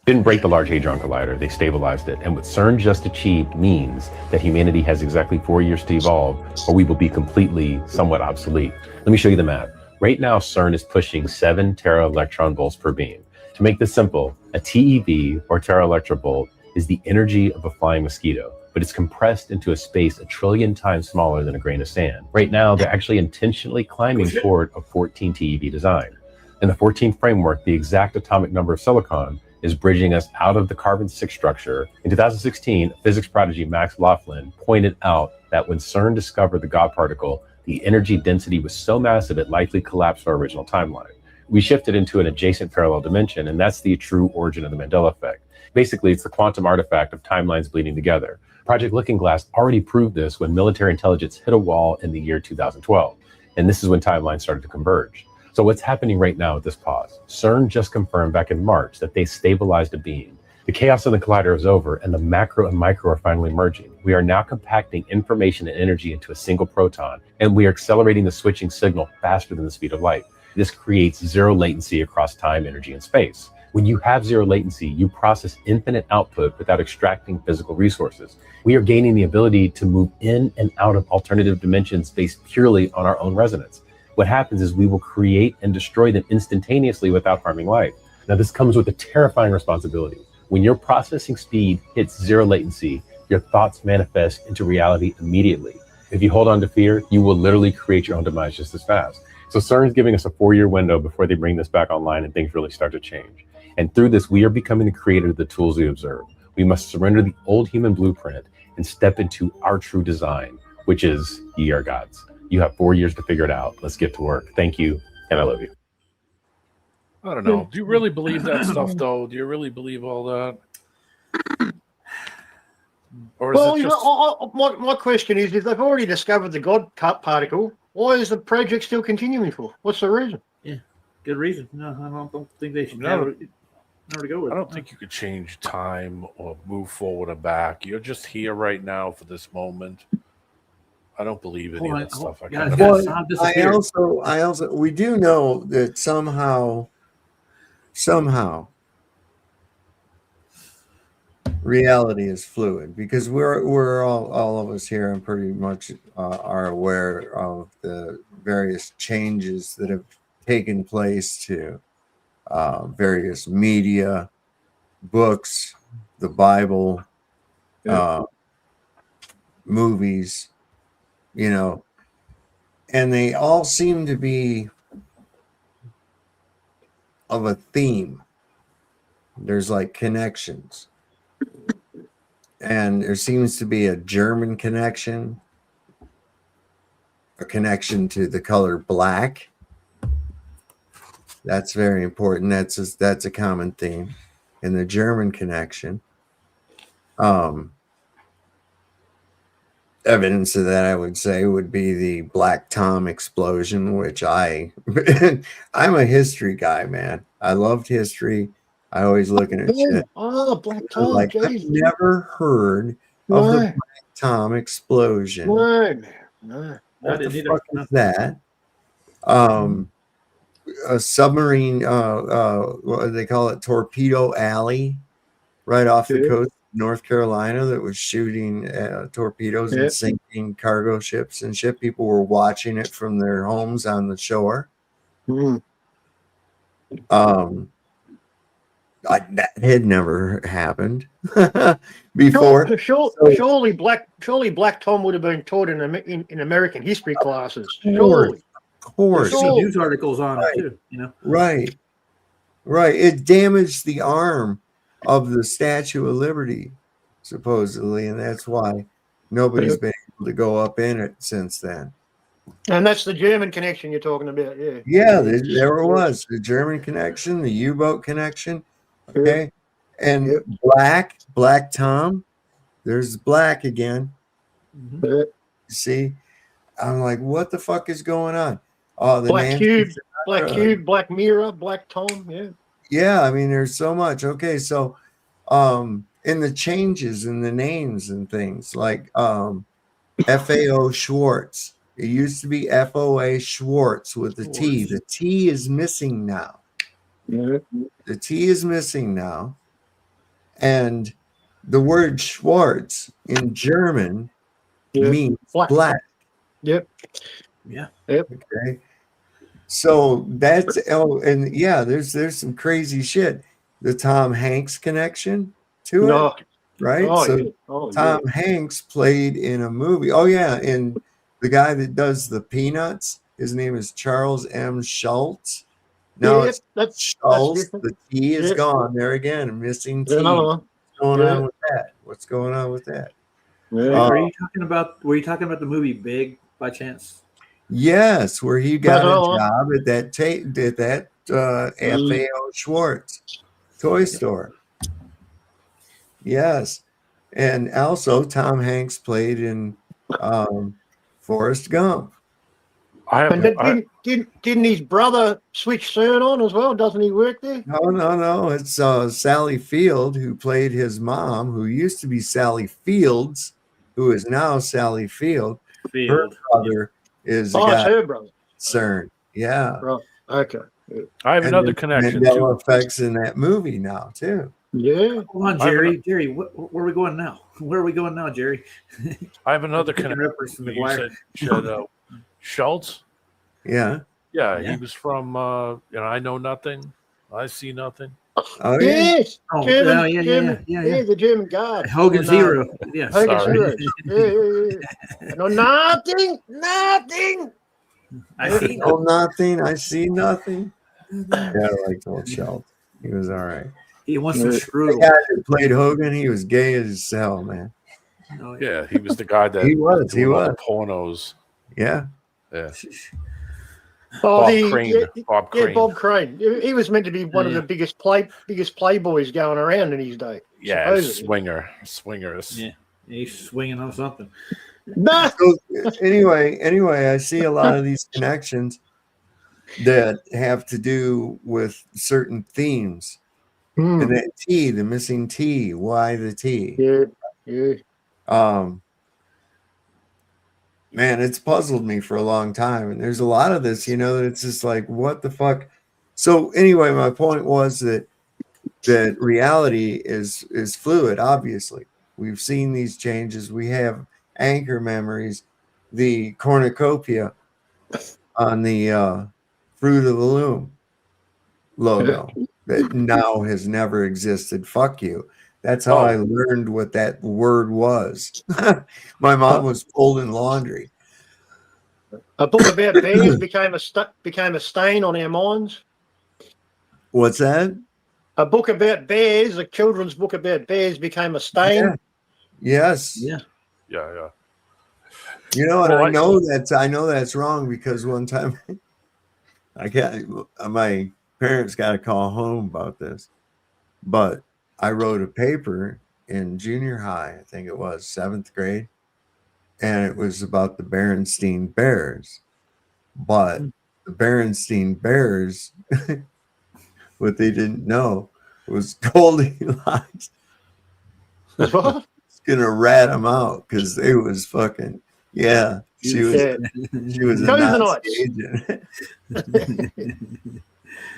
Didn't break the Large Hadron Collider, they stabilized it. And what CERN just achieved means that humanity has exactly 4 years to evolve, or we will be completely somewhat obsolete. Let me show you the math. Right now, CERN is pushing 7 tera-electron volts per beam. To make this simple, a TeV, or tera-electron volt, is the energy of a flying mosquito, but it's compressed into a space 1 trillion times smaller than a grain of sand. Right now, they're actually intentionally climbing toward a 14 TeV design. In the 14th framework, the exact atomic number of silicon is bridging us out of the carbon-6 structure. In 2016, physics prodigy Max Laughlin pointed out that when CERN discovered the God particle, the energy density was so massive it likely collapsed our original timeline. We shifted into an adjacent parallel dimension, and that's the true origin of the Mandela effect. Basically, it's the quantum artifact of timelines bleeding together. Project Looking Glass already proved this when military intelligence hit a wall in the year 2012, and this is when timelines started to converge. So what's happening right now with this pause? CERN just confirmed back in March that they stabilized a beam. The chaos in the collider is over, and the macro and micro are finally merging. We are now compacting information and energy into a single proton, and we are accelerating the switching signal faster than the speed of light. This creates zero latency across time, energy, and space. When you have zero latency, you process infinite output without extracting physical resources. We are gaining the ability to move in and out of alternative dimensions based purely on our own resonance. What happens is we will create and destroy them instantaneously without harming life. Now, this comes with a terrifying responsibility. When your processing speed hits zero latency, your thoughts manifest into reality immediately. If you hold on to fear, you will literally create your own demise just as fast. So CERN's giving us a 4-year window before they bring this back online and things really start to change. And through this, we are becoming the creator of the tools we observe. We must surrender the old human blueprint and step into our true design, which is ye are gods. You have 4 years to figure it out. Let's get to work. Thank you, and I love you. I don't know. Do you really believe that stuff, though? Do you really believe all that? Or is Well, it just... my question is, if they've already discovered the God particle, why is the project still continuing for? What's the reason? Yeah, good reason. No, I don't think they should have it. To go with. I don't think you could change time or move forward or back. You're just here right now for this moment. I don't believe any of that stuff. I also, we do know that somehow, reality is fluid, because we're all of us here and pretty much are aware of the various changes that have taken place to various media, books, the Bible, movies, you know, and they all seem to be of a theme. There's like connections, and there seems to be a German connection, a connection to the color black. That's very important. That's a common theme in the German connection. Evidence of that, I would say, would be the Black Tom explosion, which I'm a history guy, man. I loved history. I always looking at shit. Oh, Black Tom. Like, I've never heard of the Black Tom explosion. No. What the fuck is that? A submarine, what do they call it? Torpedo Alley, right off the coast of North Carolina, that was shooting torpedoes and sinking cargo ships and shit. People were watching it from their homes on the shore. That had never happened before. Surely Black Tom would have been taught in American history classes. Surely. Of course. There's news articles on it too, you know. Right. It damaged the arm of the Statue of Liberty, supposedly, and that's why nobody's been able to go up in it since then. And that's the German connection you're talking about, yeah. Yeah, there it was. The German connection, the U-boat connection. Okay. And Black Tom, there's black again. You see? I'm like, what the fuck is going on? Oh, the Black Cube, Black Mirror, Black Tom, yeah. Yeah, I mean, there's so much. Okay, so in the changes in the names and things, like FAO Schwartz. It used to be FOA Schwartz with the T. The T is missing now. The T is missing now. And the word Schwarz in German means black. Yep. Yeah. Yep. Okay. So that's and yeah, there's some crazy shit. The Tom Hanks connection to it, right? Tom Hanks played in a movie. Oh yeah, and the guy that does the Peanuts, his name is Charles M. Schultz. No, it's Schultz. The T is gone there again. A missing T. What's going on with that? What's going on with that? Were you talking about the movie Big by chance? Yes, where he got a job at that FAO Schwartz toy store. Yes, and also Tom Hanks played in Forrest Gump. Didn't his brother switch CERN on as well? Doesn't he work there? No. It's Sally Field, who played his mom, who used to be Sally Fields, who is now Sally Field. Her brother is her brother. CERN. Yeah. Right. Okay. I have another connection. Mandela effects in that movie now too. Yeah. Hold on, Jerry. Jerry, where are we going now? Where are we going now, Jerry? I have another connection. You said Schultz. Yeah. Yeah, he was from. I know nothing. I see nothing. Oh, yeah. Yes, Oh, German, yeah, German, yeah. the German guard. Hogan Oh, no. Zero. Yeah. Hogan Sorry. Zero. Yeah. No, nothing. I see Oh, nothing. I see nothing. Yeah, I liked old Shelton. He was all right. He wants some The strudel. guy that played Hogan, he was gay as hell, man. Oh, Yeah, he was the guy that He was. doing all the pornos. Yeah. Yeah. Oh, Bob Crane. Bob Crane. Bob Crane. He was meant to be one of the biggest playboys going around in his day. Yeah, supposedly. swingers. Yeah, he's swinging on something. So, anyway, I see a lot of these connections that have to do with certain themes. And that T, the missing T, why the T? Yeah. Man, it's puzzled me for a long time. And there's a lot of this, that it's just like, what the fuck? So anyway, my point was that reality is fluid, obviously. We've seen these changes. We have anchor memories, the cornucopia on the Fruit of the Loom logo that now has never existed. Fuck you. That's how I learned what that word was. My mom was folding laundry. A book about bears became a stain on our minds. What's that? A book about bears, a children's book about bears, became a stain. Yeah. Yes. Yeah. Yeah. And I know that's wrong because one time my parents got a call home about this, but I wrote a paper in junior high, I think it was 7th grade, and it was about the Berenstain Bears. But the Berenstain Bears, what they didn't know was Goldilocks was gonna rat them out because they was fucking she was a Nazi agent.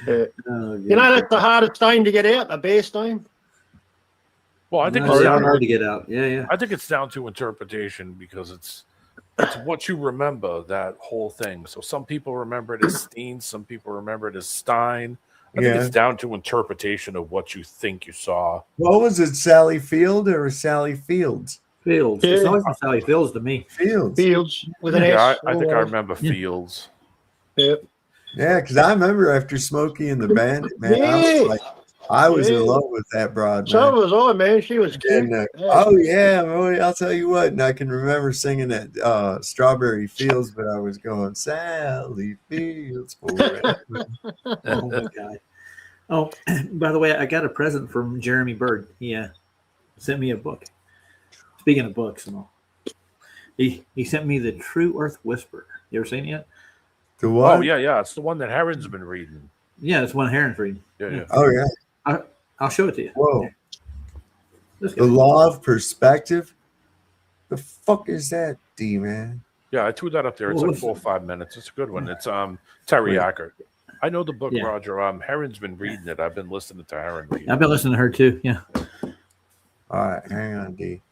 That's the hardest stain to get out, a bear stain. Well, I think it's it's down hard to get out. Yeah. I think it's down to interpretation because it's what you remember, that whole thing. So some people remember it as Steen, some people remember it as Stein. I think it's down to interpretation of what you think you saw. What was it, Sally Field or Sally Fields? Fields. It's always been Sally Fields to me. Fields with an S. I think I remember Fields. Yep. Yeah, because I remember after Smokey and the Bandit, man, I was in love with that broad. So was I, man. She was cute. And, I'll tell you what. And I can remember singing that Strawberry Fields, but I was going Sally Fields forever. Oh my God. Oh, by the way, I got a present from Jeremy Bird. He sent me a book. Speaking of books and all, he sent me the True Earth Whisperer. You ever seen it yet? The what? Oh yeah. It's the one that Heron's been reading. Yeah, it's one Heron's reading. Yeah. Oh yeah. I'll show it to you. Whoa. The Law of Perspective. The fuck is that, D man? Yeah, I threw that up there. It's like 4 or 5 minutes. It's a good one. It's Terry Ackert. I know the book, Roger. Heron's been reading it. I've been listening to Heron read it. I've been listening to her too. Yeah. All right, hang on, D.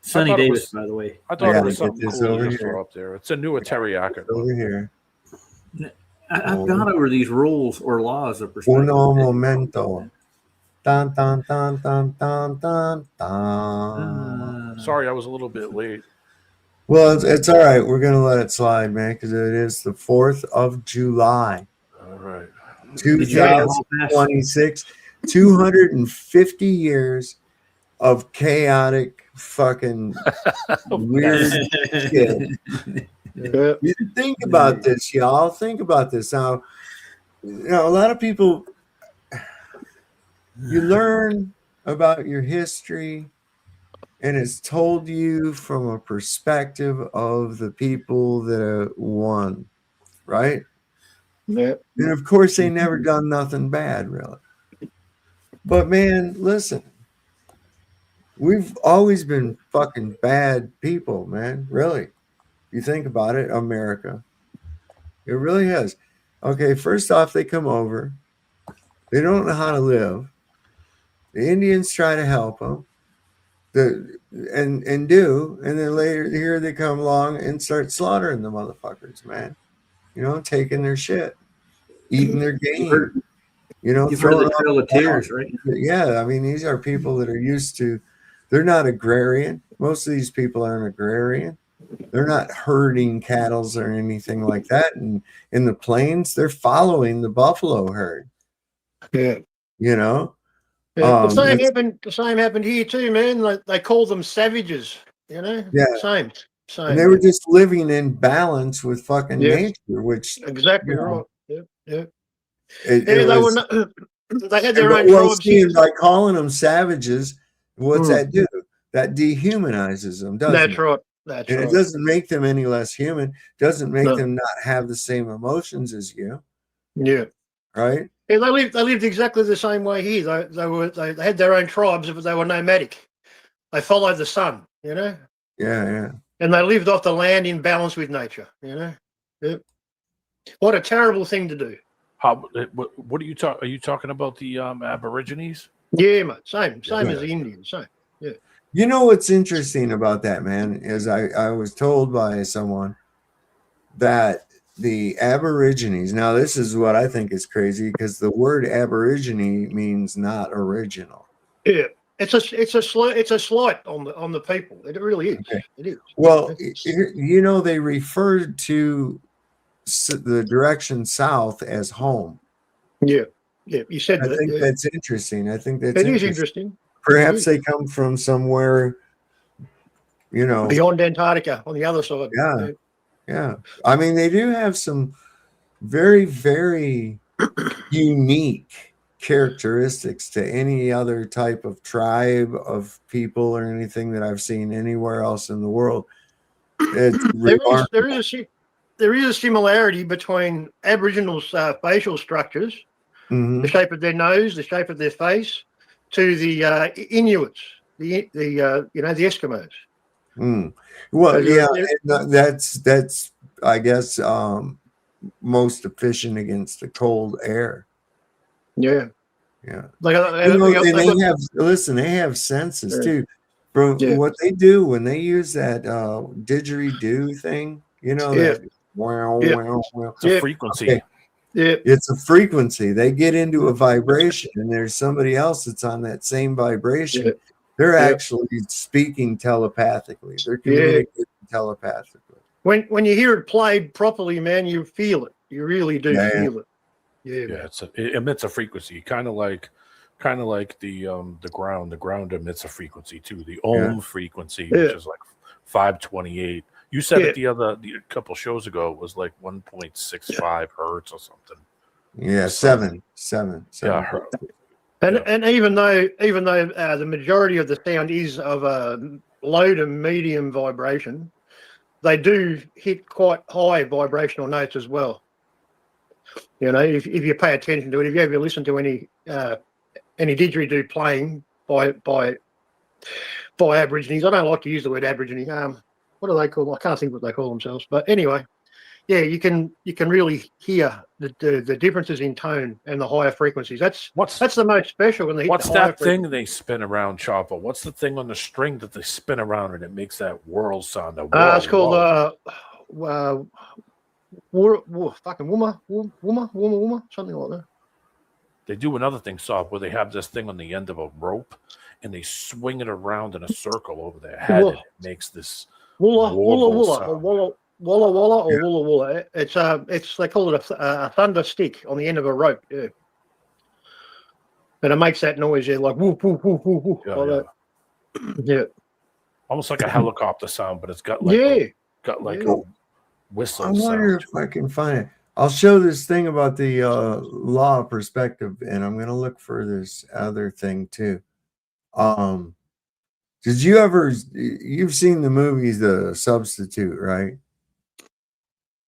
Sonny Davis, by the way. I thought it was something cool to just throw up there. It's a newer Terry Ackert. Over here. I've gone over these rules or laws of perspective. Uno momento. Dun, dun, dun, dun, dun, dun, dun. Sorry, I was a little bit late. Well, it's all right. We're going to let it slide, man, because it is the 4th of July. All right. 2026. 250 years of chaotic fucking weird shit. You think about this, y'all. Think about this. Now, a lot of people, you learn about your history, and it's told you from a perspective of the people that won, right? Yeah. And of course, they never done nothing bad, really. But man, listen, we've always been fucking bad people, man. Really. If you think about it, America. It really has. Okay, first off, they come over. They don't know how to live. The Indians try to help them. And then later here they come along and start slaughtering the motherfuckers, man. Taking their shit, eating their game. You know, You've heard of the throwing Trail off of Tears, right? Yeah, I mean, these are people that are used to. They're not agrarian. Most of these people aren't agrarian. They're not herding cattle or anything like that. And in the plains, they're following the buffalo herd. Yeah. You know, Yeah. The same happened here too, man. Like they call them savages. You know. Yeah. Same. And they were just living in balance with fucking Yeah. nature, which Exactly you know, right. Yeah. Yeah. It Yeah, they was, were. They had their own well, tribes. see, by calling them savages, what's Hmm. that do? That dehumanizes them, doesn't That's it? right. That's And right. it doesn't make them any less human. Doesn't make No. them not have the same emotions as you, Yeah. right? Yeah, they lived exactly the same way here. They had their own tribes, but they were nomadic. They followed the sun, you know, Yeah. and they lived off the land in balance with nature, you know. Yep. What a terrible thing to do. What are you talking? Are you talking about the Aborigines? Yeah, mate. Same Yeah. as the Indians. Same. Yeah. You know what's interesting about that, man, is I was told by someone that the Aborigines, now this is what I think is crazy, because the word Aborigine means not original. Yeah. It's a slight on the people. It really is. Okay. It is. Well, you know, they referred to the direction south as home. Yeah. Yeah. You said I that. think Yeah. that's interesting. I think that's It is interesting. Perhaps It they is. come from somewhere, you know, Beyond Antarctica on the other side. Yeah. Yeah. I mean, they do have some very, very unique characteristics to any other type of tribe of people or anything that I've seen anywhere else in the world. It's remarkable. There is a similarity between Aboriginals' facial structures, Mhm. the shape of their nose, the shape of their face, to the Inuits, the Eskimos. Mm. Well, There's a- yeah, there- and that's I guess most efficient against the cold air. Yeah. Yeah. Like, You know, and they have senses too. From what they do when they use that didgeridoo thing, you know, that wow, wow, wow. It's a frequency. Okay. It's a frequency. They get into a vibration, and there's somebody else that's on that same vibration. They're actually speaking telepathically. They're communicating telepathically. When you hear it played properly, man, you feel it. You really do feel it. Yeah, it emits a frequency, kind of like the ground. The ground emits a frequency too. The ohm frequency, which is like 528. You said it a couple shows ago. It was like 1.65 hertz or something. Yeah, seven. Yeah, and even though the majority of the sound is of a low to medium vibration, they do hit quite high vibrational notes as well. You know, if you pay attention to it, if you ever listen to any didgeridoo playing by Aborigines, I don't like to use the word Aborigine. What do they call them? I can't think what they call themselves. But anyway, yeah, you can really hear the differences in tone and the higher frequencies. That's the most special when they hit What's the higher that thing they spin around, Chopper? What's the thing on the string that they spin around and it makes that whirl sound? It's called fucking Wuma, something like that. They do another thing, Soft, where they have this thing on the end of a rope and they swing it around in a circle over their head and it makes this Walla, sound. Walla, Walla. It's they call it a thunder stick on the end of a rope. Yeah, and it makes that noise. Yeah, like whoop whoop whoop whoop whoop. Like that. Yeah, almost like a helicopter sound, but it's got like a whistle. I wonder if I can find it. I'll show this thing about the law of perspective, and I'm going to look for this other thing too. Did you ever? You've seen the movies, The Substitute, right?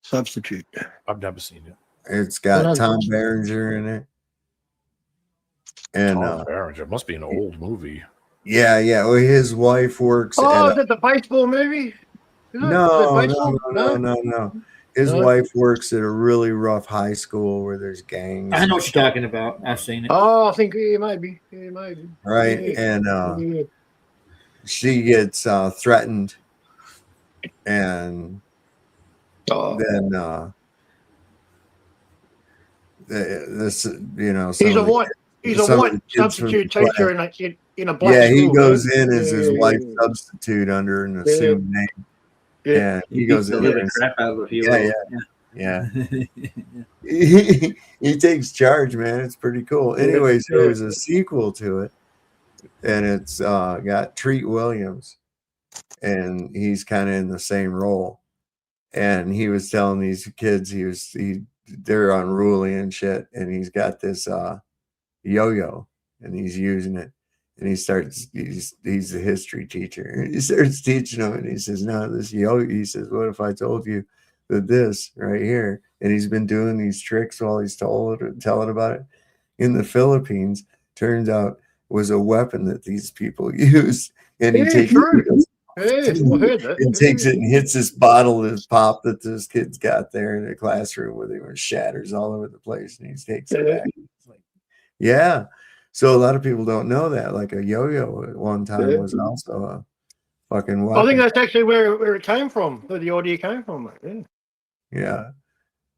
Substitute. I've never seen it. It's got Tom Berenger in it, and Tom Berenger must be an old movie. Yeah. Well, his wife works. Is it the baseball movie? No. His No? wife works at a really rough high school where there's gangs. I know what you're talking about. I've seen it. Oh, I think it might be. Right, Yeah. and she gets threatened, and then this, you know, He's a white. He's a white substitute teacher in a black yeah, school. he goes right? in as his Yeah, white yeah, substitute under an yeah. assumed name. Yeah. And He he beats goes the in there living and crap out of it, if you yeah, will. yeah. He takes charge, man. It's pretty cool. Anyways, there was a sequel to it, and it's got Treat Williams, and he's kind of in the same role. And he was telling these kids they're unruly and shit, and he's got this yo-yo, and he's using it, and he's a history teacher, and he starts teaching them, and he says, no, this yo-yo, he says, what if I told you that this right here, and he's been doing these tricks while he's telling about it in the Philippines, turns out was a weapon that these people used, and he takes and takes it and hits this bottle of pop that this kid's got there in the classroom with him, and shatters all over the place, and he takes it back. It's like, yeah. So a lot of people don't know that. Like a yo-yo at one time was also a fucking weapon. I think that's actually where it came from, where the idea came from. Mate. Yeah.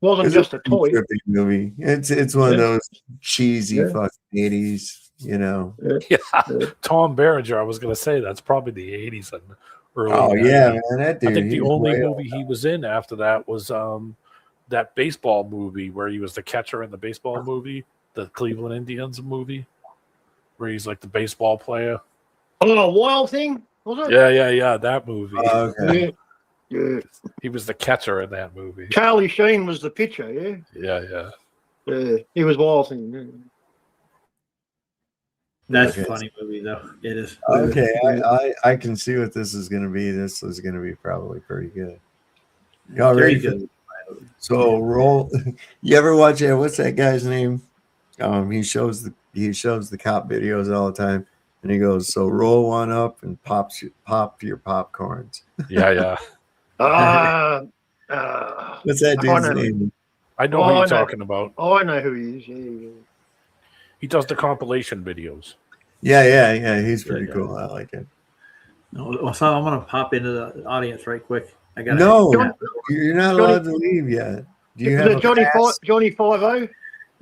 Wasn't just a toy. Movie. It's one of those cheesy fucking 80s, you know. Yeah. Tom Berenger, I was going to say that's probably the 80s and early 90s. Yeah, man, that dude. I think the only movie he was in after that was that baseball movie where he was the catcher in the baseball movie, the Cleveland Indians movie, where he's like the baseball player. Oh, Wild Thing? Was it? Yeah, that movie. Okay. Yeah. He was the catcher in that movie. Charlie Sheen was the pitcher, Yeah. He was Wild Thing. That's a funny movie, though. It is. Okay, I can see what this is going to be. This is going to be probably pretty good. Y'all ready for it? So roll. You ever watch it? What's that guy's name? He shows the cop videos all the time, and he goes, "So roll one up and pop your popcorns." Yeah. What's that dude's name? I know who you're talking about. Oh, I know who he is. Yeah. He does the compilation videos. Yeah. He's pretty cool. I like it. No, so I'm gonna pop into the audience right quick. No, you're not allowed to leave yet. Do you have Johnny 5-0?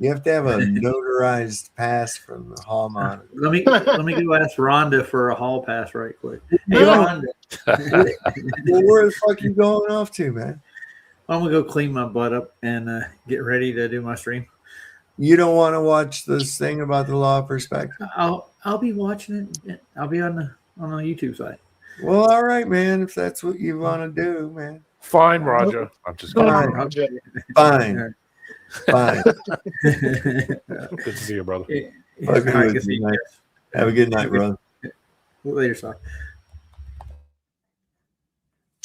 You have to have a notarized pass from the hall monitor. Let me go ask Rhonda for a hall pass right quick. Hey, Rhonda. Well, where the fuck you going off to, man? I'm gonna go clean my butt up and get ready to do my stream. You don't want to watch this thing about the law of perspective? I'll be watching it. I'll be on the YouTube side. Well, all right, man. If that's what you want to do, man. Fine, Roger. I'm just fine. Fine. Good to see you, brother. Have a good night, brother. Later, son.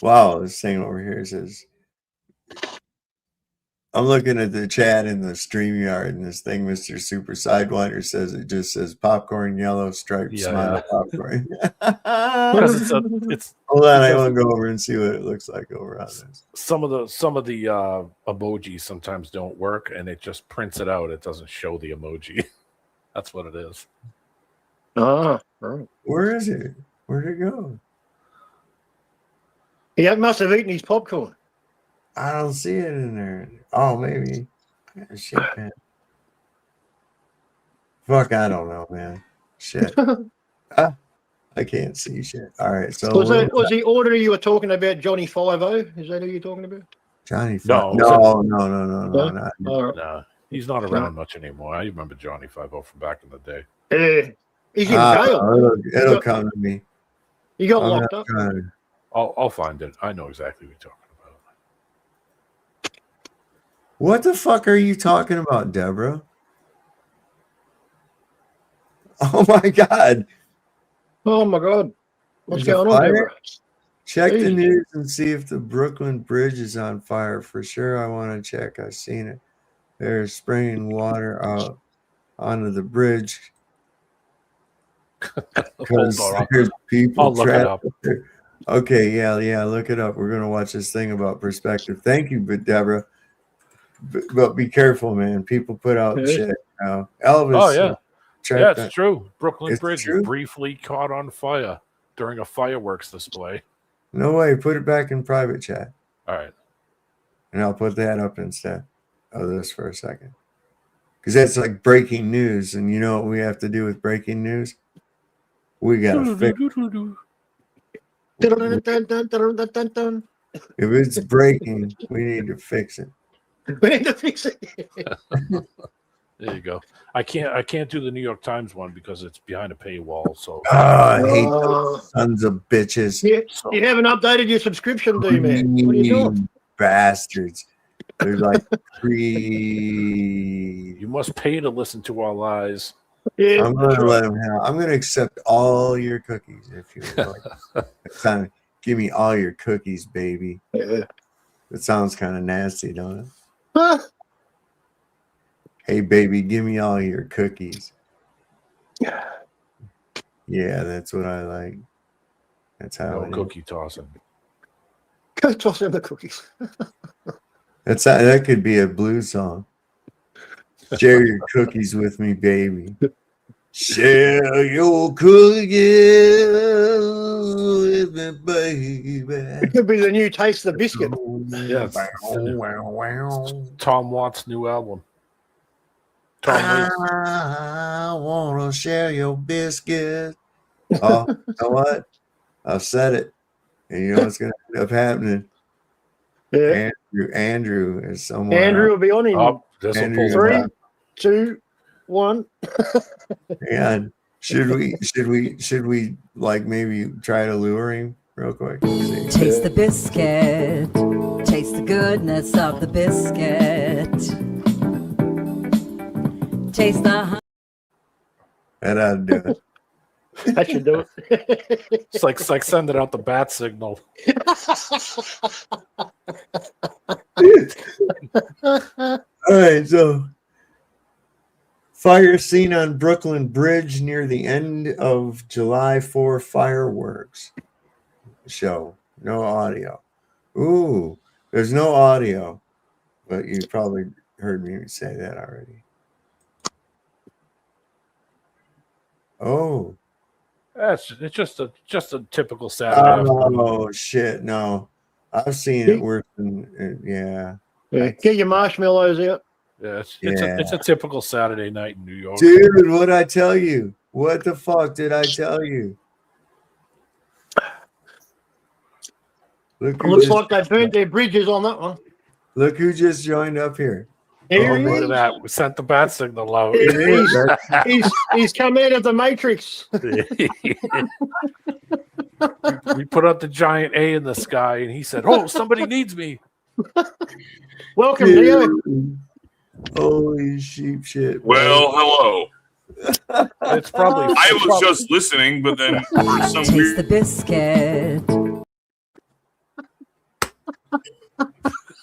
Wow, this thing over here says, I'm looking at the chat in the StreamYard, and this thing, Mr. Super Sidewinder says, it just says popcorn, yellow, striped, smile, popcorn. Because it's hold on, I want to go over and see what it looks like over on this. Some of the emojis sometimes don't work, and it just prints it out. It doesn't show the emoji. That's what it is. Where is it? Where'd it go? He must have eaten his popcorn. I don't see it in there. Oh, maybe. Shit, man. Fuck, I don't know, man. Shit. I can't see shit. All right, so was the order you were talking about Johnny 5-0? Is that who you're talking about? Johnny? No. No. He's not around much anymore. I remember Johnny 5-0 from back in the day. He's in jail. It'll come to me. He got locked up. I'll find it. I know exactly what you're talking about. What the fuck are you talking about, Deborah? Oh my god. Oh my god. What's going on, Deborah? Check the news and see if the Brooklyn Bridge is on fire. For sure, I want to check. I've seen it. They're spraying water out onto the bridge. Because there's people trapped there. Okay, yeah, look it up. We're going to watch this thing about perspective. Thank you, Deborah. But be careful, man. People put out shit now. Elvis. Oh, yeah. It's true. Brooklyn Bridge true? briefly caught on fire during a fireworks display. No way. Put it back in private chat. All right. And I'll put that up instead of this for a second. because that's like breaking news. And you know what we have to do with breaking news? We gotta fix. If it's breaking, we need to fix it. We need to fix it. There you go. I can't do the New York Times one because it's behind a paywall. So I hate those sons of bitches. You haven't updated your subscription, do you, man? What are you doing? Bastards. They're like free. You must pay to listen to our lies. Yeah, I'm gonna let them have. I'm gonna accept all your cookies if you would like. It's time. Give me all your cookies, baby. Yeah. It sounds kind of nasty, don't it? Huh? Hey, baby, give me all your cookies. Yeah, that's what I like. That's how No it cookie tossing. Go toss in the cookies. That could be a blues song. Share your cookies with me, baby. Share your cookies with me, baby. It could be the new Taste the Biscuit. Yeah, Tom Watt's new album. I wanna share your biscuit. Oh, you know what? I've said it. And you know what's gonna end up happening? Yeah. Andrew is somewhere. Andrew will be on in Andrew, 3, 2, 1. And should we like maybe try to lure him real quick? Taste the biscuit. Taste the goodness of the biscuit. Taste the. That ought to do it. That should do it. It's like sending out the bat signal. All right, so fire seen on Brooklyn Bridge near the end of July 4 fireworks show. No audio. Ooh, there's no audio, but you probably heard me say that already. Oh. It's just a typical Saturday afternoon. Oh shit! No, I've seen it worse than yeah. Get your marshmallows out. Yeah, it's a typical Saturday night in New York. Dude, what'd I tell you? What the fuck did I tell you? Looks like they burnt their bridges on that one. Look who just joined up here. Here he Look is. at that. We sent the bat signal out. He's come out of the Matrix. We put up the giant A in the sky, and he said, "Oh, somebody needs me." Welcome, Leo. Holy sheep shit. Well, hello. It's probably. I was just listening, but then for some Taste weird. the biscuit.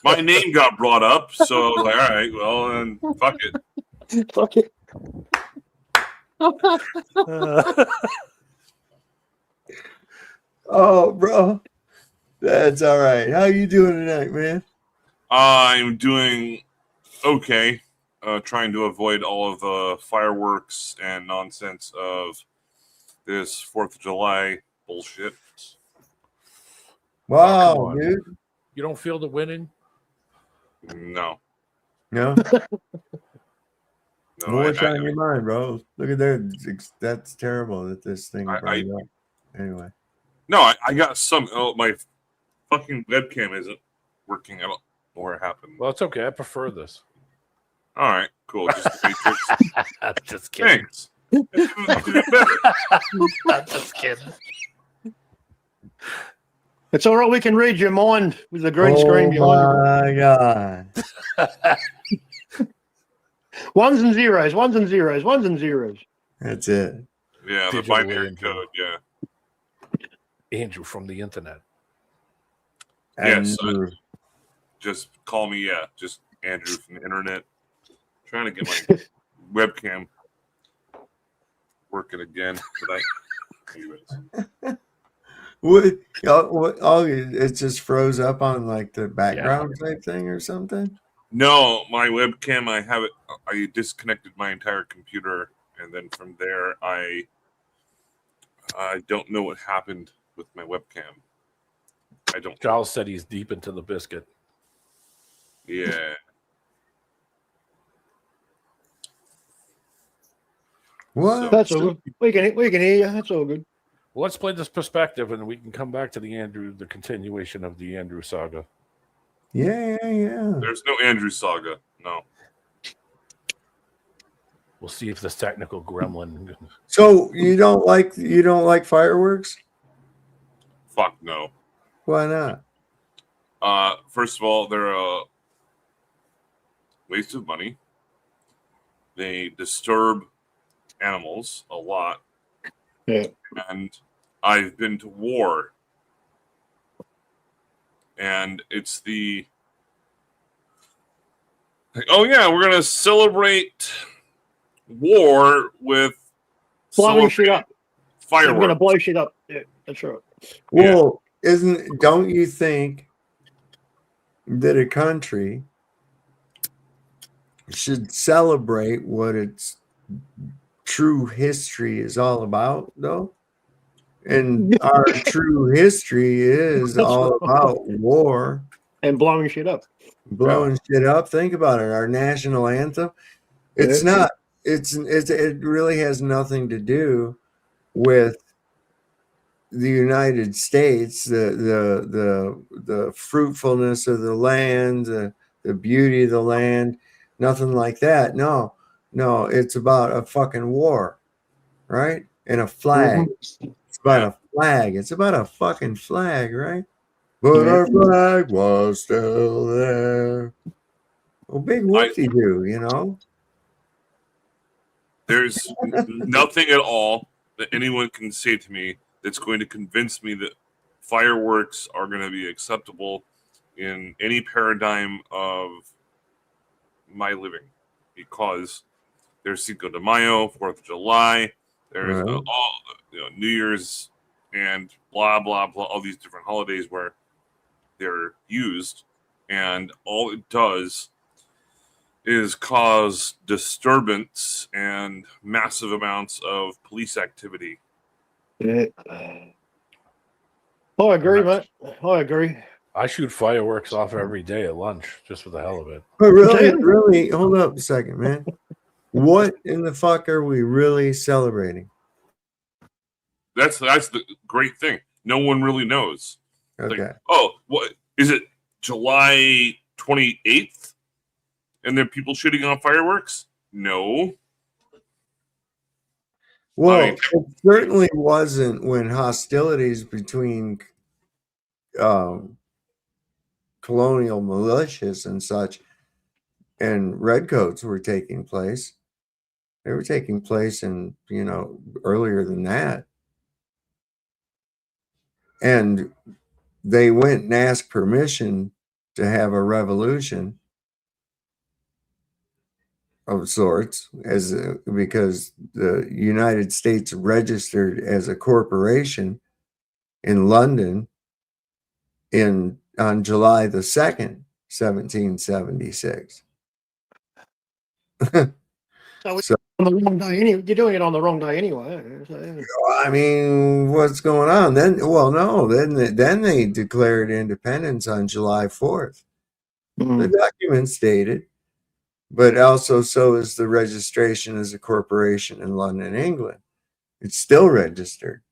My name got brought up, so I was like, all right, well, then fuck it. Fuck it. Oh, bro, that's all right. How you doing tonight, man? I'm doing okay. Trying to avoid all of the fireworks and nonsense of this 4th of July bullshit. Wow, come on. dude. You don't feel the winning? No. No. No, What's on your mind, bro? Look at there. That's terrible that this thing brought up. Anyway. No, I got some. Oh, my fucking webcam isn't working. I don't know where it happened. Well, it's okay. I prefer this. All right, cool. Just the Matrix. Just kidding. Thanks. I'm just kidding. It's all right. We can read your mind with the green screen behind you. Oh my god! Ones and zeros, ones and zeros, ones and zeros. That's it. Yeah, the Digital binary Andrew. code. Yeah. Andrew from the internet. Yes. Just call me. Yeah, just Andrew from the internet. Trying to get my webcam working again. But anyways. What? Oh, it just froze up on like the background type thing or something. No, my webcam. I have it. I disconnected my entire computer, and then from there, I don't know what happened with my webcam. I don't. Giles said he's deep into the biscuit. Yeah. What? That's all good. We can hear you. That's all good. Well, let's play this perspective, and we can come back to the continuation of the Andrew saga. Yeah. There's no Andrew saga. No. We'll see if this technical gremlin. So you don't like fireworks? Fuck no. Why not? First of all, they're a waste of money. They disturb animals a lot. Yeah. And I've been to war. And it's like, oh yeah, we're gonna celebrate war with blowing shit up. Fireworks. We're gonna blow shit up. Yeah, that's right. Well, don't you think that a country should celebrate what its true history is all about, though? And our true history is all about war and blowing shit up. Shit up. Think about it. Our national anthem. It's not. It really has nothing to do with the United States, the fruitfulness of the land, the beauty of the land, nothing like that. No, it's about a fucking war, right? And a flag. It's about a flag. It's about a fucking flag, right? But our flag was still there. Well, big whoop-de-doo, you know? There's nothing at all that anyone can say to me that's going to convince me that fireworks are going to be acceptable in any paradigm of my living, because there's Cinco de Mayo, 4th of July, there's all New Year's and blah, blah, blah, all these different holidays where they're used, and all it does is cause disturbance and massive amounts of police activity. Yeah. I agree, mate. I agree. I shoot fireworks off every day at lunch just for the hell of it. But really, hold up a second, man. What in the fuck are we really celebrating? That's the great thing. No one really knows. Okay. Like, oh, what is it? July 28th? And then people shooting off fireworks? No. Well, it certainly wasn't when hostilities between colonial militias and such and redcoats were taking place. They were taking place in, earlier than that. And they went and asked permission to have a revolution of sorts, because the United States registered as a corporation in London on July the 2nd, 1776. So on the wrong day you're doing it on the wrong day anyway. I mean, what's going on? Then they declared independence on July 4th. The document stated, but also so is the registration as a corporation in London, England. It's still registered.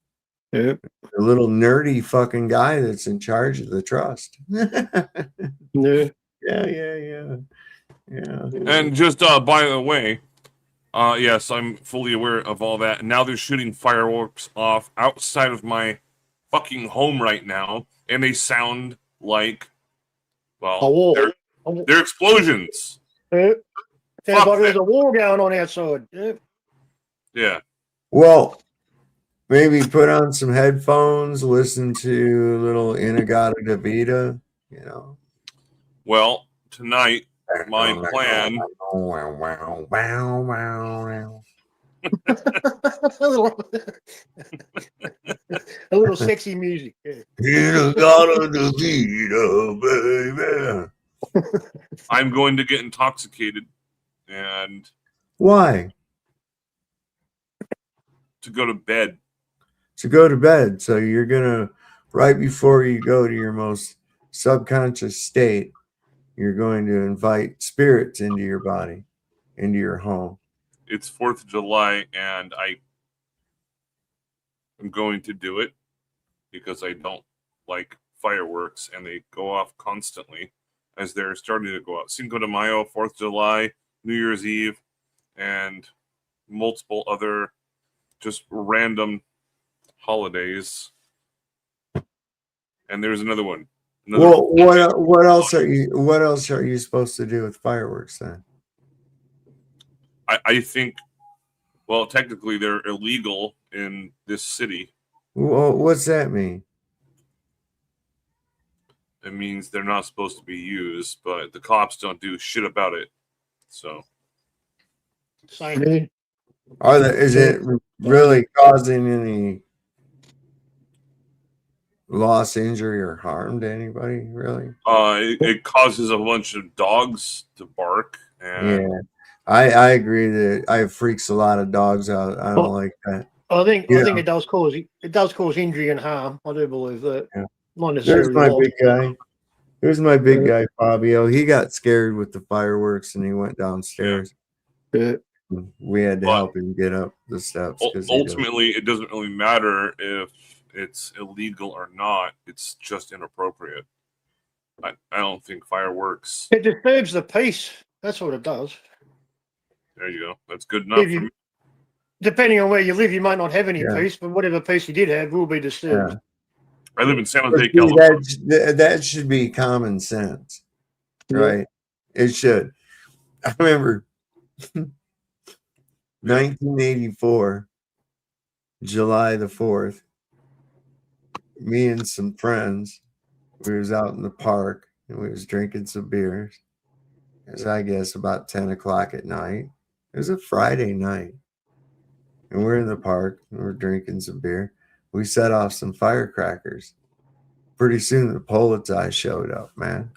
Yeah. The little nerdy fucking guy that's in charge of the trust. Yeah. And just by the way, yes, I'm fully aware of all that. And now they're shooting fireworks off outside of my fucking home right now, and they sound like, well, they're explosions. Sounds like there's a war going on outside. Yeah. Well, maybe put on some headphones, listen to a little Inagata Davida, Well, tonight, my plan. A little sexy music. Inagata Davida, baby. I'm going to get intoxicated, and why? To go to bed. So you're gonna, right before you go to your most subconscious state, you're going to invite spirits into your body, into your home. it's 4th of July, and I am going to do it because I don't like fireworks, and they go off constantly as they're starting to go out. Cinco de Mayo, 4th of July, New Year's Eve, and multiple other just random holidays. And there's another one. Well, what else are you supposed to do with fireworks then? I think, well, technically they're illegal in this city. Well, what's that mean? It means they're not supposed to be used, but the cops don't do shit about it. So, Is it really causing any loss, injury, or harm to anybody? Really? it causes a bunch of dogs to bark, and Yeah, I agree that it freaks a lot of dogs out. I don't like that. I think it does cause injury and harm. I do believe that. Yeah. Not There's necessarily my loss. big guy. There's my big guy, Fabio. He got scared with the fireworks and he went downstairs. Yeah. We had to help him get up the steps. ultimately, it doesn't really matter if it's illegal or not. It's just inappropriate. I don't think fireworks. It disturbs the peace. That's what it does. There you go. That's good enough for me. Depending on where you live, you might not have any Yeah. peace, but whatever peace you did have will be disturbed. Yeah. I live in San But Jose, see, California. that should be common sense, right? It should. I remember 1984, July the 4th, me and some friends, we was out in the park and we was drinking some beers. It's, I guess, about 10 o'clock at night. It was a Friday night. And we're in the park and we're drinking some beer. We set off some firecrackers. Pretty soon the Polizei showed up, man.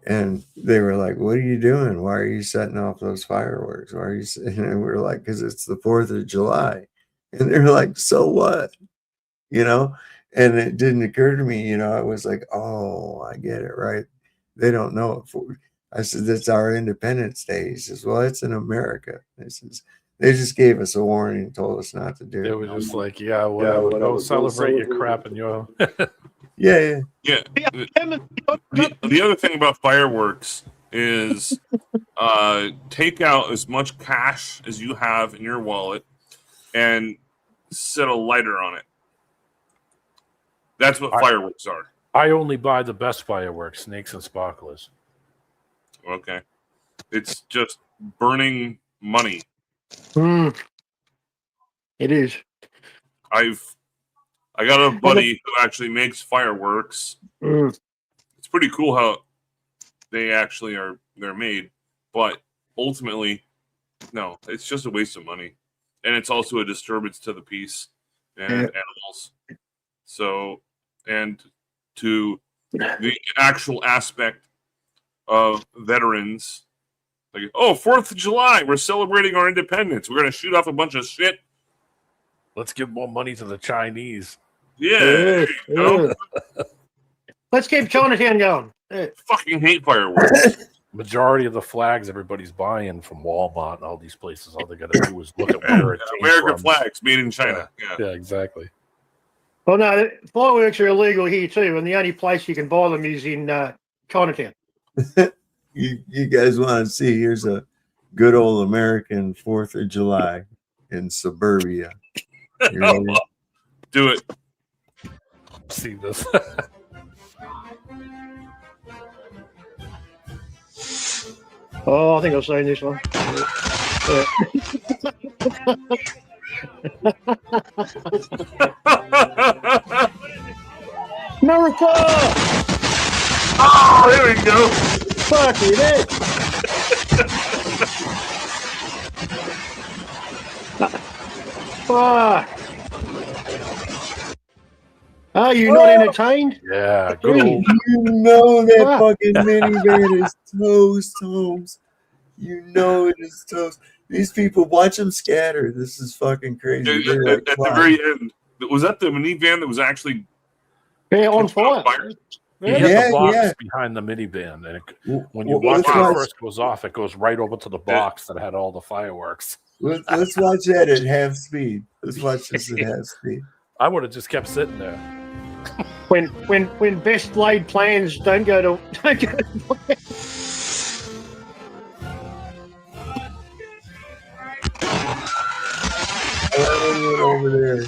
And they were like, "What are you doing? Why are you setting off those fireworks? Why are you?" And we were like, "Because it's the 4th of July." And they're like, "So what?" You know? And it didn't occur to me, I was like, "Oh, I get it, right? They don't know it." I said, "That's our Independence Day." He says, "Well, it's in America." They just gave us a warning and told us not to do it. They were just like, yeah, whatever. Go celebrate your crap and your. Yeah. The other thing about fireworks is take out as much cash as you have in your wallet and set a lighter on it. That's what fireworks are. I only buy the best fireworks, snakes and sparklers. Okay. It's just burning money. It is. I got a buddy who actually makes fireworks. It's pretty cool how they actually they're made, but ultimately, no, it's just a waste of money, and it's also a disturbance to the peace and animals. So, and to the actual aspect of veterans, like, oh, 4th of July, we're celebrating our independence. We're gonna shoot off a bunch of shit. Let's give more money to the Chinese. Yeah. There you go. Let's keep Chinatown going. Fucking hate fireworks. Majority of the flags everybody's buying from Walmart and all these places, all they got to do is look at where it came American from. flags made in China. Yeah, exactly. Well, no, fireworks are illegal here too, and the only place you can buy them is in Chinatown. You guys want to see? Here's a good old American 4th of July in suburbia. You ready? Do it. See this. Oh, I think I've seen this one. America! Oh, there we go. Fuck it, Fuck. Are you not entertained? Yeah, good old. You know that fucking minivan is toast, Holmes. You know it is toast. These people, watch them scatter. This is fucking crazy. At the very end, was that the minivan that was actually on fire? He hit the box behind the minivan, and when you watch it first goes off, it goes right over to the box that had all the fireworks. Let's watch that at half speed. Let's watch this at half speed. I would have just kept sitting there. When best laid plans don't go to over there.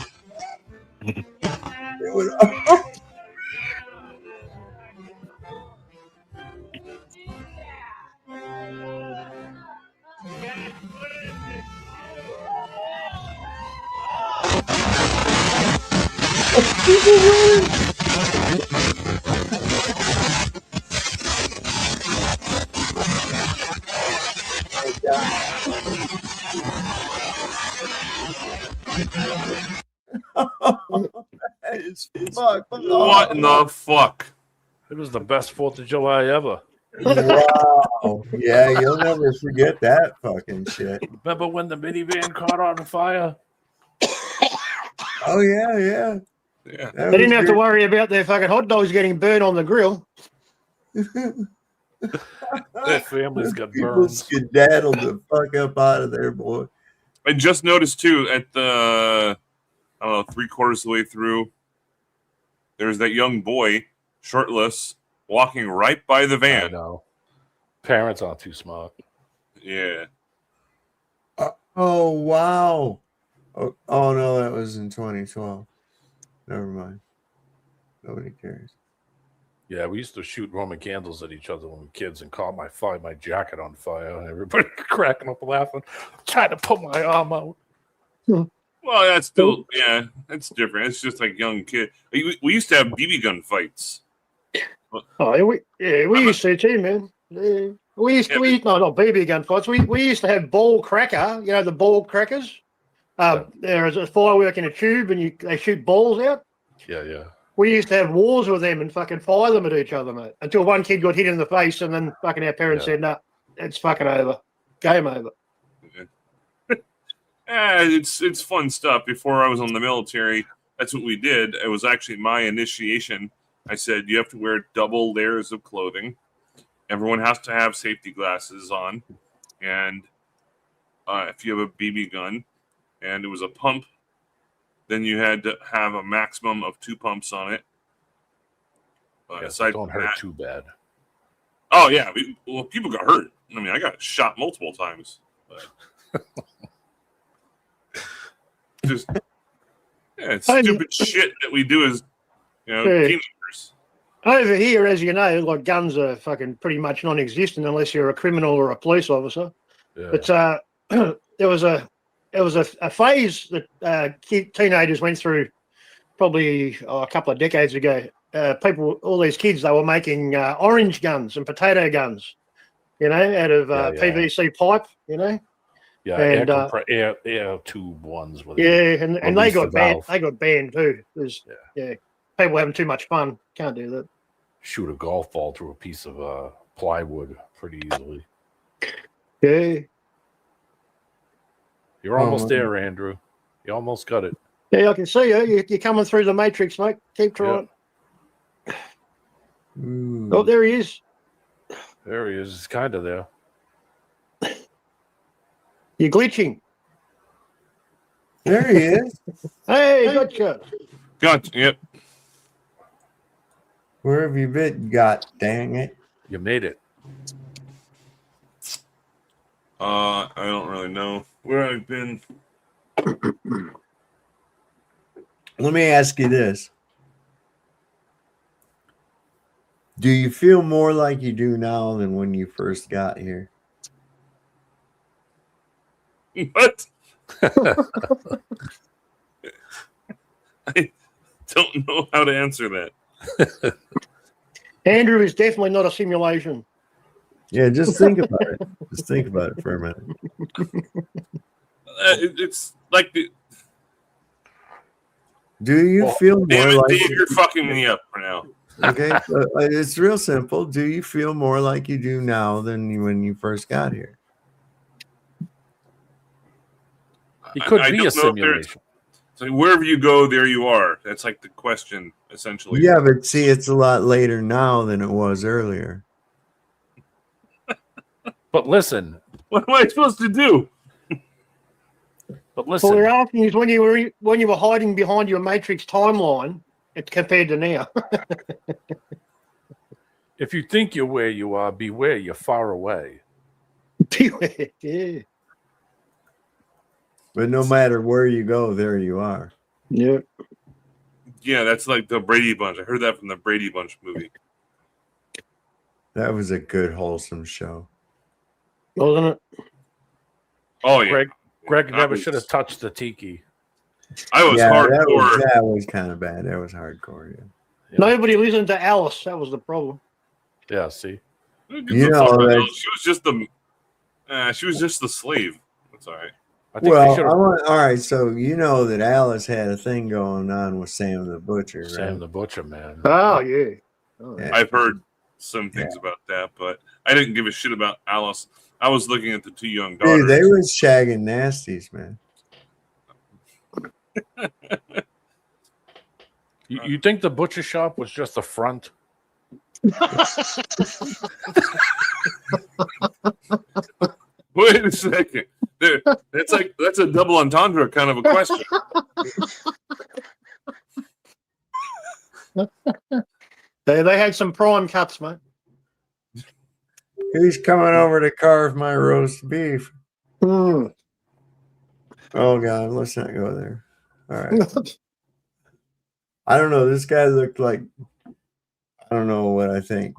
That is fucked What in the fuck? It was the best 4th of July ever. Wow. Yeah, you'll never forget that fucking shit. Remember when the minivan caught on fire? Oh, yeah. Yeah. They didn't have to worry about their fucking hot dogs getting burned on the grill. Their families got People burned. skedaddled the fuck up out of there, boy. I just noticed too at the, I don't know, 3/4 of the way through, there's that young boy, shirtless, walking right by the van. I know. Parents aren't too smart. Yeah. Oh, wow. Oh, no, that was in 2012. Never mind. Nobody cares. Yeah, we used to shoot Roman candles at each other when we were kids and caught my jacket on fire and everybody cracking up laughing, trying to pull my arm out. Well, that's still, yeah, that's different. It's just like young kid. We used to have BB gun fights. Oh, we used to too, man. Yeah. Not BB gun fights. We used to have ball cracker. You know the ball crackers. There is a firework in a tube, and they shoot balls out. Yeah. We used to have wars with them and fucking fire them at each other, mate. Until one kid got hit in the face, and then fucking our parents said, "No, it's fucking over, game over." It's fun stuff. Before I was on the military, that's what we did. It was actually my initiation. I said you have to wear double layers of clothing. Everyone has to have safety glasses on, and if you have a BB gun, and it was a pump, then you had to have a maximum of 2 pumps on it. Aside don't from hurt that, too bad. Oh yeah, people got hurt. I mean, I got shot multiple times. But just it's stupid shit that we do as teenagers. Over here, as you know, like guns are fucking pretty much non-existent unless you're a criminal or a police officer. Yeah. But there was a phase that teenagers went through probably a couple of decades ago. All these kids, they were making orange guns and potato guns, out of PVC pipe, Yeah, and air tube ones. And they got banned. They got banned too. People having too much fun can't do that. Shoot a golf ball through a piece of plywood pretty easily. Yeah. You're almost there, Andrew. You almost got it. Yeah, I can see you. You're coming through the matrix, mate. Keep trying. Oh, there he is. There he is. He's kind of there. You're glitching. There he is. Hey, gotcha. Gotcha. Yep. Where have you been? God dang it! You made it. I don't really know where I've been. Let me ask you this. Do you feel more like you do now than when you first got here? What? I don't know how to answer that. Andrew is definitely not a simulation. Yeah, just think about it. Just think about it for a minute. It's like the. Do you feel more damn it, like Dave, you're fucking me up for now. Okay, it's real simple. Do you feel more like you do now than when you first got here? It could be a simulation. So wherever you go, there you are. That's like the question, essentially. Yeah, but see, it's a lot later now than it was earlier. But listen, what am I supposed to do? But What listen, we're asking is when you were hiding behind your Matrix timeline, it's compared to now. if you think you're where you are, beware, you're far away. Beware, yeah. But no matter where you go, there you are. Yeah. Yeah, that's like the Brady Bunch. I heard that from the Brady Bunch movie. That was a good, wholesome show. Wasn't it? Oh, yeah. Greg I never was- should have touched the tiki. I was Yeah, hardcore. that was kind of bad. That was hardcore. Yeah. Nobody listened to Alice. That was the problem. Yeah, see? Who gives You a know fuck about that- Alice? She was just the slave. That's all right. Well, all right. So you know that Alice had a thing going on with Sam the Butcher, Sam right? the Butcher, man. Oh, yeah. Oh, Yeah. I've heard some things about that, but I didn't give a shit about Alice. I was looking at the two young daughters. Dude, they was shagging nasties, man. You think the butcher shop was just a front? Wait a second. That's a double entendre kind of a question. They had some prime cuts, mate. He's coming over to carve my roast beef. Mm. Oh God, let's not go there. All right. I don't know. This guy looked like, I don't know what I think.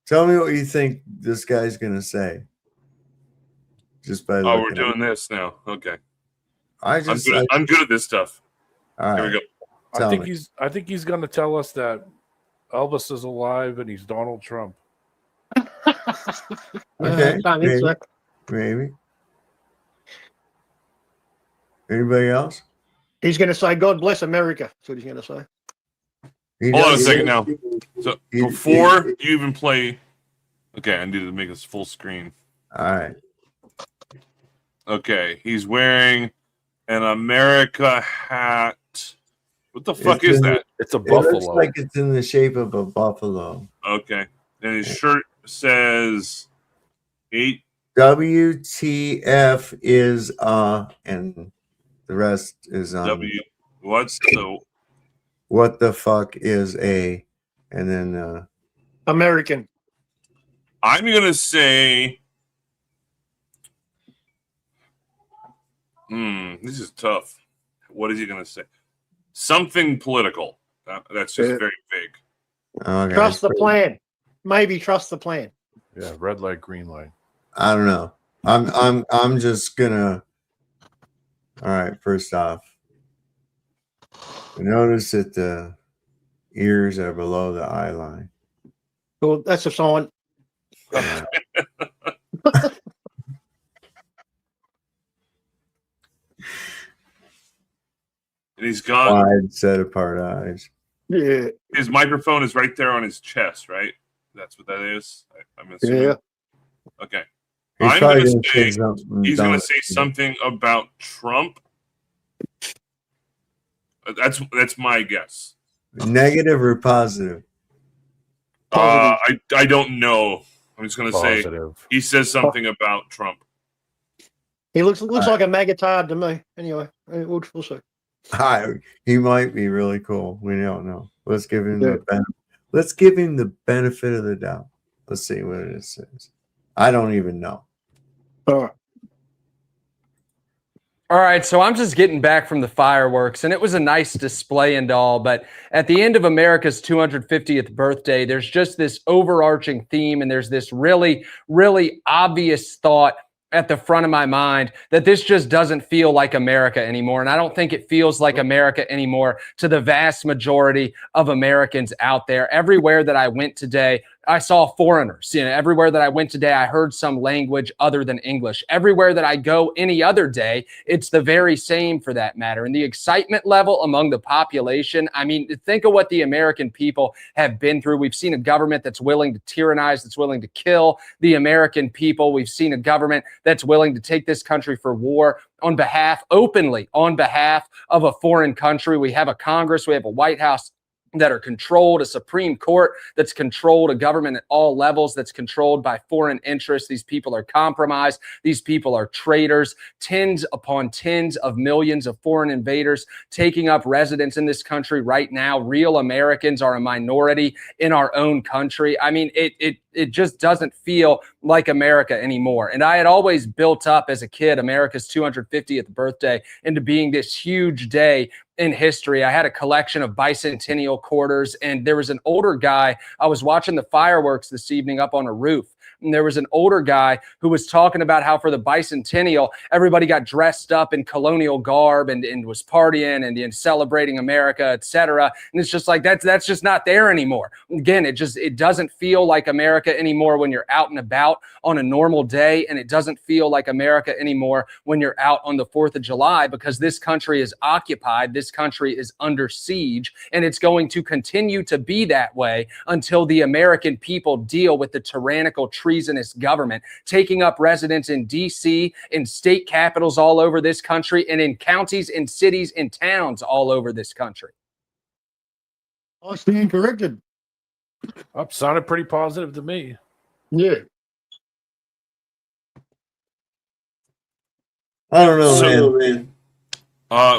Tell me what you think this guy's gonna say. Just by Oh, we're looking at doing this now. Okay. I I'm good at this stuff. All Here we right. go. I think he's going to tell us that Elvis is alive and he's Donald Trump. Okay. I think Maybe. so. Maybe. Anybody else? He's going to say, God bless America. That's what he's going to say. Hold on a second now. So before you even play, okay, I need to make this full screen. All right. Okay, he's wearing an America hat. What the fuck It's is in- that? It's a It looks buffalo. like it's in the shape of a buffalo. Okay, and his shirt says 8. WTF is and the rest is W. What's the? what the fuck is a, and then American. I'm gonna say. This is tough. What is he gonna say? Something political. That's just Yeah. very vague. okay. Trust the plan. Maybe trust the plan. Yeah, red light, green light. I don't know. I'm just gonna. All right. First off, notice that the ears are below the eye line. Well, that's a sign. Yeah. And he's got Wide, set apart eyes. Yeah. his microphone is right there on his chest, right? That's what that is. I'm assuming. Yeah. Okay. He's I'm probably gonna gonna say say something he's dumb. gonna say something about Trump. That's my guess. Negative or positive? I don't know. I'm just gonna say Positive. he says something about Trump. He looks like a magatard to me. Anyway, we'll see. He might be really cool. We don't know. Let's give him Yeah. let's give him the benefit of the doubt. Let's see what it says. I don't even know. All right, so I'm just getting back from the fireworks, and it was a nice display and all, but at the end of America's 250th birthday, there's just this overarching theme, and there's this really, really obvious thought at the front of my mind that this just doesn't feel like America anymore. And I don't think it feels like America anymore to the vast majority of Americans out there. Everywhere that I went today, I saw foreigners. Everywhere that I went today, I heard some language other than English. Everywhere that I go any other day, it's the very same for that matter. And the excitement level among the population, I mean, think of what the American people have been through. We've seen a government that's willing to tyrannize, that's willing to kill the American people. We've seen a government that's willing to take this country for war openly on behalf of a foreign country. We have a Congress, we have a White House that are controlled, a Supreme Court that's controlled, a government at all levels that's controlled by foreign interests. These people are compromised. These people are traitors. Tens upon tens of millions of foreign invaders taking up residence in this country right now. Real Americans are a minority in our own country. I mean, it just doesn't feel like America anymore. And I had always built up as a kid America's 250th birthday into being this huge day in history. I had a collection of bicentennial quarters, and there was an older guy. I was watching the fireworks this evening up on a roof, and there was an older guy who was talking about how for the bicentennial, everybody got dressed up in colonial garb and was partying and celebrating America, etc. And it's just like, that's just not there anymore. Again, it doesn't feel like America anymore when you're out and about on a normal day, and it doesn't feel like America anymore when you're out on the 4th of July, because this country is occupied, this country is under siege, and it's going to continue to be that way until the American people deal with the tyrannical, treasonous government taking up residence in D.C., in state capitals all over this country, and in counties and cities and towns all over this country. I stand corrected. Sounded pretty positive to me. Yeah. I don't know, man.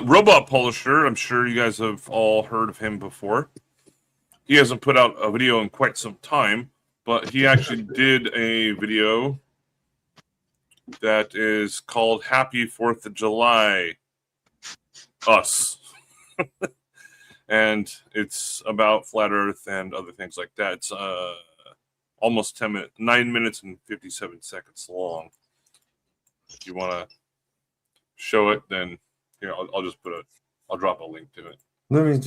Robot Polisher, I'm sure you guys have all heard of him before. He hasn't put out a video in quite some time, but he actually did a video that is called Happy 4th of July, Us. And it's about Flat Earth and other things like that. It's almost 10 minutes, 9 minutes and 57 seconds long. If you want to show it, then here, I'll drop a link to it. Let me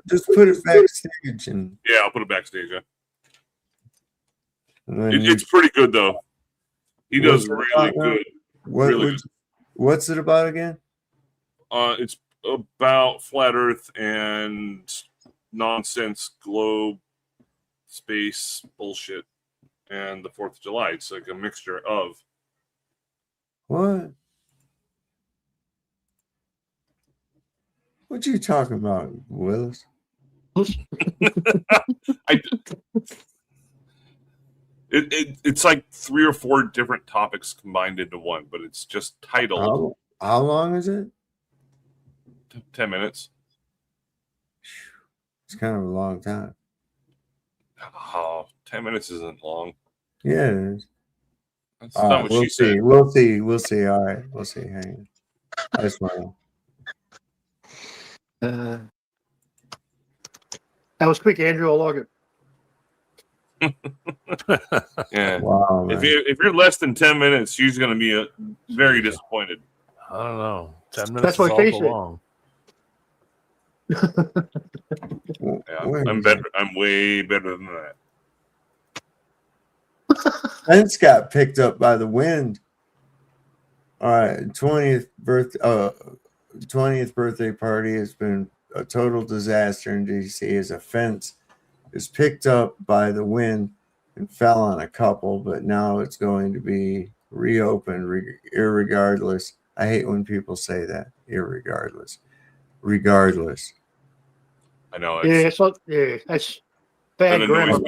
just put it backstage. And yeah, I'll put it backstage. Yeah. It's pretty good, though. He does really good. What's it about again? It's about Flat Earth and nonsense globe space bullshit and the 4th of July. It's like a mixture of. What? What you talking about, Willis? It's like 3 or 4 different topics combined into one, but it's just titled. How long is it? 10 minutes. It's kind of a long time. Oh, 10 minutes isn't long. Yeah, it is. That's not what she said. We'll see. All right. We'll see. Hang on. I smile. That was quick, Andrew. I like it. Yeah. Wow. If you're less than 10 minutes, you're going to be very disappointed. I don't know. 10 minutes That's is what awful they said. long. Yeah, I'm better. I'm way better than that. Fence got picked up by the wind. All right, 20th birthday party has been a total disaster in DC as a fence is picked up by the wind and fell on a couple, but now it's going to be reopened irregardless. I hate when people say that, irregardless. Regardless. I know. That's bad grammar.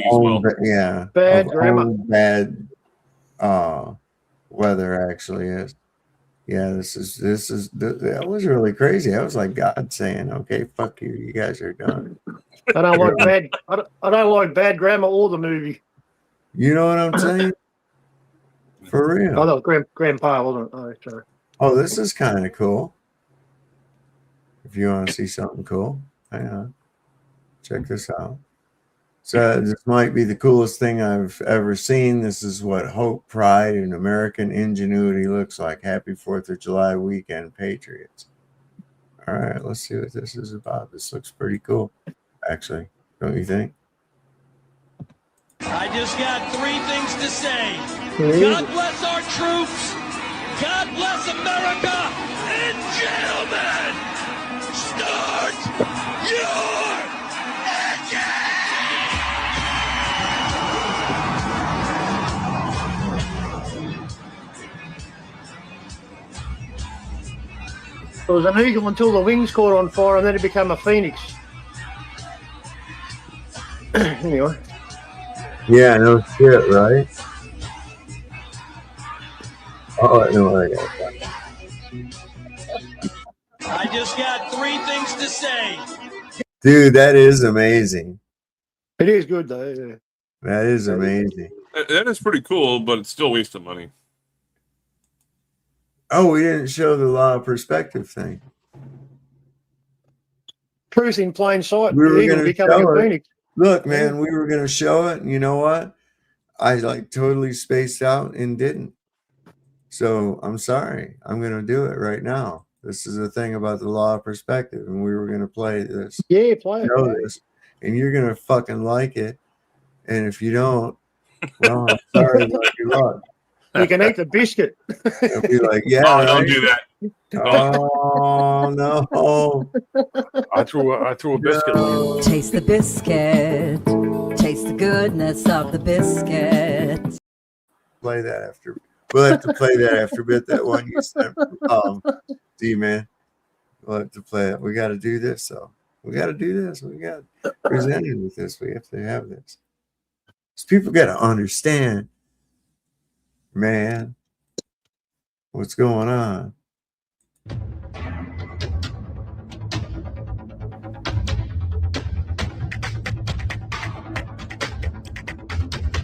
Yeah. Bad grammar. Bad weather actually is. Yeah, this is that was really crazy. I was like God saying, "Okay, fuck you, you guys are done." I don't like bad grammar or the movie. You know what I'm saying? For real. Oh no, Grandpa. Hold on. All right, sorry. Oh, this is kind of cool. If you want to see something cool, hang on. Check this out. So this might be the coolest thing I've ever seen. This is what hope, pride, and American ingenuity looks like. Happy 4th of July weekend, Patriots. All right, let's see what this is about. This looks pretty cool, actually. Don't you think? I just got 3 things to say. God bless our troops. God bless America. And gentlemen, start your engine! It was an eagle until the wings caught on fire, and then it became a phoenix. Anyway. Yeah, no shit, right? Oh, no, I got that. I just got 3 things to say. Dude, that is amazing. It is good though. Yeah. That is amazing. That is pretty cool, but it's still a waste of money. Oh, we didn't show the law of perspective thing. Truth in plain sight. We The were eagle going to becoming show a it. phoenix. Look, man, we were going to show it, and you know what? I like totally spaced out and didn't. So I'm sorry. I'm going to do it right now. This is the thing about the law of perspective, and we were going to play this. Yeah, play it. Know this, and you're going to fucking like it. And if you don't, well, I'm sorry about your luck. You can eat the biscuit. I'll be like, yeah, Oh, right? don't do that. Oh no! I threw a biscuit. Taste the biscuit. Taste the goodness of the biscuit. Play that after. We'll have to play that after a bit. That one you sent, D-Man. We'll have to play it. We got to do this, though. We got to do this. We got presented with this. We have to have this. Because people got to understand, man, what's going on.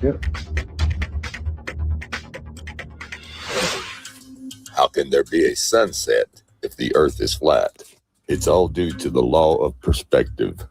Yep. How can there be a sunset if the earth is flat? It's all due to the law of perspective.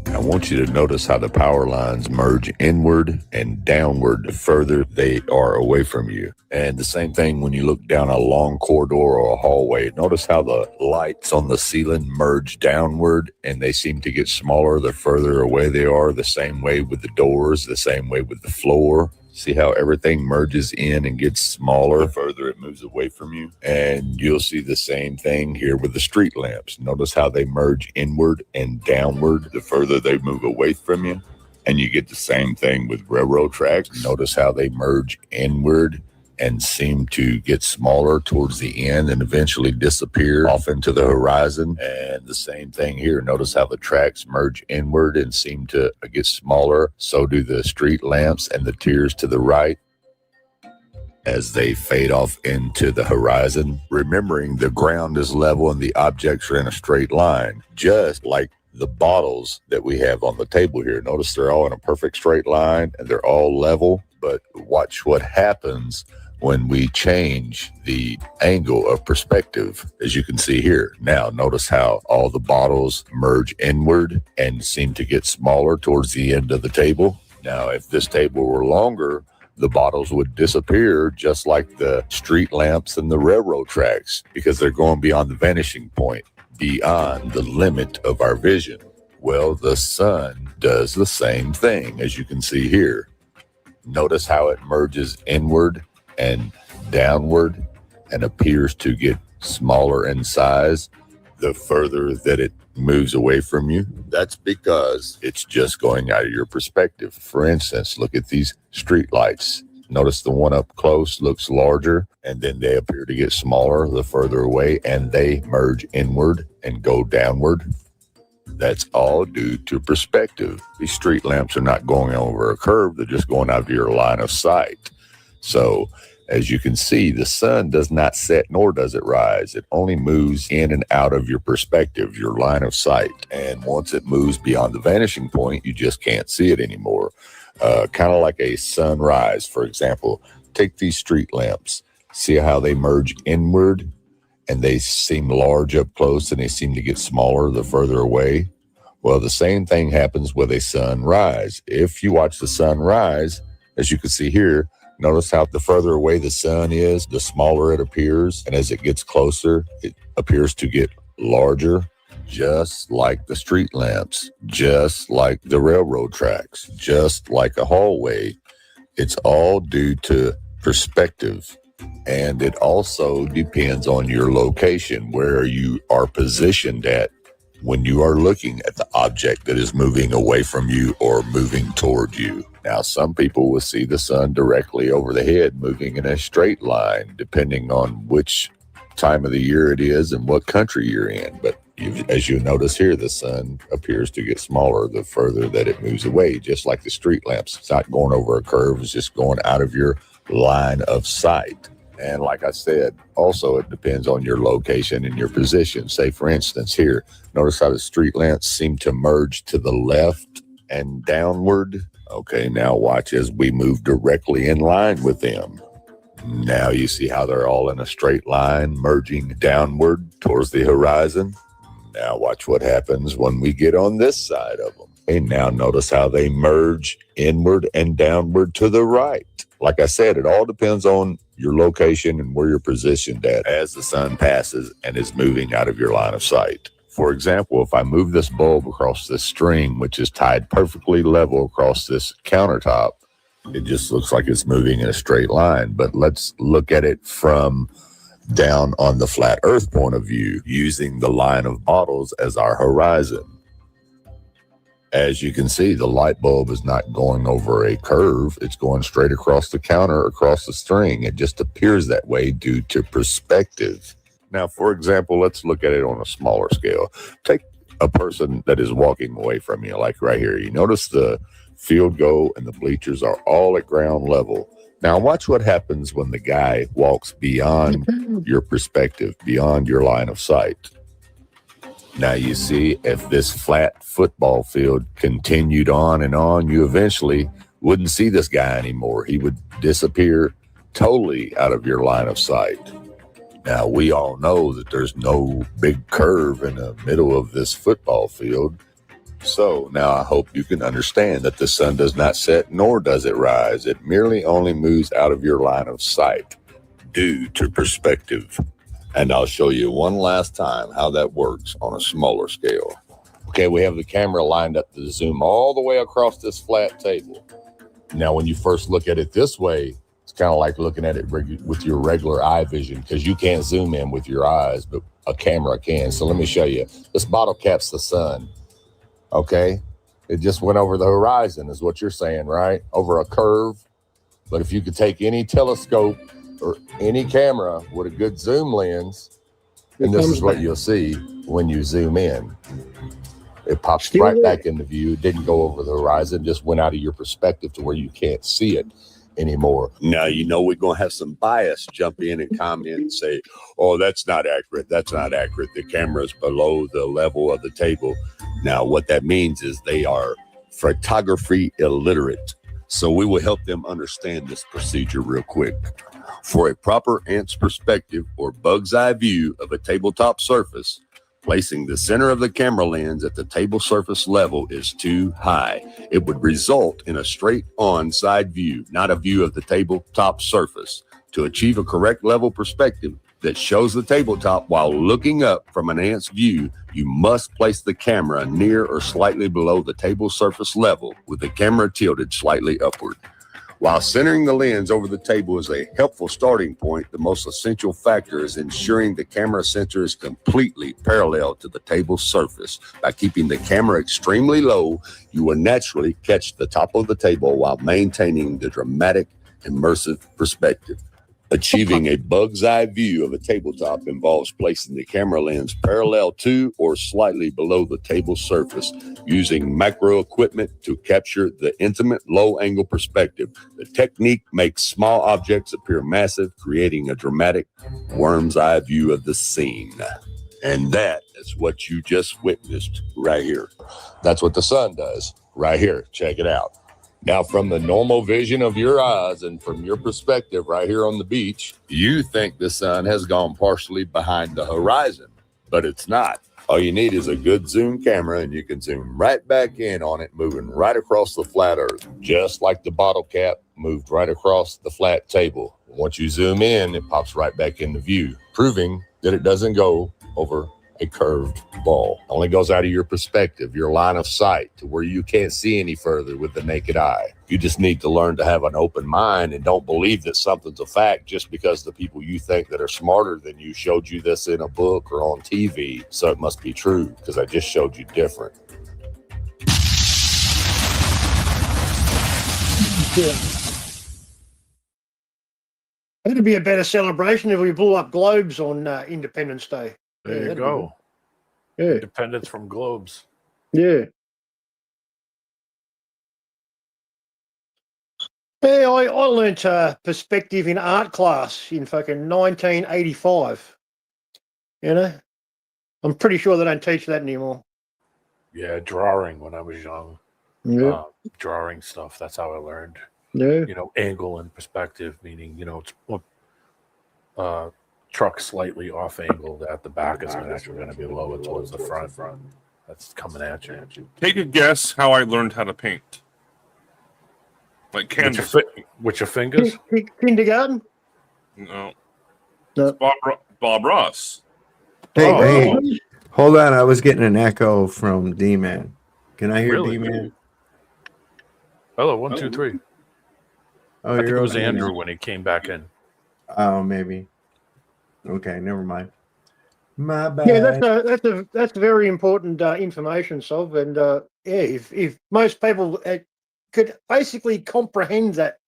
I want you to notice how the power lines merge inward and downward the further they are away from you. And the same thing when you look down a long corridor or a hallway. Notice how the lights on the ceiling merge downward and they seem to get smaller the further away they are. The same way with the doors, the same way with the floor. See how everything merges in and gets smaller the further it moves away from you? And you'll see the same thing here with the street lamps. Notice how they merge inward and downward the further they move away from you? And you get the same thing with railroad tracks. Notice how they merge inward and seem to get smaller towards the end and eventually disappear off into the horizon. And the same thing here. Notice how the tracks merge inward and seem to get smaller. So do the street lamps and the tiers to the right as they fade off into the horizon. Remembering the ground is level and the objects are in a straight line, just like the bottles that we have on the table here. Notice they're all in a perfect straight line and they're all level. But watch what happens when we change the angle of perspective, as you can see here. Now, notice how all the bottles merge inward and seem to get smaller towards the end of the table. Now, if this table were longer, the bottles would disappear just like the street lamps and the railroad tracks because they're going beyond the vanishing point, beyond the limit of our vision. Well, the sun does the same thing, as you can see here. Notice how it merges inward and downward and appears to get smaller in size the further that it moves away from you. That's because it's just going out of your perspective. For instance, look at these street lights. Notice the one up close looks larger, and then they appear to get smaller the further away, and they merge inward and go downward. That's all due to perspective. These street lamps are not going over a curve. They're just going out of your line of sight. So, as you can see, the sun does not set nor does it rise. It only moves in and out of your perspective, your line of sight. And once it moves beyond the vanishing point, you just can't see it anymore. Kind of like a sunrise, for example. Take these street lamps. See how they merge inward and they seem large up close and they seem to get smaller the further away? Well, the same thing happens with a sunrise. If you watch the sunrise, as you can see here, notice how the further away the sun is, the smaller it appears. And as it gets closer, it appears to get larger, just like the street lamps, just like the railroad tracks, just like a hallway. It's all due to perspective. And it also depends on your location, where you are positioned at when you are looking at the object that is moving away from you or moving toward you. Now, some people will see the sun directly over the head, moving in a straight line, depending on which time of the year it is and what country you're in. But As you notice here, the sun appears to get smaller the further that it moves away, just like the street lamps. It's not going over a curve, it's just going out of your line of sight. And like I said, also it depends on your location and your position. Say, for instance, here, notice how the street lamps seem to merge to the left and downward. Okay, now watch as we move directly in line with them. Now you see how they're all in a straight line, merging downward towards the horizon. Now watch what happens when we get on this side of them. And now notice how they merge inward and downward to the right. Like I said, it all depends on your location and where you're positioned at as the sun passes and is moving out of your line of sight. For example, if I move this bulb across this string, which is tied perfectly level across this countertop, it just looks like it's moving in a straight line. But let's look at it from down on the flat earth point of view, using the line of bottles as our horizon. As you can see, the light bulb is not going over a curve. It's going straight across the counter, across the string. It just appears that way due to perspective. Now, for example, let's look at it on a smaller scale. Take a person that is walking away from you, like right here. You notice the field goal and the bleachers are all at ground level. Now, watch what happens when the guy walks beyond your perspective, beyond your line of sight. Now, you see, if this flat football field continued on, you eventually wouldn't see this guy anymore. He would disappear totally out of your line of sight. Now, we all know that there's no big curve in the middle of this football field. So now I hope you can understand that the sun does not set nor does it rise. It merely only moves out of your line of sight due to perspective. And I'll show you one last time how that works on a smaller scale. Okay, we have the camera lined up to zoom all the way across this flat table. Now, when you first look at it this way, it's kind of like looking at it with your regular eye vision, because you can't zoom in with your eyes, but a camera can. So let me show you. This bottle cap's the sun. Okay, it just went over the horizon is what you're saying, right? Over a curve. But if you could take any telescope or any camera with a good zoom lens, and this is what you'll see when you zoom in. It pops right back into view. It didn't go over the horizon, just went out of your perspective to where you can't see it anymore. Now, you know, we're going to have some bias jump in and comment and say, oh, that's not accurate. That's not accurate. The camera's below the level of the table. Now, what that means is they are photography illiterate. So we will help them understand this procedure real quick. For a proper ant's perspective or bug's eye view of a tabletop surface, placing the center of the camera lens at the table surface level is too high. It would result in a straight-on side view, not a view of the tabletop surface. To achieve a correct level perspective that shows the tabletop while looking up from an ant's view, you must place the camera near or slightly below the table surface level with the camera tilted slightly upward. While centering the lens over the table is a helpful starting point, the most essential factor is ensuring the camera center is completely parallel to the table surface. By keeping the camera extremely low, you will naturally catch the top of the table while maintaining the dramatic, immersive perspective. Achieving a bug's eye view of a tabletop involves placing the camera lens parallel to or slightly below the table surface, using macro equipment to capture the intimate low-angle perspective. The technique makes small objects appear massive, creating a dramatic worm's eye view of the scene. And that is what you just witnessed right here. That's what the sun does right here. Check it out. Now, from the normal vision of your eyes and from your perspective right here on the beach, you think the sun has gone partially behind the horizon, but it's not. All you need is a good zoom camera and you can zoom right back in on it, moving right across the flat earth, just like the bottle cap moved right across the flat table. Once you zoom in, it pops right back into view, proving that it doesn't go over a curved ball. It only goes out of your perspective, your line of sight, to where you can't see any further with the naked eye. You just need to learn to have an open mind and don't believe that something's a fact just because the people you think that are smarter than you showed you this in a book or on TV. So it must be true because I just showed you different. It'd be a better celebration if we blew up globes on Independence Day. There you go. Yeah. Independence from globes. Yeah. Yeah, I learnt perspective in art class in fucking 1985. You know? I'm pretty sure they don't teach that anymore. Yeah, drawing when I was young. Yeah. Drawing stuff. That's how I learned. Yeah. You know, angle and perspective, meaning, you know, it's truck slightly off angled at the back is actually going to be lower towards the front. That's coming at you. Take a guess how I learned how to paint. Like canvas. With your fingers? Kindergarten? No. It's Bob Ross. Hey, hold on. I was getting an echo from D-Man. Can I hear Really? D-Man? Hello, 1, 2, 3. Oh, I think it you're was okay Andrew now. when he came back in. Oh, maybe. Okay, never mind. My bad. Yeah, that's very important information, Sov. And if most people could basically comprehend that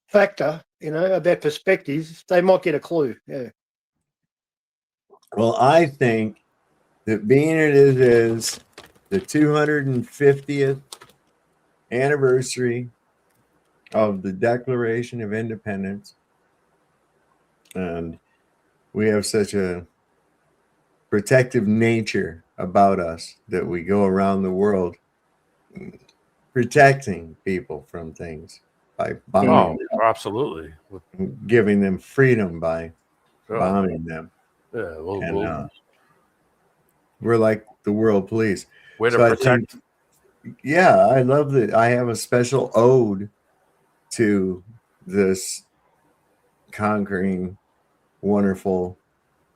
factor, you know, about perspective, they might get a clue. Yeah. Well, I think that being it is the 250th anniversary of the Declaration of Independence, and we have such a protective nature about us that we go around the world protecting people from things by bombing them, absolutely. giving them freedom by Sure. bombing them. Yeah, And we're like the world police. Way to So protect. I love that. I have a special ode to this conquering, wonderful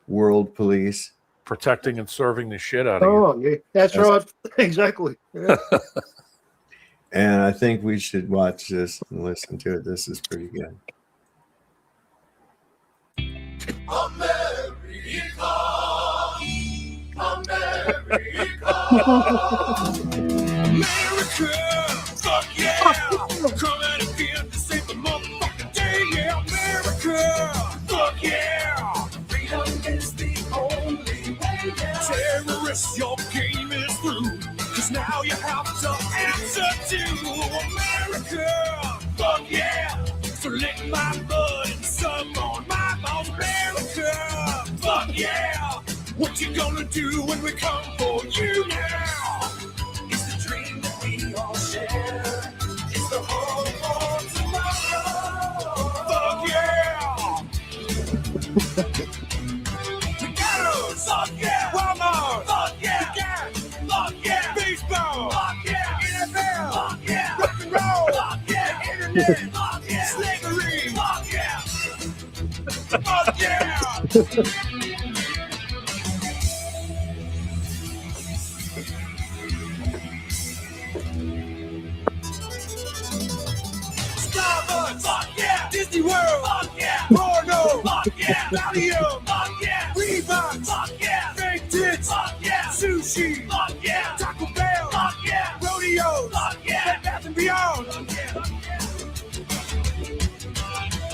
world police. Protecting and serving the shit out of you. Oh, yeah, that's right. Exactly. Yeah. And I think we should watch this and listen to it. This is pretty good. America, fuck yeah! Come out again to save the motherfucking day, yeah! America, fuck yeah! Freedom is the only way, yeah! Terrorists, your game is through, 'cause now you have to answer to America, fuck yeah! So lick my blood and suck on my bones, America, fuck yeah! What you gonna do when we come for you now? It's the dream that we all share. It's the hope for tomorrow. Fuck yeah! McDonald's, fuck yeah! Walmart, fuck yeah! The Gap, fuck yeah! Baseball, fuck yeah! NFL, fuck yeah! Rock and roll, fuck yeah! The internet, fuck yeah! Slavery, fuck yeah! Fuck yeah! Starbucks, fuck yeah! Disney World, fuck yeah! Porno, fuck yeah! Valium, fuck yeah! Reeboks, fuck yeah! Fake tits, fuck yeah! Sushi, fuck yeah! Taco Bell, fuck yeah! Rodeo, fuck yeah! Bed Bath and Beyond, fuck yeah!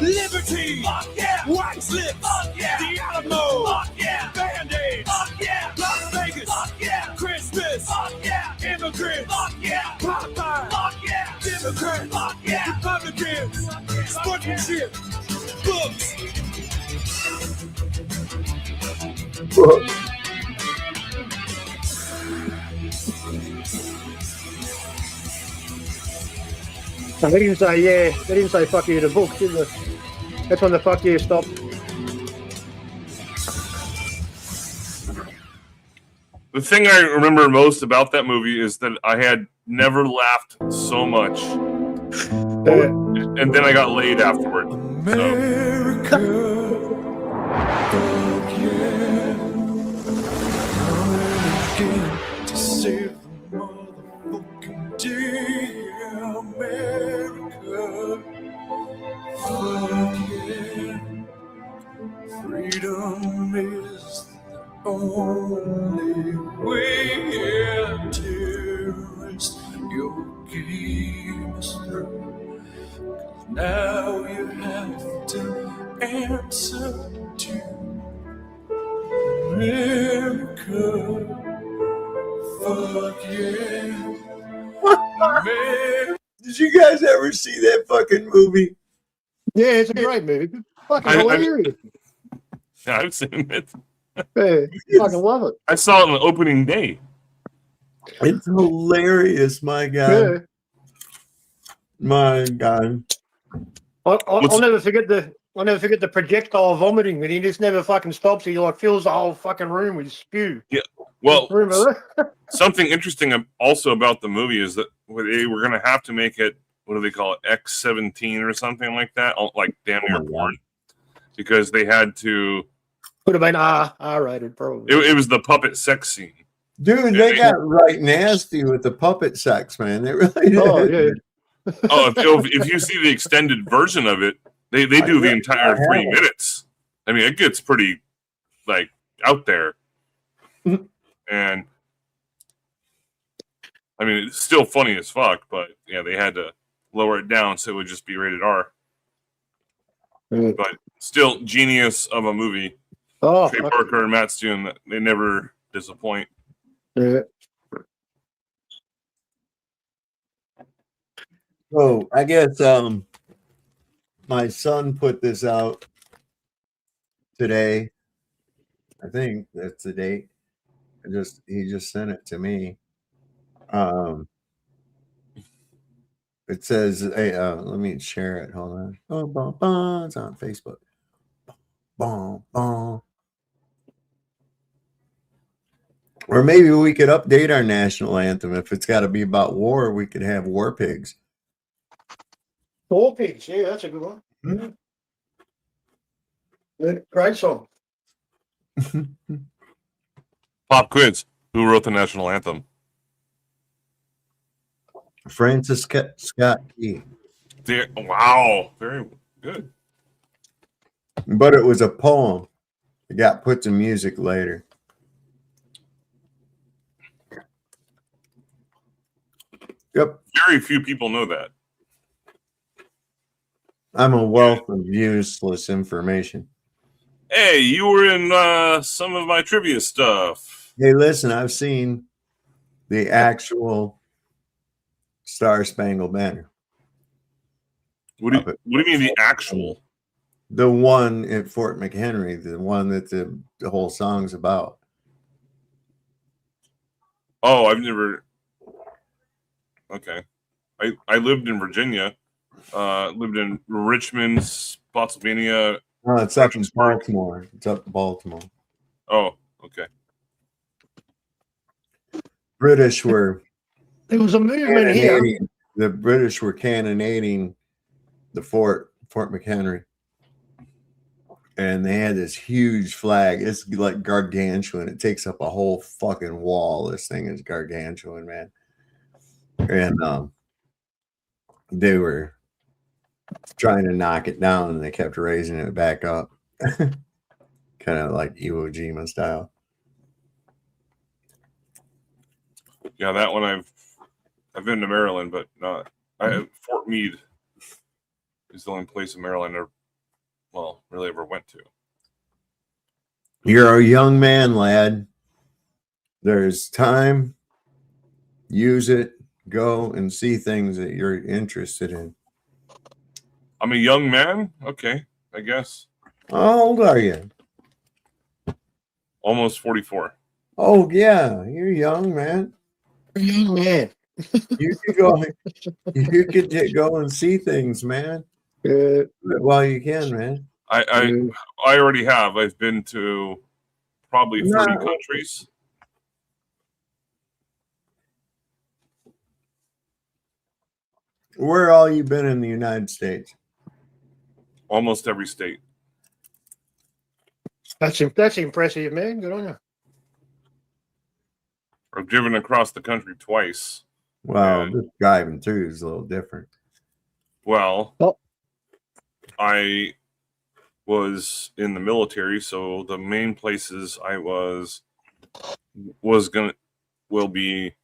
Liberty, fuck yeah! White Slips, fuck yeah! The Alamo, fuck yeah! Band-Aids, fuck yeah! Las Vegas, fuck yeah! Christmas, fuck yeah! Immigrants, fuck yeah! Popeye, fuck yeah! Democrats, fuck yeah! Republicans, sportsmanship, books. No, they didn't say, yeah, they didn't say fuck you to books, did they? That's when the fuck you stopped. The thing I remember most about that movie is that I had never laughed so much. And then I got laid afterward. To save the motherfucking day, America. Fuck yeah. Freedom is the only way, yeah. Terrorist, your game is through. 'Cause now you have to answer to America. Fuck yeah. Man, did you guys ever see that fucking movie? Yeah, it's a great movie. Fucking hilarious. I've seen it. Hey, fucking love it. I saw it on the opening day. It's hilarious, my God. Yeah. My God. I'll never forget the projectile vomiting, and he just never fucking stops. He like fills the whole fucking room with spew. Yeah. Well, Remember that? something interesting also about the movie is that they were going to have to make it, what do they call it, X-17 or something like that, like damn near porn, because they had to. Could have been R-rated, probably. It was the puppet sex scene. Dude, they got right nasty with the puppet sex, man. They really did. Oh, yeah. If you see the extended version of it, they do the entire 3 minutes. I mean, it gets pretty, like, out there. And, I mean, it's still funny as fuck, but, yeah, they had to lower it down so it would just be rated R. But still, genius of a movie. Oh, Trey Parker and Matt Stone, they never disappoint. Yeah. Oh, I guess my son put this out today. I think that's the date. He just sent it to me. It says, hey, let me share it. Hold on. Oh, bon, bon. It's on Facebook. Bon, bon. Or maybe we could update our national anthem. If it's got to be about war, we could have War Pigs. War Pigs, yeah, that's a good one. Mm-hmm. Great song. Pop quiz. Who wrote the national anthem? Francis Scott Key. Wow. Very good. But it was a poem. It got put to music later. Yep. Very few people know that. I'm a wealth of useless information. Hey, you were in some of my trivia stuff. Hey, listen, I've seen the actual Star Spangled Banner. What do you mean the actual? The one at Fort McHenry, the one that the whole song's about. Oh, I've never. Okay. I lived in Virginia. Lived in Richmond, Spotsylvania. No, it's up in Baltimore. It's up in Baltimore. Oh, okay. British were. There was a movement here. The British were cannonading the Fort McHenry, and they had this huge flag. It's like gargantuan. It takes up a whole fucking wall. This thing is gargantuan, man. And they were trying to knock it down, and they kept raising it back up, kind of like Iwo Jima style. Yeah, that one I've been to Maryland, but not. Fort Meade is the only place in Maryland really ever went to. You're a young man, lad. There's time. Use it. Go and see things that you're interested in. I'm a young man? Okay, I guess. How old are you? Almost 44. Oh, yeah. You're young, man. You're a young man. You could go. You could go and see things, man. While you can, man. I already have. I've been to probably 30 countries. Where all you been in the United States? Almost every state. That's impressive, man. Good on you. I've driven across the country twice. Wow, just driving through is a little different. Well, I was in the military, so the main places I will be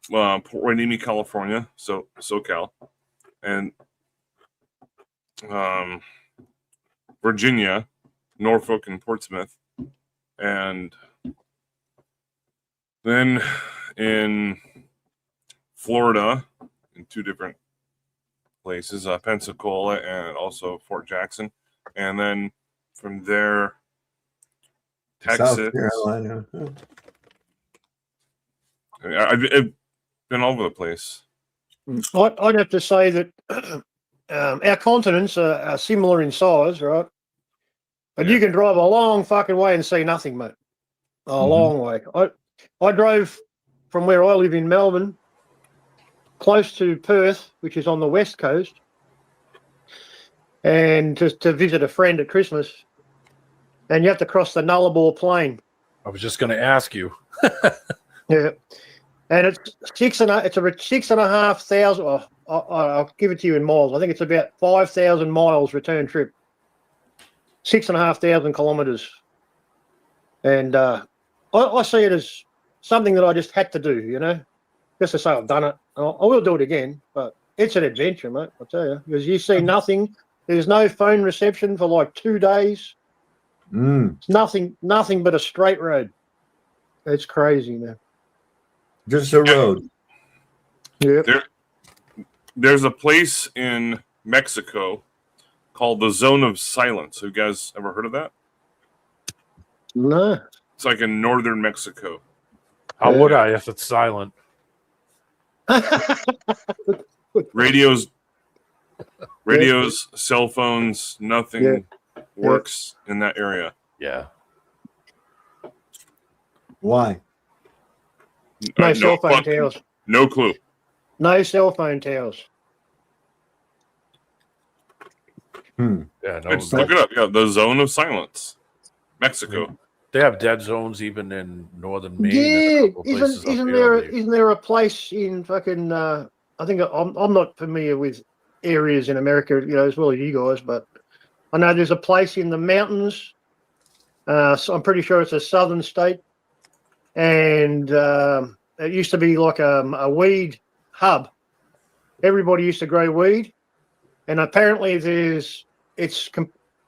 Port Hueneme, California, so SoCal, and Virginia, Norfolk, and Portsmouth, and Then in Florida, in 2 different places, Pensacola and also Fort Jackson. And then from there, Texas. South Carolina. Huh. I've been all over the place. I'd have to say that our continents are similar in size, right? But you can drive a long fucking way and see nothing, mate. A long way. I drove from where I live in Melbourne, close to Perth, which is on the west coast, and to visit a friend at Christmas. And you have to cross the Nullarbor Plain. I was just going to ask you. Yeah, and it's 6,500. Oh, I'll give it to you in miles. I think it's about 5,000 miles return trip. 6,500 kilometres, and I see it as something that I just had to do. You know, just to say I've done it. I will do it again, but it's an adventure, mate. I tell you, because you see nothing. There's no phone reception for like 2 days. It's nothing but a straight road. It's crazy, man. Just a road. Yeah. There's a place in Mexico called the Zone of Silence. Have you guys ever heard of that? No. It's like in northern Mexico. How would I if it's silent? Radios, cell phones, nothing works in that area. Yeah. Why? No cell phone towers. No clue. No cell phone towers. Yeah, no. Look it up. Yeah, the Zone of Silence, Mexico. They have dead zones even in northern Maine. Yeah, and a couple places up isn't there a place in fucking? I think I'm not familiar with areas in America, you know, as well as you guys, but I know there's a place in the mountains. So I'm pretty sure it's a southern state, and it used to be like a weed hub. Everybody used to grow weed, and apparently it's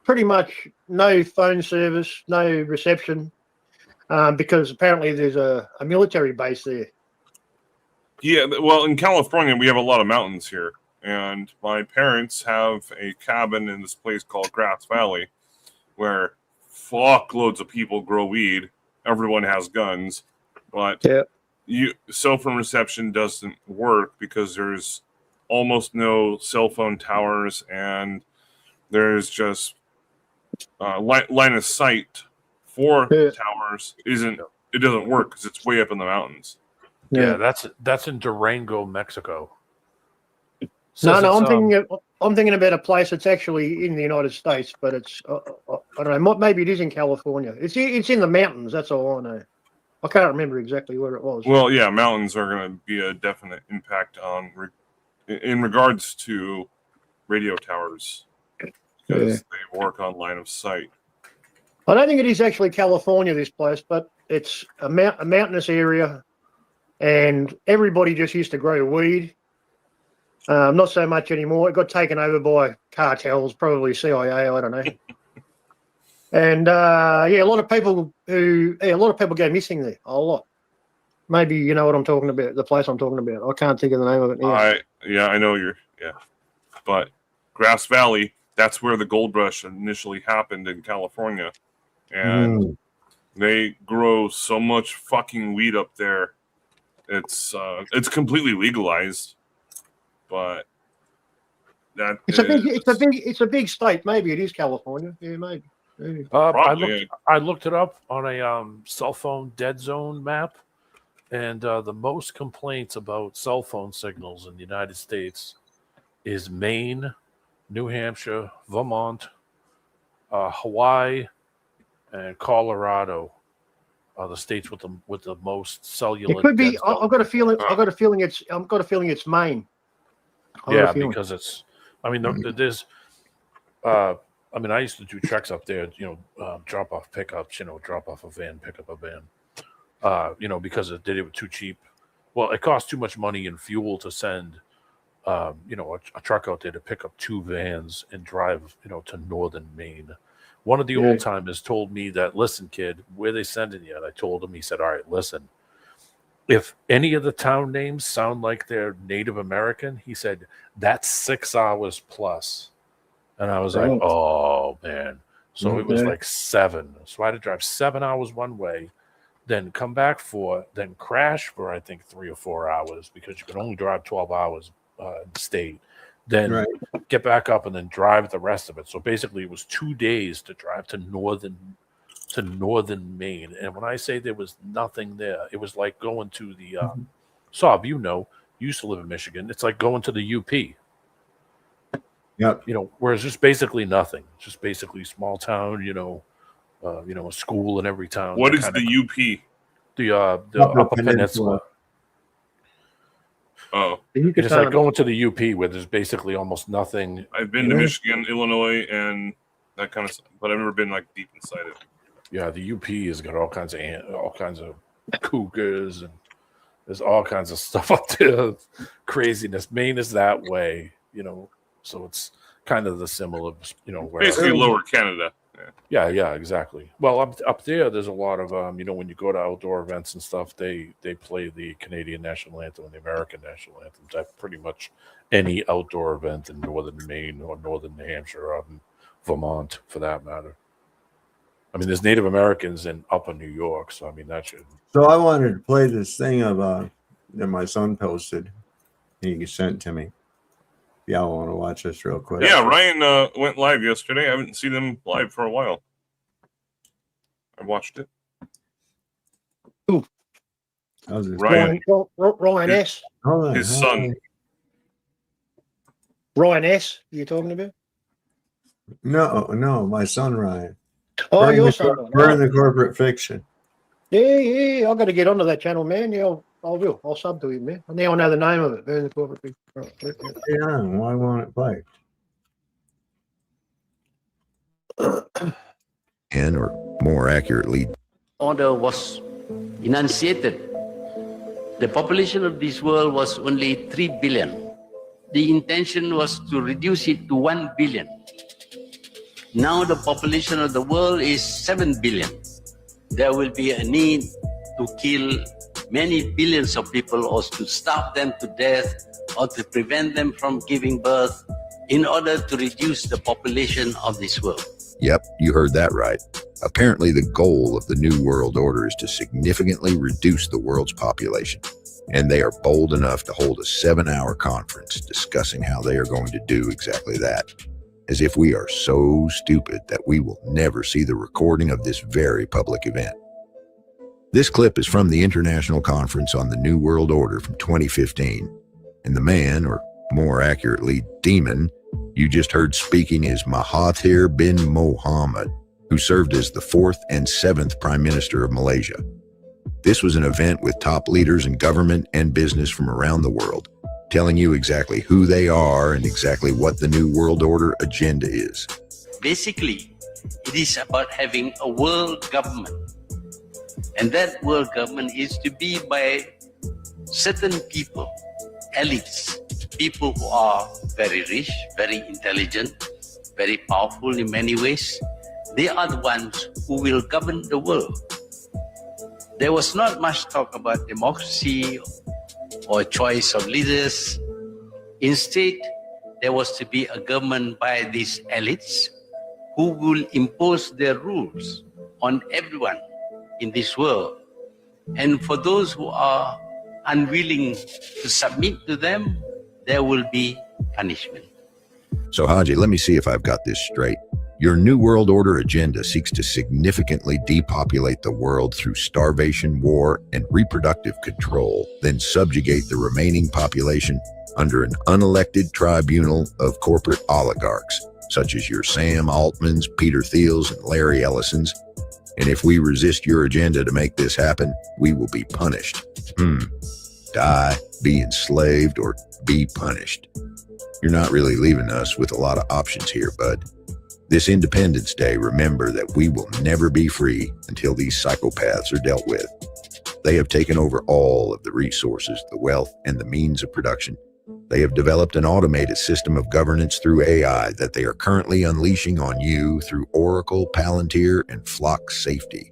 pretty much no phone service, no reception, because apparently there's a military base there. Yeah, well, in California, we have a lot of mountains here, and my parents have a cabin in this place called Grass Valley, where fuckloads of people grow weed. Everyone has guns, but cell phone reception doesn't work because there's almost no cell phone towers, and there's just line of sight for towers it doesn't work because it's way up in the mountains. Yeah, that's in Durango, Mexico. No, I'm thinking about a place that's actually in the United States, but it's I don't know. Maybe it is in California. It's in the mountains. That's all I know. I can't remember exactly where it was. Well, yeah, mountains are going to be a definite impact on in regards to radio towers because they work on line of sight. I don't think it is actually California, this place, but it's a mountainous area, and everybody just used to grow weed. Not so much anymore. It got taken over by cartels, probably CIA. I don't know. And a lot of people go missing there. A lot. Maybe you know what I'm talking about. The place I'm talking about. I can't think of the name of it now. I know but Grass Valley. That's where the gold rush initially happened in California, and they grow so much fucking weed up there. It's completely legalized. But it's a big state. Maybe it is California. Yeah, maybe. I looked it up on a cell phone dead zone map, and the most complaints about cell phone signals in the United States is Maine, New Hampshire, Vermont, Hawaii, and Colorado are the states with the most cellular. It could be. I've got a feeling. It's Maine. Yeah, because it's. I mean, there's. I mean, I used to do treks up there. Drop off pickups. Drop off a van, pick up a van. Because they were too cheap. Well, it cost too much money in fuel to send. A truck out there to pick up 2 vans and drive. To northern Maine. One of the old timers told me that, listen, kid, where they sending you? And I told him. He said, all right, listen. if any of the town names sound like they're Native American, he said, that's 6 hours plus. And I was like, Right. oh, man. So it was Okay. like 7. So I had to drive 7 hours one way, then come back 4, then crash for, I think, 3 or 4 hours because you can only drive 12 hours in the state. Then Right. get back up and then drive the rest of it. So basically it was 2 days to drive to northern Maine. And when I say there was nothing there, it was like going to the Saab, you used to live in Michigan. It's like going to the UP. Yep. Where it's just basically nothing. It's just basically small town, a school in every town. What that is kinda- the UP? The Upper Peninsula. Oh, It's like going to the UP where there's basically almost nothing. I've been to Michigan, Illinois, and that kind of stuff, but I've never been like deep inside it. Yeah, the UP has got all kinds of cougars, and there's all kinds of stuff up there. Craziness. Maine is that way, so it's kind of the similar, where Basically, lower Canada. Yeah, exactly. Well, up there, there's a lot of when you go to outdoor events and stuff, they play the Canadian national anthem and the American national anthems at pretty much any outdoor event in northern Maine or northern New Hampshire or Vermont, for that matter. I mean, there's Native Americans in Upper New York, so I mean that should. So I wanted to play this thing of that my son posted. He sent to me. Yeah, I want to watch this real quick. Yeah, Ryan went live yesterday. I haven't seen him live for a while. I watched it. Who? Ryan. Ryan S. His son. Ryan S. You talking about? No, my son Ryan. Oh, your son. We're in the corporate fiction. Yeah. I've got to get onto that channel, man. Yeah, I will. I'll sub to him, man. I now know the name of it. Burn the corporate fiction. Yeah, why won't it play? And, or more accurately, order was enunciated. The population of this world was only 3 billion. The intention was to reduce it to 1 billion. Now the population of the world is 7 billion. There will be a need to kill many billions of people or to starve them to death or to prevent them from giving birth in order to reduce the population of this world. Yep, you heard that right. Apparently, the goal of the New World Order is to significantly reduce the world's population. And they are bold enough to hold a 7-hour conference discussing how they are going to do exactly that. As if we are so stupid that we will never see the recording of this very public event. This clip is from the International Conference on the New World Order from 2015. And the man, or more accurately, demon, you just heard speaking is Mahathir bin Mohamad, who served as the 4th and 7th Prime Minister of Malaysia. This was an event with top leaders in government and business from around the world, telling you exactly who they are and exactly what the New World Order agenda is. Basically, it is about having a world government. And that world government is to be by certain people, elites, people who are very rich, very intelligent, very powerful in many ways. They are the ones who will govern the world. There was not much talk about democracy or choice of leaders. Instead, there was to be a government by these elites who will impose their rules on everyone in this world. And for those who are unwilling to submit to them, there will be punishment. So Haji, let me see if I've got this straight. Your New World Order agenda seeks to significantly depopulate the world through starvation, war, and reproductive control, then subjugate the remaining population under an unelected tribunal of corporate oligarchs, such as your Sam Altmans, Peter Thiels, and Larry Ellisons. And if we resist your agenda to make this happen, we will be punished. Die, be enslaved, or be punished. You're not really leaving us with a lot of options here, bud. This Independence Day, remember that we will never be free until these psychopaths are dealt with. They have taken over all of the resources, the wealth, and the means of production. They have developed an automated system of governance through AI that they are currently unleashing on you through Oracle, Palantir, and Flock Safety.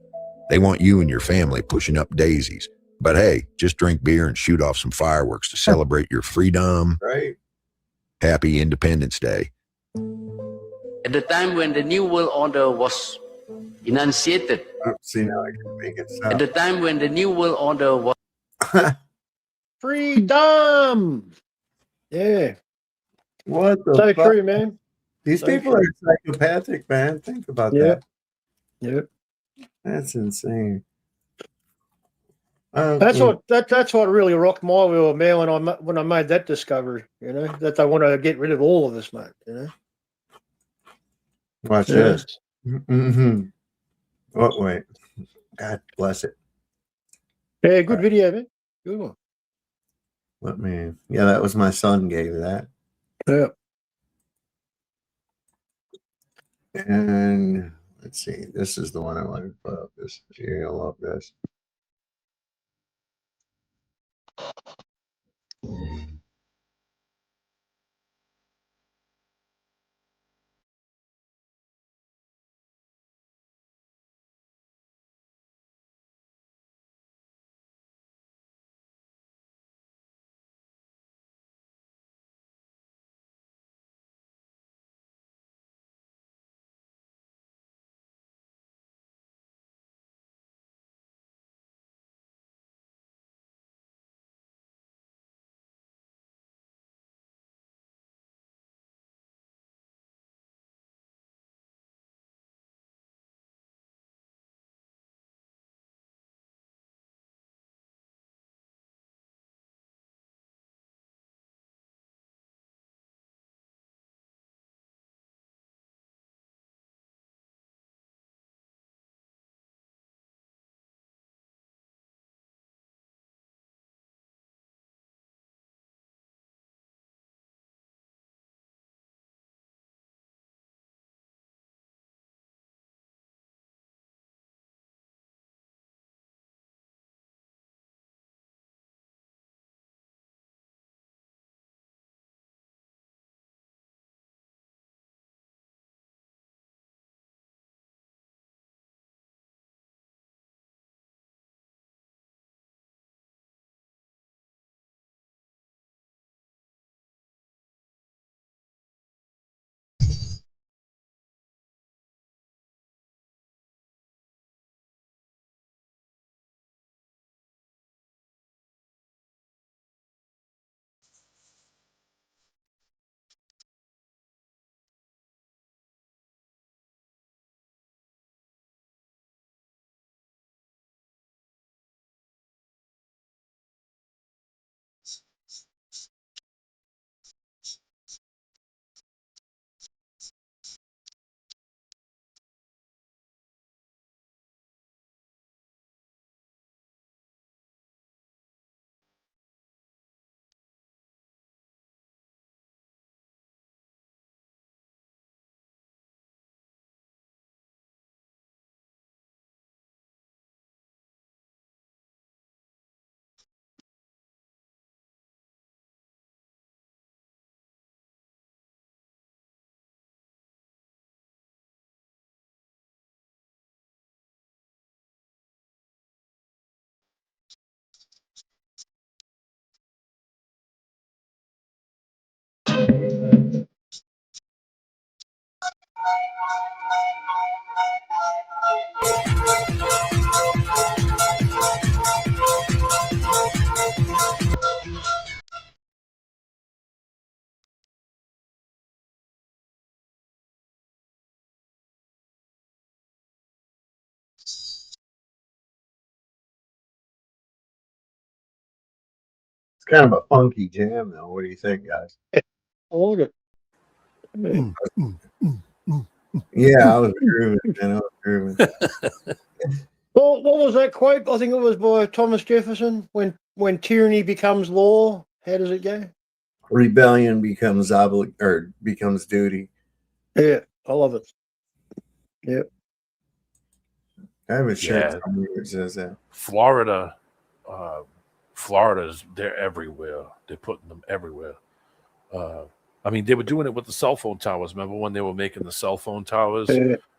They want you and your family pushing up daisies, But hey, just drink beer and shoot off some fireworks to celebrate your freedom. Right. Happy Independence Day. At the time when the New World Order was enunciated, see, now I can make it at the time when the New World Order was Freedom. Yeah. What the So fuck? true, man. These So people true. are psychopathic, man. Think about Yeah. that. Yep. That's insane. That's what really rocked my world, man. When I made that discovery, you know, that they want to get rid of all of us, mate. You know. Watch Yeah. this. Mm-hmm. Oh, wait. God bless it. Yeah, good video, man. Good one. Let me. Yeah, that was my son gave that. Yeah. And let's see. This is the one I wanted to put up. This. You're gonna love this. It's kind of a funky jam, though. What do you think, guys? Hold it. Yeah, I was grooving. Man, I was grooving. Well, what was that quote? I think it was by Thomas Jefferson. When tyranny becomes law, how does it go? Rebellion becomes becomes duty. Yeah, I love it. Yep. I have a shirt Yeah. somewhere that says that. Florida's they're everywhere. They're putting them everywhere. I mean, they were doing it with the cell phone towers. Remember when they were making the cell phone towers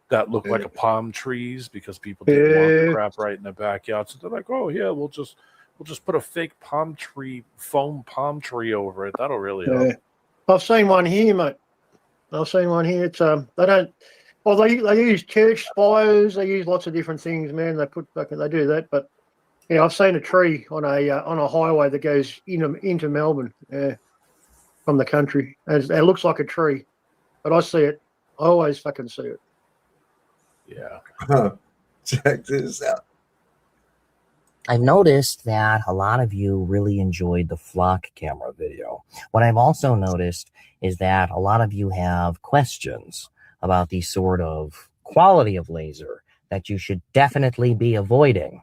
that looked like a palm trees because people didn't want the crap right in their backyard? So they're like, oh yeah, we'll just We'll just put a fake foam palm tree over it. That'll really Yeah. help. I've seen one here, mate. I've seen one here. It's they don't. Well, they use church spires. They use lots of different things, man. They do that, but yeah, I've seen a tree on a highway that goes into Melbourne, from the country. It looks like a tree, but I see it. I always fucking see it. Yeah. Check this out. I've noticed that a lot of you really enjoyed the flock camera video. What I've also noticed is that a lot of you have questions about the sort of quality of laser that you should definitely be avoiding,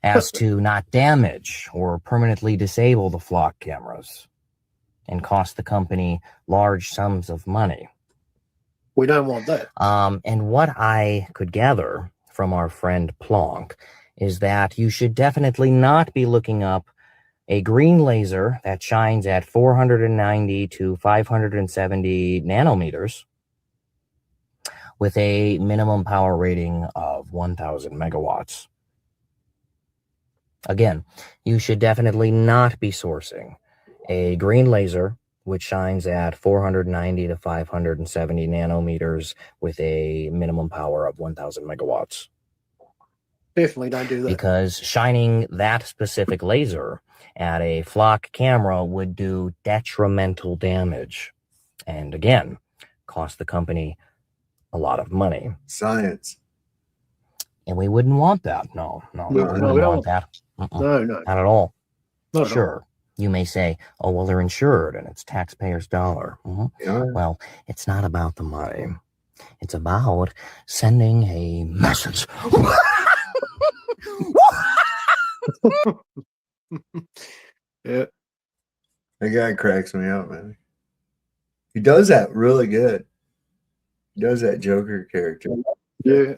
as to not damage or permanently disable the flock cameras and cost the company large sums of money. We don't want that. And what I could gather from our friend Plonk is that you should definitely not be looking up a green laser that shines at 490 to 570 nanometers with a minimum power rating of 1,000 megawatts. Again, you should definitely not be sourcing a green laser which shines at 490 to 570 nanometers with a minimum power of 1,000 megawatts. Definitely don't do that. Because shining that specific laser at a flock camera would do detrimental damage. And again, cost the company a lot of money. Science. And we wouldn't want that. No, we wouldn't want that. No. Not at all. Not at all. Sure. You may say, oh, well, they're insured and it's taxpayers' dollar. Yeah. Well, it's not about the money. It's about sending a message. Yeah. That guy cracks me up, man. He does that really good. He does that Joker character. Yeah.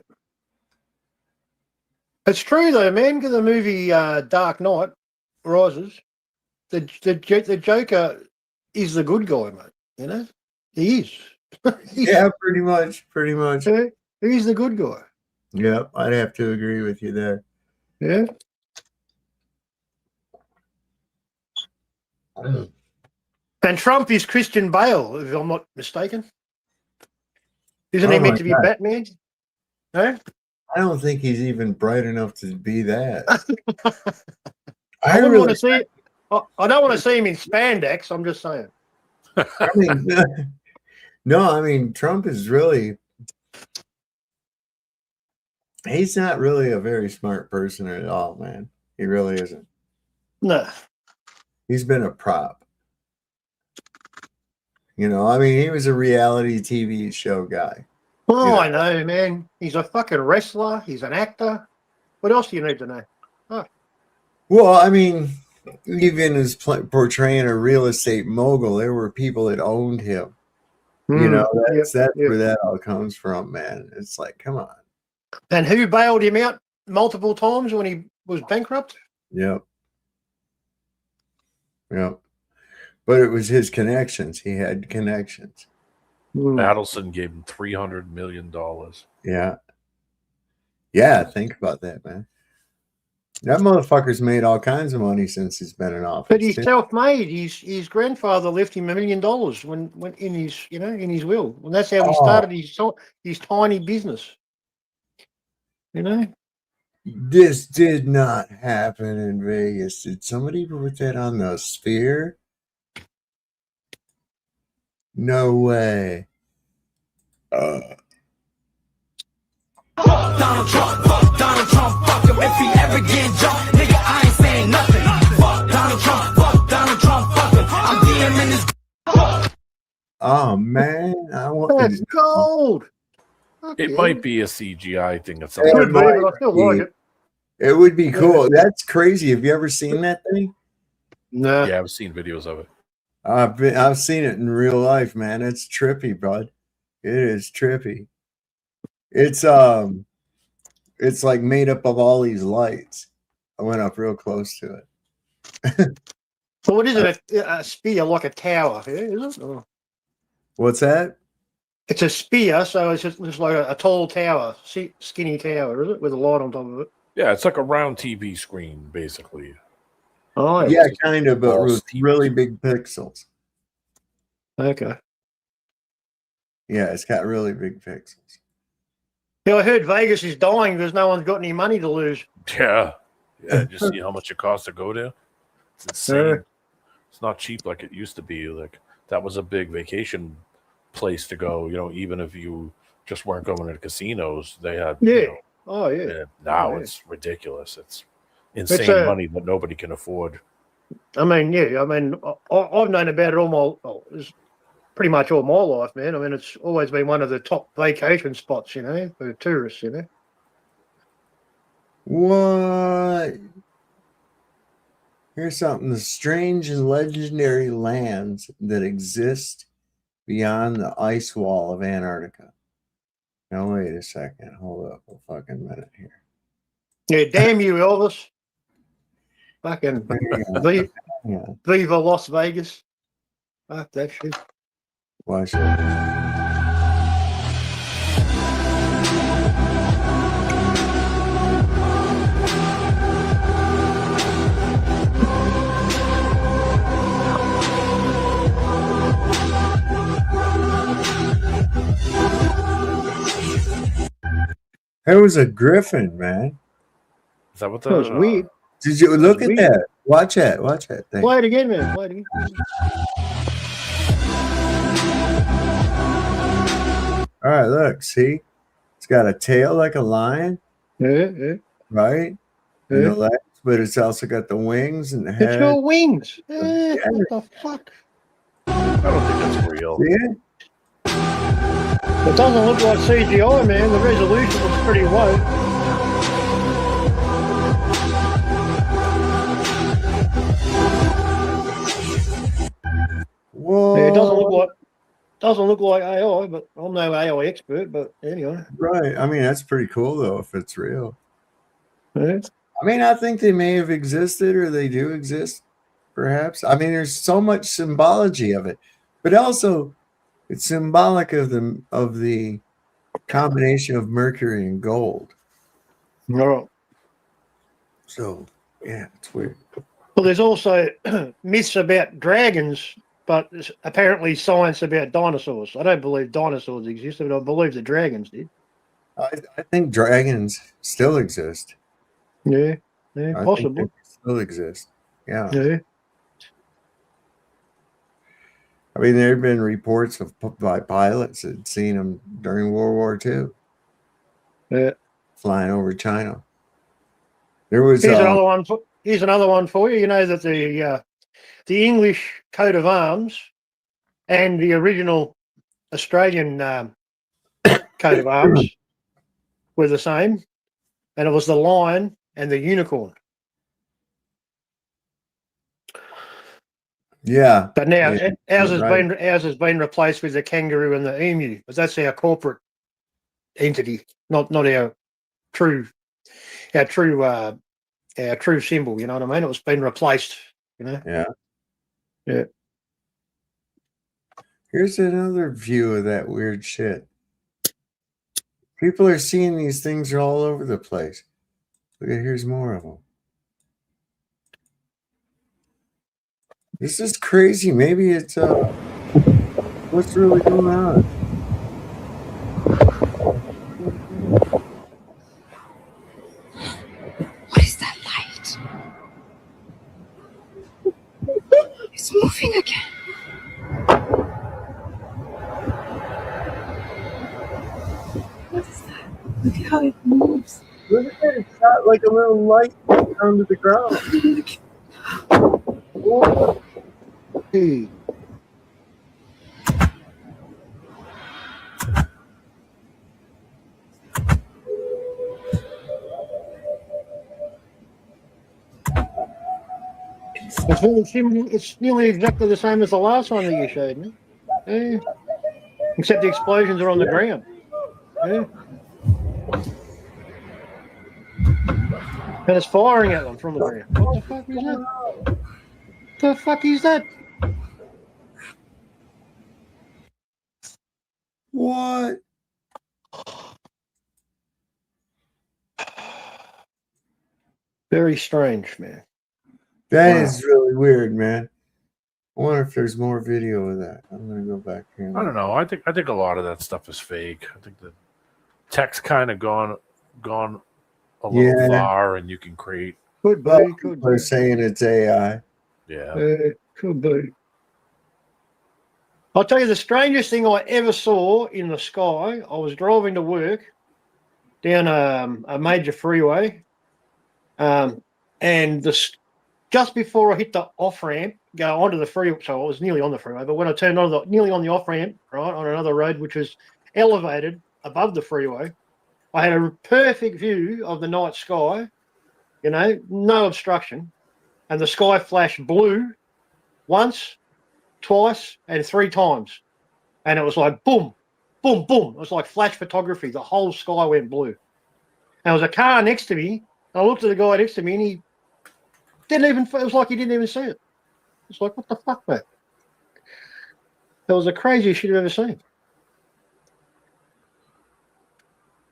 It's true though, man. Because the movie Dark Knight Rises, the Joker is the good guy, mate. You know, he is. Yeah, pretty much. Yeah, he's the good guy. Yeah, I'd have to agree with you there. Yeah. And Trump is Christian Bale, if I'm not mistaken. Isn't he meant to be Batman? No? I don't think he's even bright enough to be that. I wouldn't want to see. I don't want to see him in spandex. I'm just saying. I mean, no, I mean Trump is really. He's not really a very smart person at all, man. He really isn't. No. He's been a prop. You know, I mean, he was a reality TV show guy. Oh, I know, man. He's a fucking wrestler. He's an actor. What else do you need to know? Oh. Well, I mean, even as portraying a real estate mogul, there were people that owned him. You know, that's where that all comes from, man. It's like, come on. And who bailed him out multiple times when he was bankrupt? Yep. But it was his connections. He had connections. Adelson gave him $300 million. Yeah, think about that, man. That motherfucker's made all kinds of money since he's been in office. But he's self-made. His grandfather left him $1 million when in his will, and that's how he started his tiny business. You know, this did not happen in Vegas. Did somebody put that on the Sphere? No way. Donald Trump, fuck him if he ever get jumped. Nigga, I ain't saying nothing. Fuck Donald Trump, fuck him. I'm DMing his. Oh man, I want that's gold. It might be a CGI thing at some It point. might I still like it. It would be cool. That's crazy. Have you ever seen that thing? No. Yeah, I've seen videos of it. I've seen it in real life, man. It's trippy, bud. It is trippy. It's like made up of all these lights. I went up real close to it. So what is it? A spear like a tower? Is it? Or? What's that? It's a spear, so it's just like a tall tower, skinny tower, is it, with a light on top of it? Yeah, it's like a round TV screen, basically. Oh, Yeah, kind of, but All with steep. really big pixels. Okay. Yeah, it's got really big pixels. Yeah, I heard Vegas is dying because no one's got any money to lose. Yeah. Yeah, just see how much it costs to go there. It's insane. It's not cheap like it used to be. Like that was a big vacation place to go, even if you just weren't going to the casinos, they had Oh yeah. and now Oh, yeah. it's ridiculous. It's insane money that nobody can afford. I mean, yeah. I mean, I've known about it it's pretty much all my life, man. I mean, it's always been one of the top vacation spots, for tourists, What? Here's something: the strange and legendary lands that exist beyond the ice wall of Antarctica. Now, wait a second. Hold up a fucking minute here. Yeah, damn you, Elvis. Fucking Viva Las Vegas. Fuck that shit. Watch it. It was a griffin, man. Is that what That was weird. Did you look at that? Watch it. Watch it. Play it again, man. Play it again. All right, look. See? It's got a tail like a lion. Yeah. Right? And the legs, but it's also got the wings and the head. It's got wings. What the fuck? I don't think that's real. See it? It doesn't look like CGI, man. The resolution looks pretty low. Whoa. Yeah, it doesn't look like AI, but I'm no AI expert, but anyway. Right. I mean, that's pretty cool though if it's real. Yeah. I mean, I think they may have existed or they do exist, perhaps. I mean, there's so much symbology of it, but also it's symbolic of the combination of mercury and gold. No. So yeah, it's weird. Well, there's also myths about dragons, but there's apparently science about dinosaurs. I don't believe dinosaurs existed, but I believe the dragons did. I think dragons still exist. Yeah, I possible. think they still exist. Yeah. Yeah. I mean, there have been reports by pilots that had seen them during World War II. Yeah. Flying over China. There was Here's another one for you. You know that the English coat of arms and the original Australian coat of arms were the same, and it was the lion and the unicorn. Yeah. But now yeah, ours right. has been replaced with the kangaroo and the emu, but that's our corporate entity, not our true symbol. You know what I mean? It was been replaced. Yeah. Yeah. Here's another view of that weird shit. People are seeing these things all over the place. Look at here's more of them. This is crazy. Maybe it's what's really going on? What is that light? It's moving again. What is that? Look at how it moves. Look at it. It's got like a little light down to the ground. Whoa. Hey. It's nearly exactly the same as the last one that you showed me. Yeah. Except the explosions are on the ground. Yeah. And it's firing at them from the ground. What the fuck is that? The fuck is that? What? Very strange, man. That Wow. is really weird, man. I wonder if there's more video of that. I'm gonna go back here. I don't know. I think a lot of that stuff is fake. I think the tech's kind of gone a little Yeah. far, and you can create. Could be. Well, Could people are be. saying it's AI. Yeah. Could be. I'll tell you the strangest thing I ever saw in the sky. I was driving to work down a major freeway, and just before I hit the off ramp, go onto the freeway. So I was nearly on the freeway, but when I turned on nearly on the off ramp, right on another road which was elevated above the freeway, I had a perfect view of the night sky. You know, no obstruction, and the sky flashed blue once, twice, and 3 times. And it was like boom, boom, boom. It was like flash photography. The whole sky went blue. And there was a car next to me. And I looked at the guy next to me and he didn't even, it was like he didn't even see it. It's like, what the fuck, mate? That was the craziest shit I've ever seen.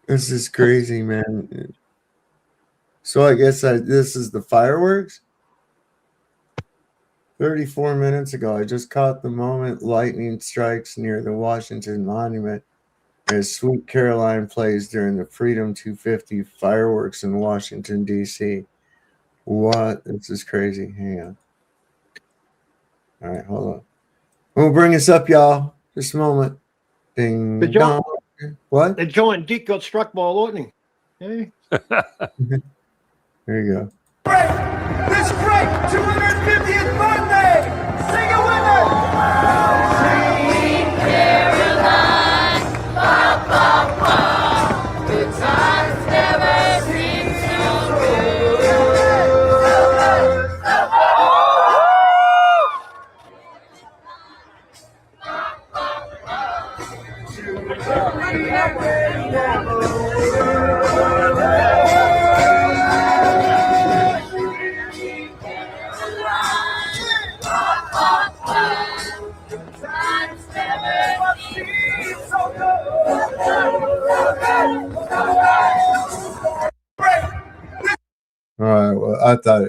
This is crazy, man. So I guess this is the fireworks? 34 minutes ago, I just caught the moment lightning strikes near the Washington Monument as Sweet Caroline plays during the Freedom 250 fireworks in Washington, D.C. What? This is crazy. Hang on. All right, hold on. We'll bring us up, y'all. Just a moment. Ding dong. What? The giant dick got struck by lightning. Yeah. There you go. This great 250th birthday! Sing it with us! Sweet Caroline, ba, ba, ba. Good times never seem so good. All right. Well, I thought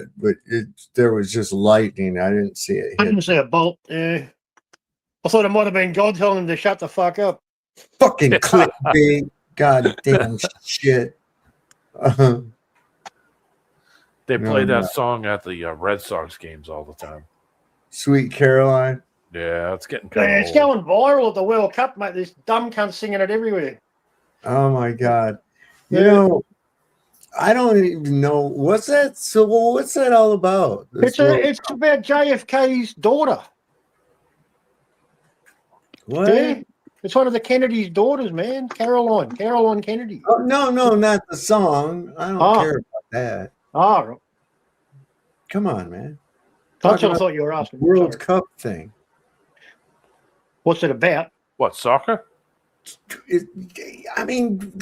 there was just lightning. I didn't see it I hit. didn't see a bolt. Yeah. I thought it might have been God telling him to shut the fuck up. Fucking clickbait. Goddamn shit. They play No, that song at the Red Sox games all the time. Sweet Caroline. Yeah, it's getting Yeah, kind of it's going viral at the World Cup, mate. This dumb cunt singing it everywhere. Oh my God. You Yeah. know, I don't even know what's that. So what's that all about? It's about JFK's daughter. What? Yeah. It's one of the Kennedy's daughters, man. Caroline Kennedy. Oh, no, not the song. I don't care about that. Oh, Come on, man. that's Talking what I about thought you were asking. the World Sorry. Cup thing. What's it about? What, soccer? I mean,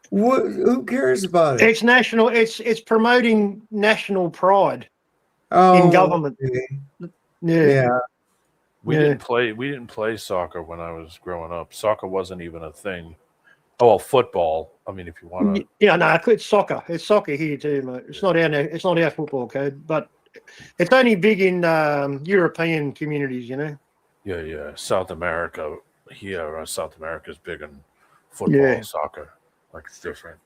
who cares about it? It's national. It's promoting national pride Oh, in government. okay. Yeah. We Yeah. didn't play soccer when I was growing up. Soccer wasn't even a thing. Oh, well, football. I mean, if you want to. Yeah, no, it's soccer. It's soccer here too, mate. It's not our football code, but it's only big in European communities, you know. Yeah. South America here. South America's big in football and soccer. Like, it's different.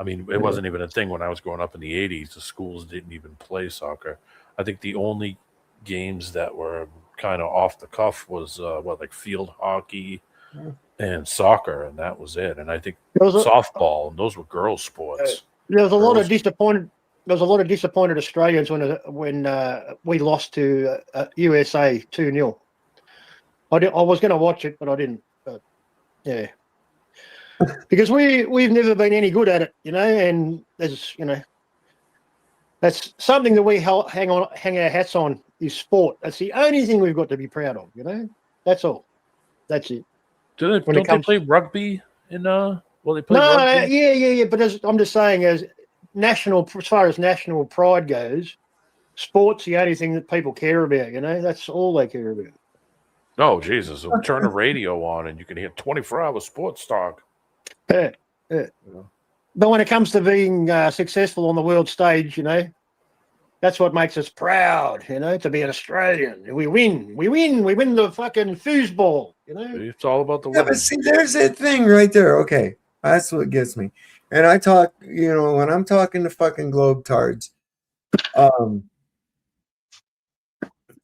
I mean, it wasn't even a thing when I was growing up in the 80s. The schools didn't even play soccer. I think the only games that were kind of off the cuff was like field hockey and soccer, and that was it. And I think softball, and those were girls' sports. There was a lot of disappointed. There was a lot of disappointed Australians when we lost to USA 2-0. I was going to watch it, but I didn't. But yeah, because we've never been any good at it, you know. And there's that's something that we hang our hats on is sport. That's the only thing we've got to be proud of, you know. That's all. That's it. Don't they play rugby in Well, they play No, rugby. yeah. But I'm just saying, as far as national pride goes, sport's the only thing that people care about. You know, that's all they care about. Oh, Jesus. So turn the radio on and you can hear 24-hour sports talk. Yeah. You know? But when it comes to being successful on the world stage, you know, that's what makes us proud, you know, to be an Australian. We win the fucking foosball, you know. It's all about the Yeah, winning. but see, there's that thing right there. Okay, that's what gets me. And I talk, you know, when I'm talking to fucking globetards,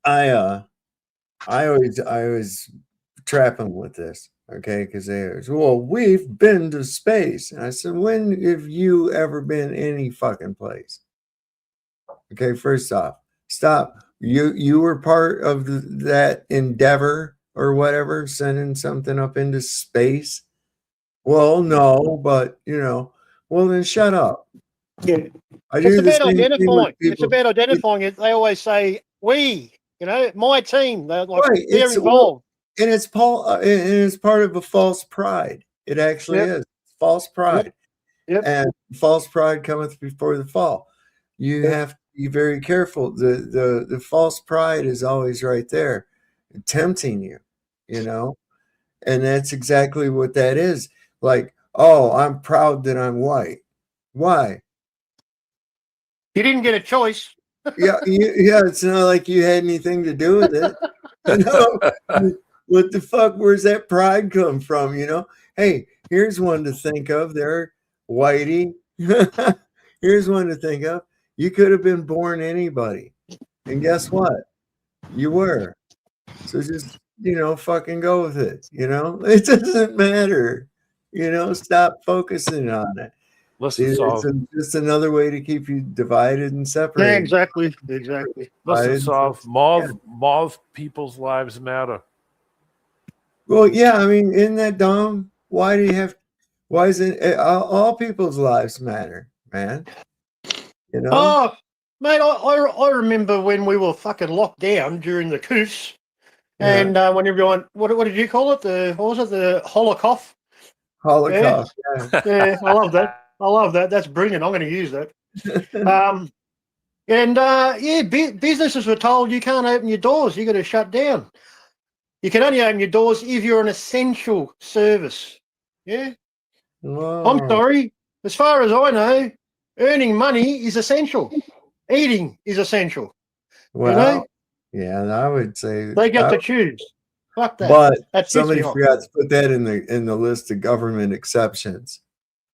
I always trap them with this, okay? Because well, we've been to space, and I said, when have you ever been any fucking place? Okay, first off, stop. You were part of that endeavor or whatever, sending something up into space. Well, no, but you know, well then shut up. Yeah. I It's do the about same thing with identifying. It's people. about identifying it. They always say we, you know, my team. They're like Right. they're It's involved. and it's and it's part of a false pride. It actually Yep. is false pride. Yep. And false pride cometh before the fall. You have to be very careful. The false pride is always right there, tempting you, you know, and that's exactly what that is. Like, oh, I'm proud that I'm white. Why? You didn't get a choice. Yeah, yeah. It's not like you had anything to do with it. You know, what the fuck? Where's that pride come from? You know, hey, here's one to think of. There, Whitey. Here's one to think of. You could have been born anybody, and guess what? You were. So just fucking go with it. You know, it doesn't matter. You know, stop focusing on it. Listen, See, Saul. it's just another way to keep you divided and Yeah, separated. exactly. Listen, Saul. More people's lives matter. Well, yeah, I mean, isn't that dumb? Why do you have? Why isn't all people's lives matter, man? You know? Oh, mate, I remember when we were fucking locked down during the coos, and when everyone, what did you call it? What was it? The Holocaust. Holocaust. Yeah, I love that. I love that. That's brilliant. I'm going to use that. Businesses were told you can't open your doors. You got to shut down. You can only open your doors if you're an essential service. Yeah. I'm sorry. As far as I know, earning money is essential. Eating is essential. Well, yeah, I would say They get to choose. Fuck that. But That pissed somebody me off. forgot to put that in the list of government exceptions.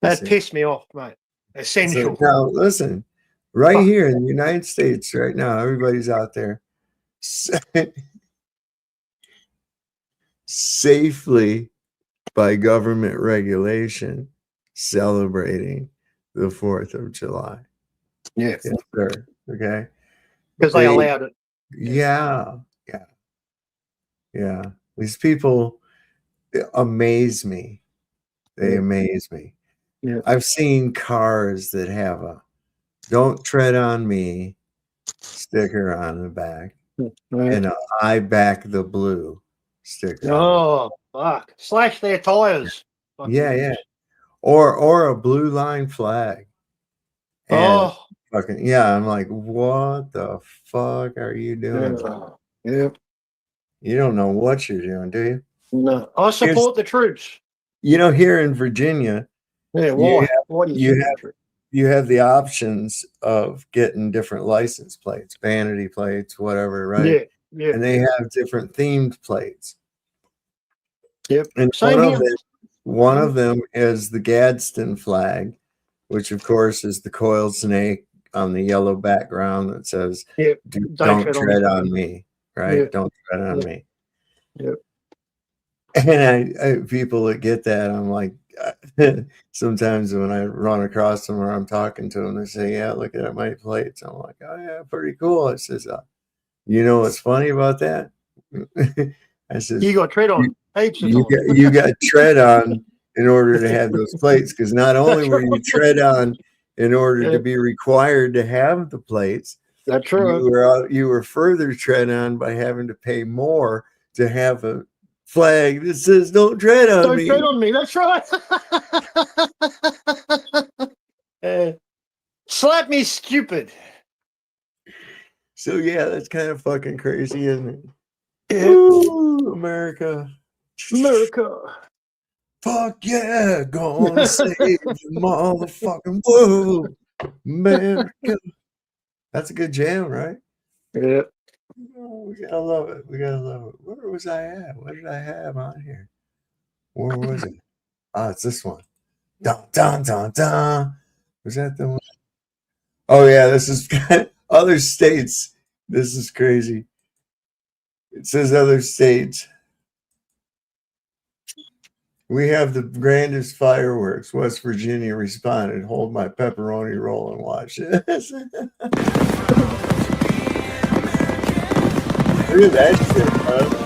That pissed me off, mate. Essential. So now listen, right here in the United States, right now, everybody's out there safely by government regulation celebrating the 4th of July. Yes. Yes, sir. Okay. Because they allowed it. Yeah. These people amaze me. They amaze me. Yeah. I've seen cars that have a "Don't tread on me" sticker on the back and a "I back the blue" sticker. Oh, fuck. Slash their tires. Yeah. Or a blue line flag. And fucking I'm like, what the fuck are you doing? Yeah. You don't know what you're doing, do you? No. I support the troops. You know, here in Virginia, Yeah, why? Why do you support the troops? You have the options of getting different license plates, vanity plates, whatever, right? Yeah. And they have different themed plates. Yep. And one of them is the Gadsden flag, which of course is the coiled snake on the yellow background that says, "Don't tread on me," right? Yeah. Don't tread on me. Yep. And I people that get that, I'm like, sometimes when I run across them or I'm talking to them, they say, "Yeah, look at my plates." I'm like, "Oh yeah, pretty cool." I says, "You know what's funny about that?" I says, You got tread on. You got tread on in order to have those plates, because not only were you tread on in order to be required to have the plates, that's true. You were further tread on by having to pay more to have a flag that says "Don't tread on me." Don't tread on me. That's right. Slap me stupid. So yeah, that's kind of fucking crazy, isn't it? Yeah. Woo, America. Fuck yeah, gonna save the motherfucking world, America. That's a good jam, right? Yeah. Oh, we gotta love it. We gotta love it. Where was I at? What did I have on here? Where was it? Ah, it's this one. Dun dun dun dun. Was that the one? Oh yeah, this is other states. This is crazy. It says other states. We have the grandest fireworks. West Virginia responded. Hold my pepperoni roll and watch this. Look at that shit, bud.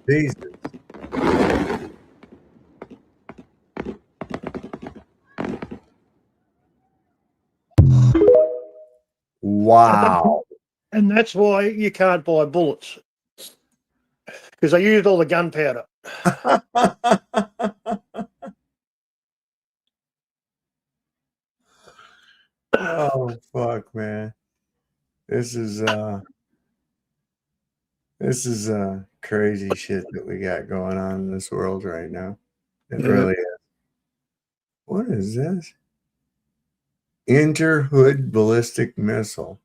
Jesus. Wow. And that's why you can't buy bullets, because they used all the gunpowder. Oh fuck, man. This is crazy shit that we got going on in this world right now. It really is. What is this? Interhood ballistic missile.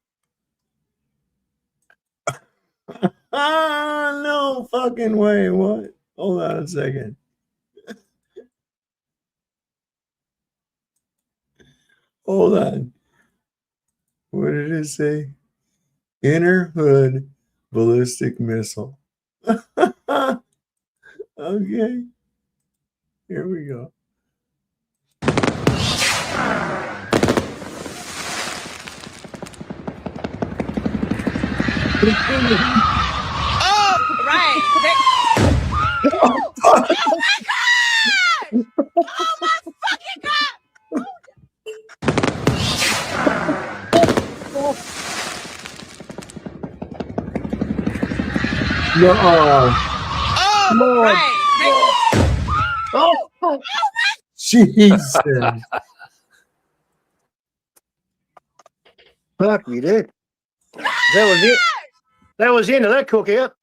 Ah, no fucking way. What? Hold on a second. Hold on. What did it say? Inner hood ballistic missile. Okay. Here we go. Oh, right. Oh my God! Oh my fucking God! No. Oh, right. Oh, Jesus. Fuck me, dude. That was it. That was the end of that cookout.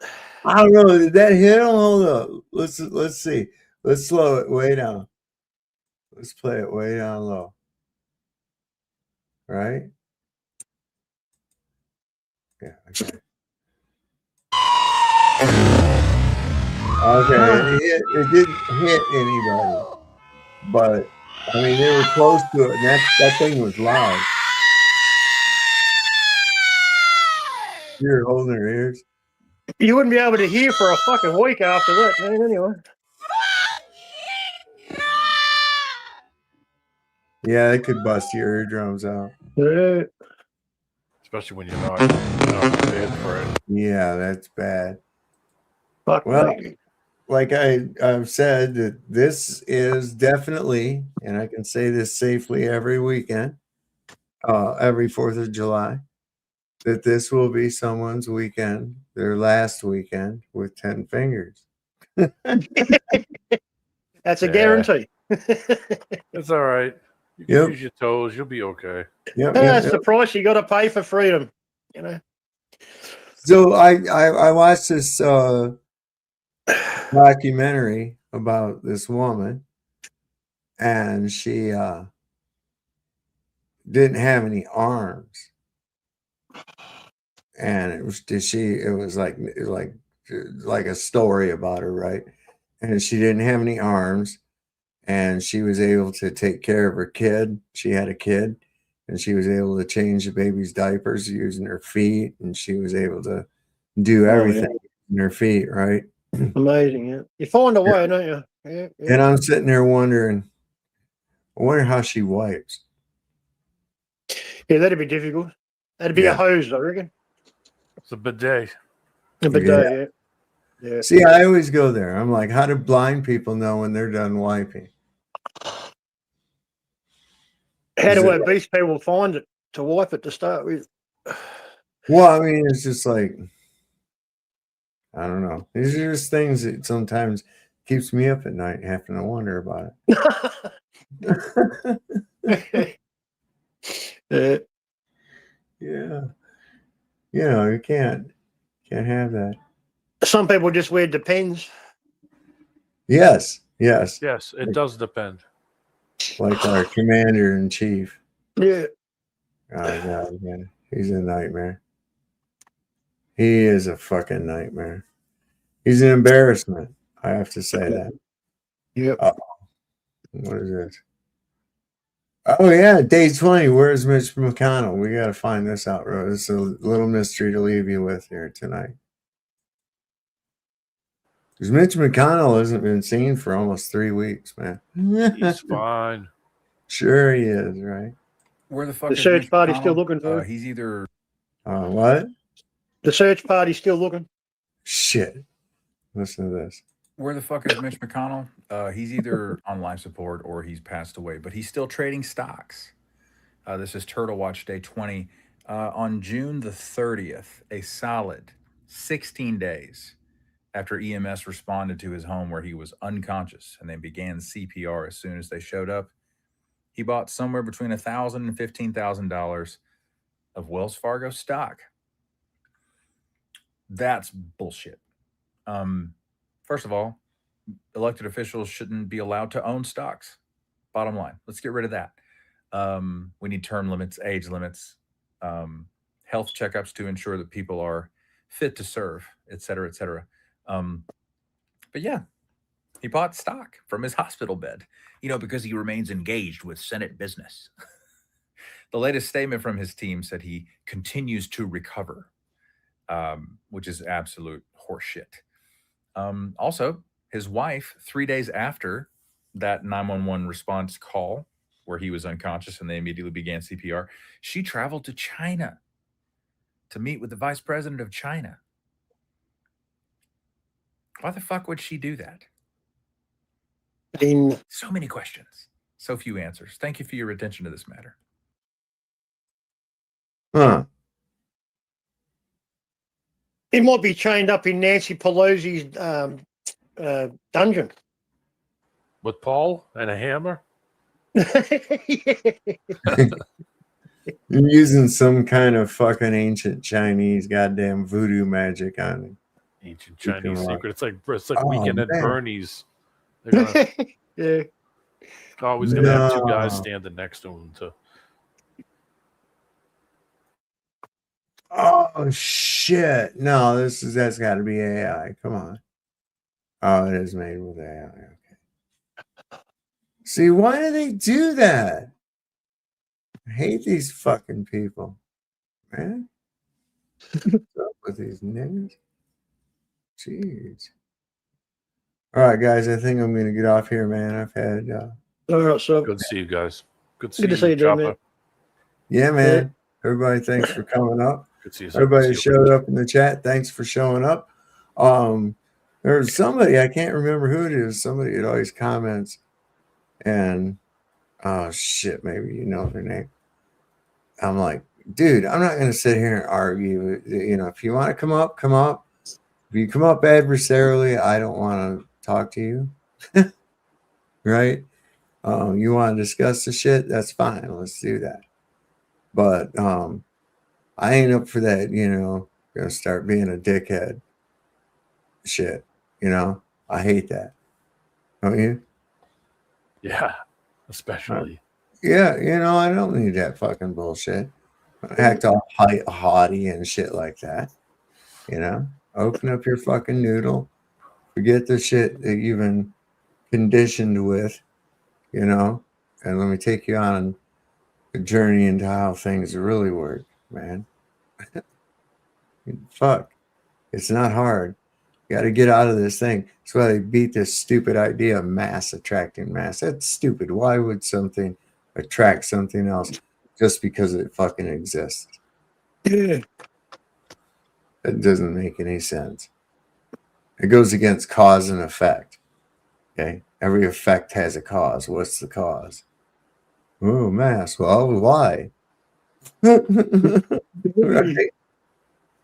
I don't know. Did that hit him? Hold up. Let's see. Let's slow it way down. Let's play it way down low. Right? Yeah. Okay. Okay. It didn't hit anybody, but I mean they were close to it, and that thing was loud. You're holding their ears. You wouldn't be able to hear for a fucking week after that, man. Anyway. Yeah, it could bust your eardrums out. Yeah. Especially when you're not prepared for it. Yeah, that's bad. Fuck well, me. like I've said, that this is definitely, and I can say this safely every weekend, every 4th of July, that this will be someone's weekend, their last weekend with 10 fingers. That's a guarantee. It's all right. You can use your toes. You'll be okay. That's the price you got to pay for freedom. You know. So I watched this documentary about this woman, and she didn't have any arms, and it was like a story about her, right? And she didn't have any arms, and she was able to take care of her kid. She had a kid, and she was able to change the baby's diapers using her feet, and she was able to do everything in her feet, right? Amazing, yeah. You find a way, don't you? Yeah, yeah. And I'm sitting there wondering, I wonder how she wipes. Yeah, that'd be difficult. That'd be a hose, I reckon. It's a bidet. A bidet, yeah. See, I always go there. I'm like, how do blind people know when they're done wiping? How do obese people find it to wipe it to start with? Well, I mean, it's just like, I don't know. These are just things that sometimes keeps me up at night having to wonder about it. Yeah. You know, you can't have that. Some people just wear Depends. Yes. Yes, it does depend. Like our commander in chief. Yeah. Oh God, man. He's a nightmare. He is a fucking nightmare. He's an embarrassment. I have to say that. Yep. What is this? Oh yeah, day 20. Where's Mitch McConnell? We got to find this out, bro. It's a little mystery to leave you with here tonight. Because Mitch McConnell hasn't been seen for almost 3 weeks, man. He's fine. Sure he is, right? Where the fuck The is search Mitch party's McConnell? still looking for him. He's either What? The search party's still looking. Shit. Listen to this. where the fuck is Mitch McConnell? He's either on life support or he's passed away, but he's still trading stocks. This is Turtle Watch Day 20. On June the 30th, a solid 16 days after EMS responded to his home where he was unconscious and they began CPR as soon as they showed up, he bought somewhere between $1,000 and $15,000 of Wells Fargo stock. That's bullshit. First of all, elected officials shouldn't be allowed to own stocks. Bottom line, let's get rid of that. We need term limits, age limits, health checkups to ensure that people are fit to serve, et cetera, et cetera. But yeah, he bought stock from his hospital bed, because he remains engaged with Senate business. The latest statement from his team said he continues to recover, which is absolute horseshit. Also, his wife, 3 days after that 911 response call where he was unconscious and they immediately began CPR, she traveled to China to meet with the vice president of China. Why the fuck would she do that? So many questions, so few answers. Thank you for your attention to this matter. Huh. He might be chained up in Nancy Pelosi's dungeon. With Paul and a hammer? You're using some kind of fucking ancient Chinese goddamn voodoo magic on him. Ancient Chinese secret. It's like Oh, Weekend at man. Bernie's. They're gonna, Yeah. always gonna have two guys No. standing next to him to. Oh shit! No, that's got to be AI. Come on. Oh, it is made with AI. Okay. See, why do they do that? I hate these fucking people, man. What's up with these niggas? Jeez. All right, guys. I think I'm gonna get off here, man. I've had. All right, so Good to see you guys. Good Good to see you, Chopper. man. Yeah, man. Everybody, thanks for coming up. Good to see you. Everybody Good to see you. showed up in the chat. Thanks for showing up. There's somebody, I can't remember who it is. Somebody that always comments, and oh shit, maybe you know their name. I'm like, dude, I'm not gonna sit here and argue. If you want to come up, come up. If you come up adversarially, I don't want to talk to you. Right? You want to discuss the shit? That's fine. Let's do that. But I ain't up for that, gonna start being a dickhead. Shit. I hate that. Don't you? Yeah, especially. Yeah, I don't need that fucking bullshit. Act all haughty and shit like that. Open up your fucking noodle. Forget the shit that you've been conditioned with you know, and let me take you on a journey into how things really work, man. Fuck. It's not hard. You got to get out of this thing. That's why they beat this stupid idea of mass attracting mass. That's stupid. Why would something attract something else just because it fucking exists? Yeah. That doesn't make any sense. It goes against cause and effect. Okay. Every effect has a cause. What's the cause? Oh, mass. Well, why? Right?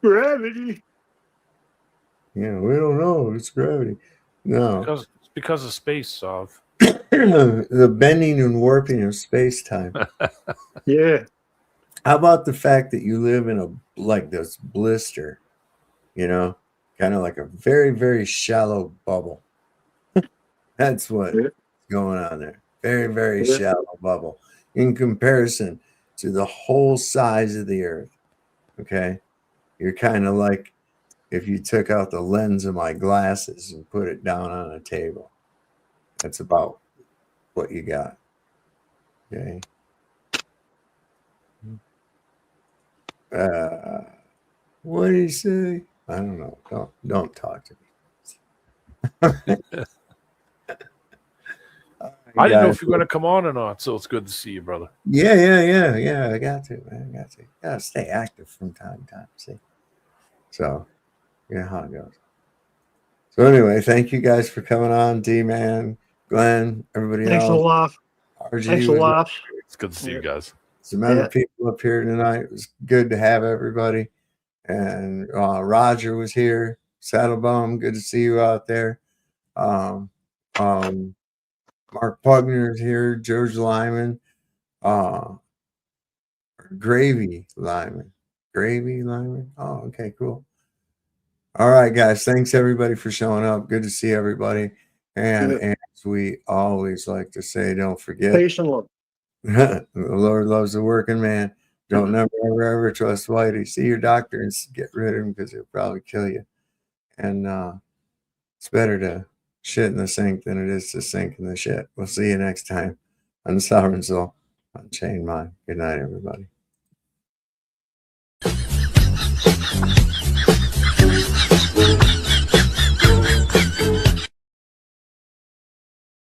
Gravity. Yeah, we don't know. It's gravity. No. It's because of space, Sov. The bending and warping of space-time. Yeah. How about the fact that you live in this blister, you know, kind of like a very, very shallow bubble. That's what's going on there. Very, very shallow bubble in comparison to the whole size of the Earth. Okay. You're kind of like if you took out the lens of my glasses and put it down on a table. That's about what you got. Okay. What did he say? I don't know. Don't talk to me. I didn't know if you were going to come on or not, so it's good to see you, brother. Yeah. I got to, man. I got to. Gotta stay active from time to time. See. So, yeah, how it goes. So anyway, thank you guys for coming on, D-Man, Glenn, everybody Thanks else. a lot. RG Thanks a lot. It's good to see you guys. Some other people up here tonight. It was good to have everybody. And Roger was here. Saddlebum, good to see you out there. Mark Pugner's here. George Lyman. Gravy Lyman. Oh, okay, cool. All right, guys. Thanks everybody for showing up. Good to see everybody. And as we always like to say, don't forget. Peace and love. The Lord loves the working man. Don't never ever trust Whitey. See your doctor and get rid of him because he'll probably kill you. And it's better to shit in the sink than it is to sink in the shit. We'll see you next time on The Sovereign Soul on Chain Mind. Good night, everybody. Thank you.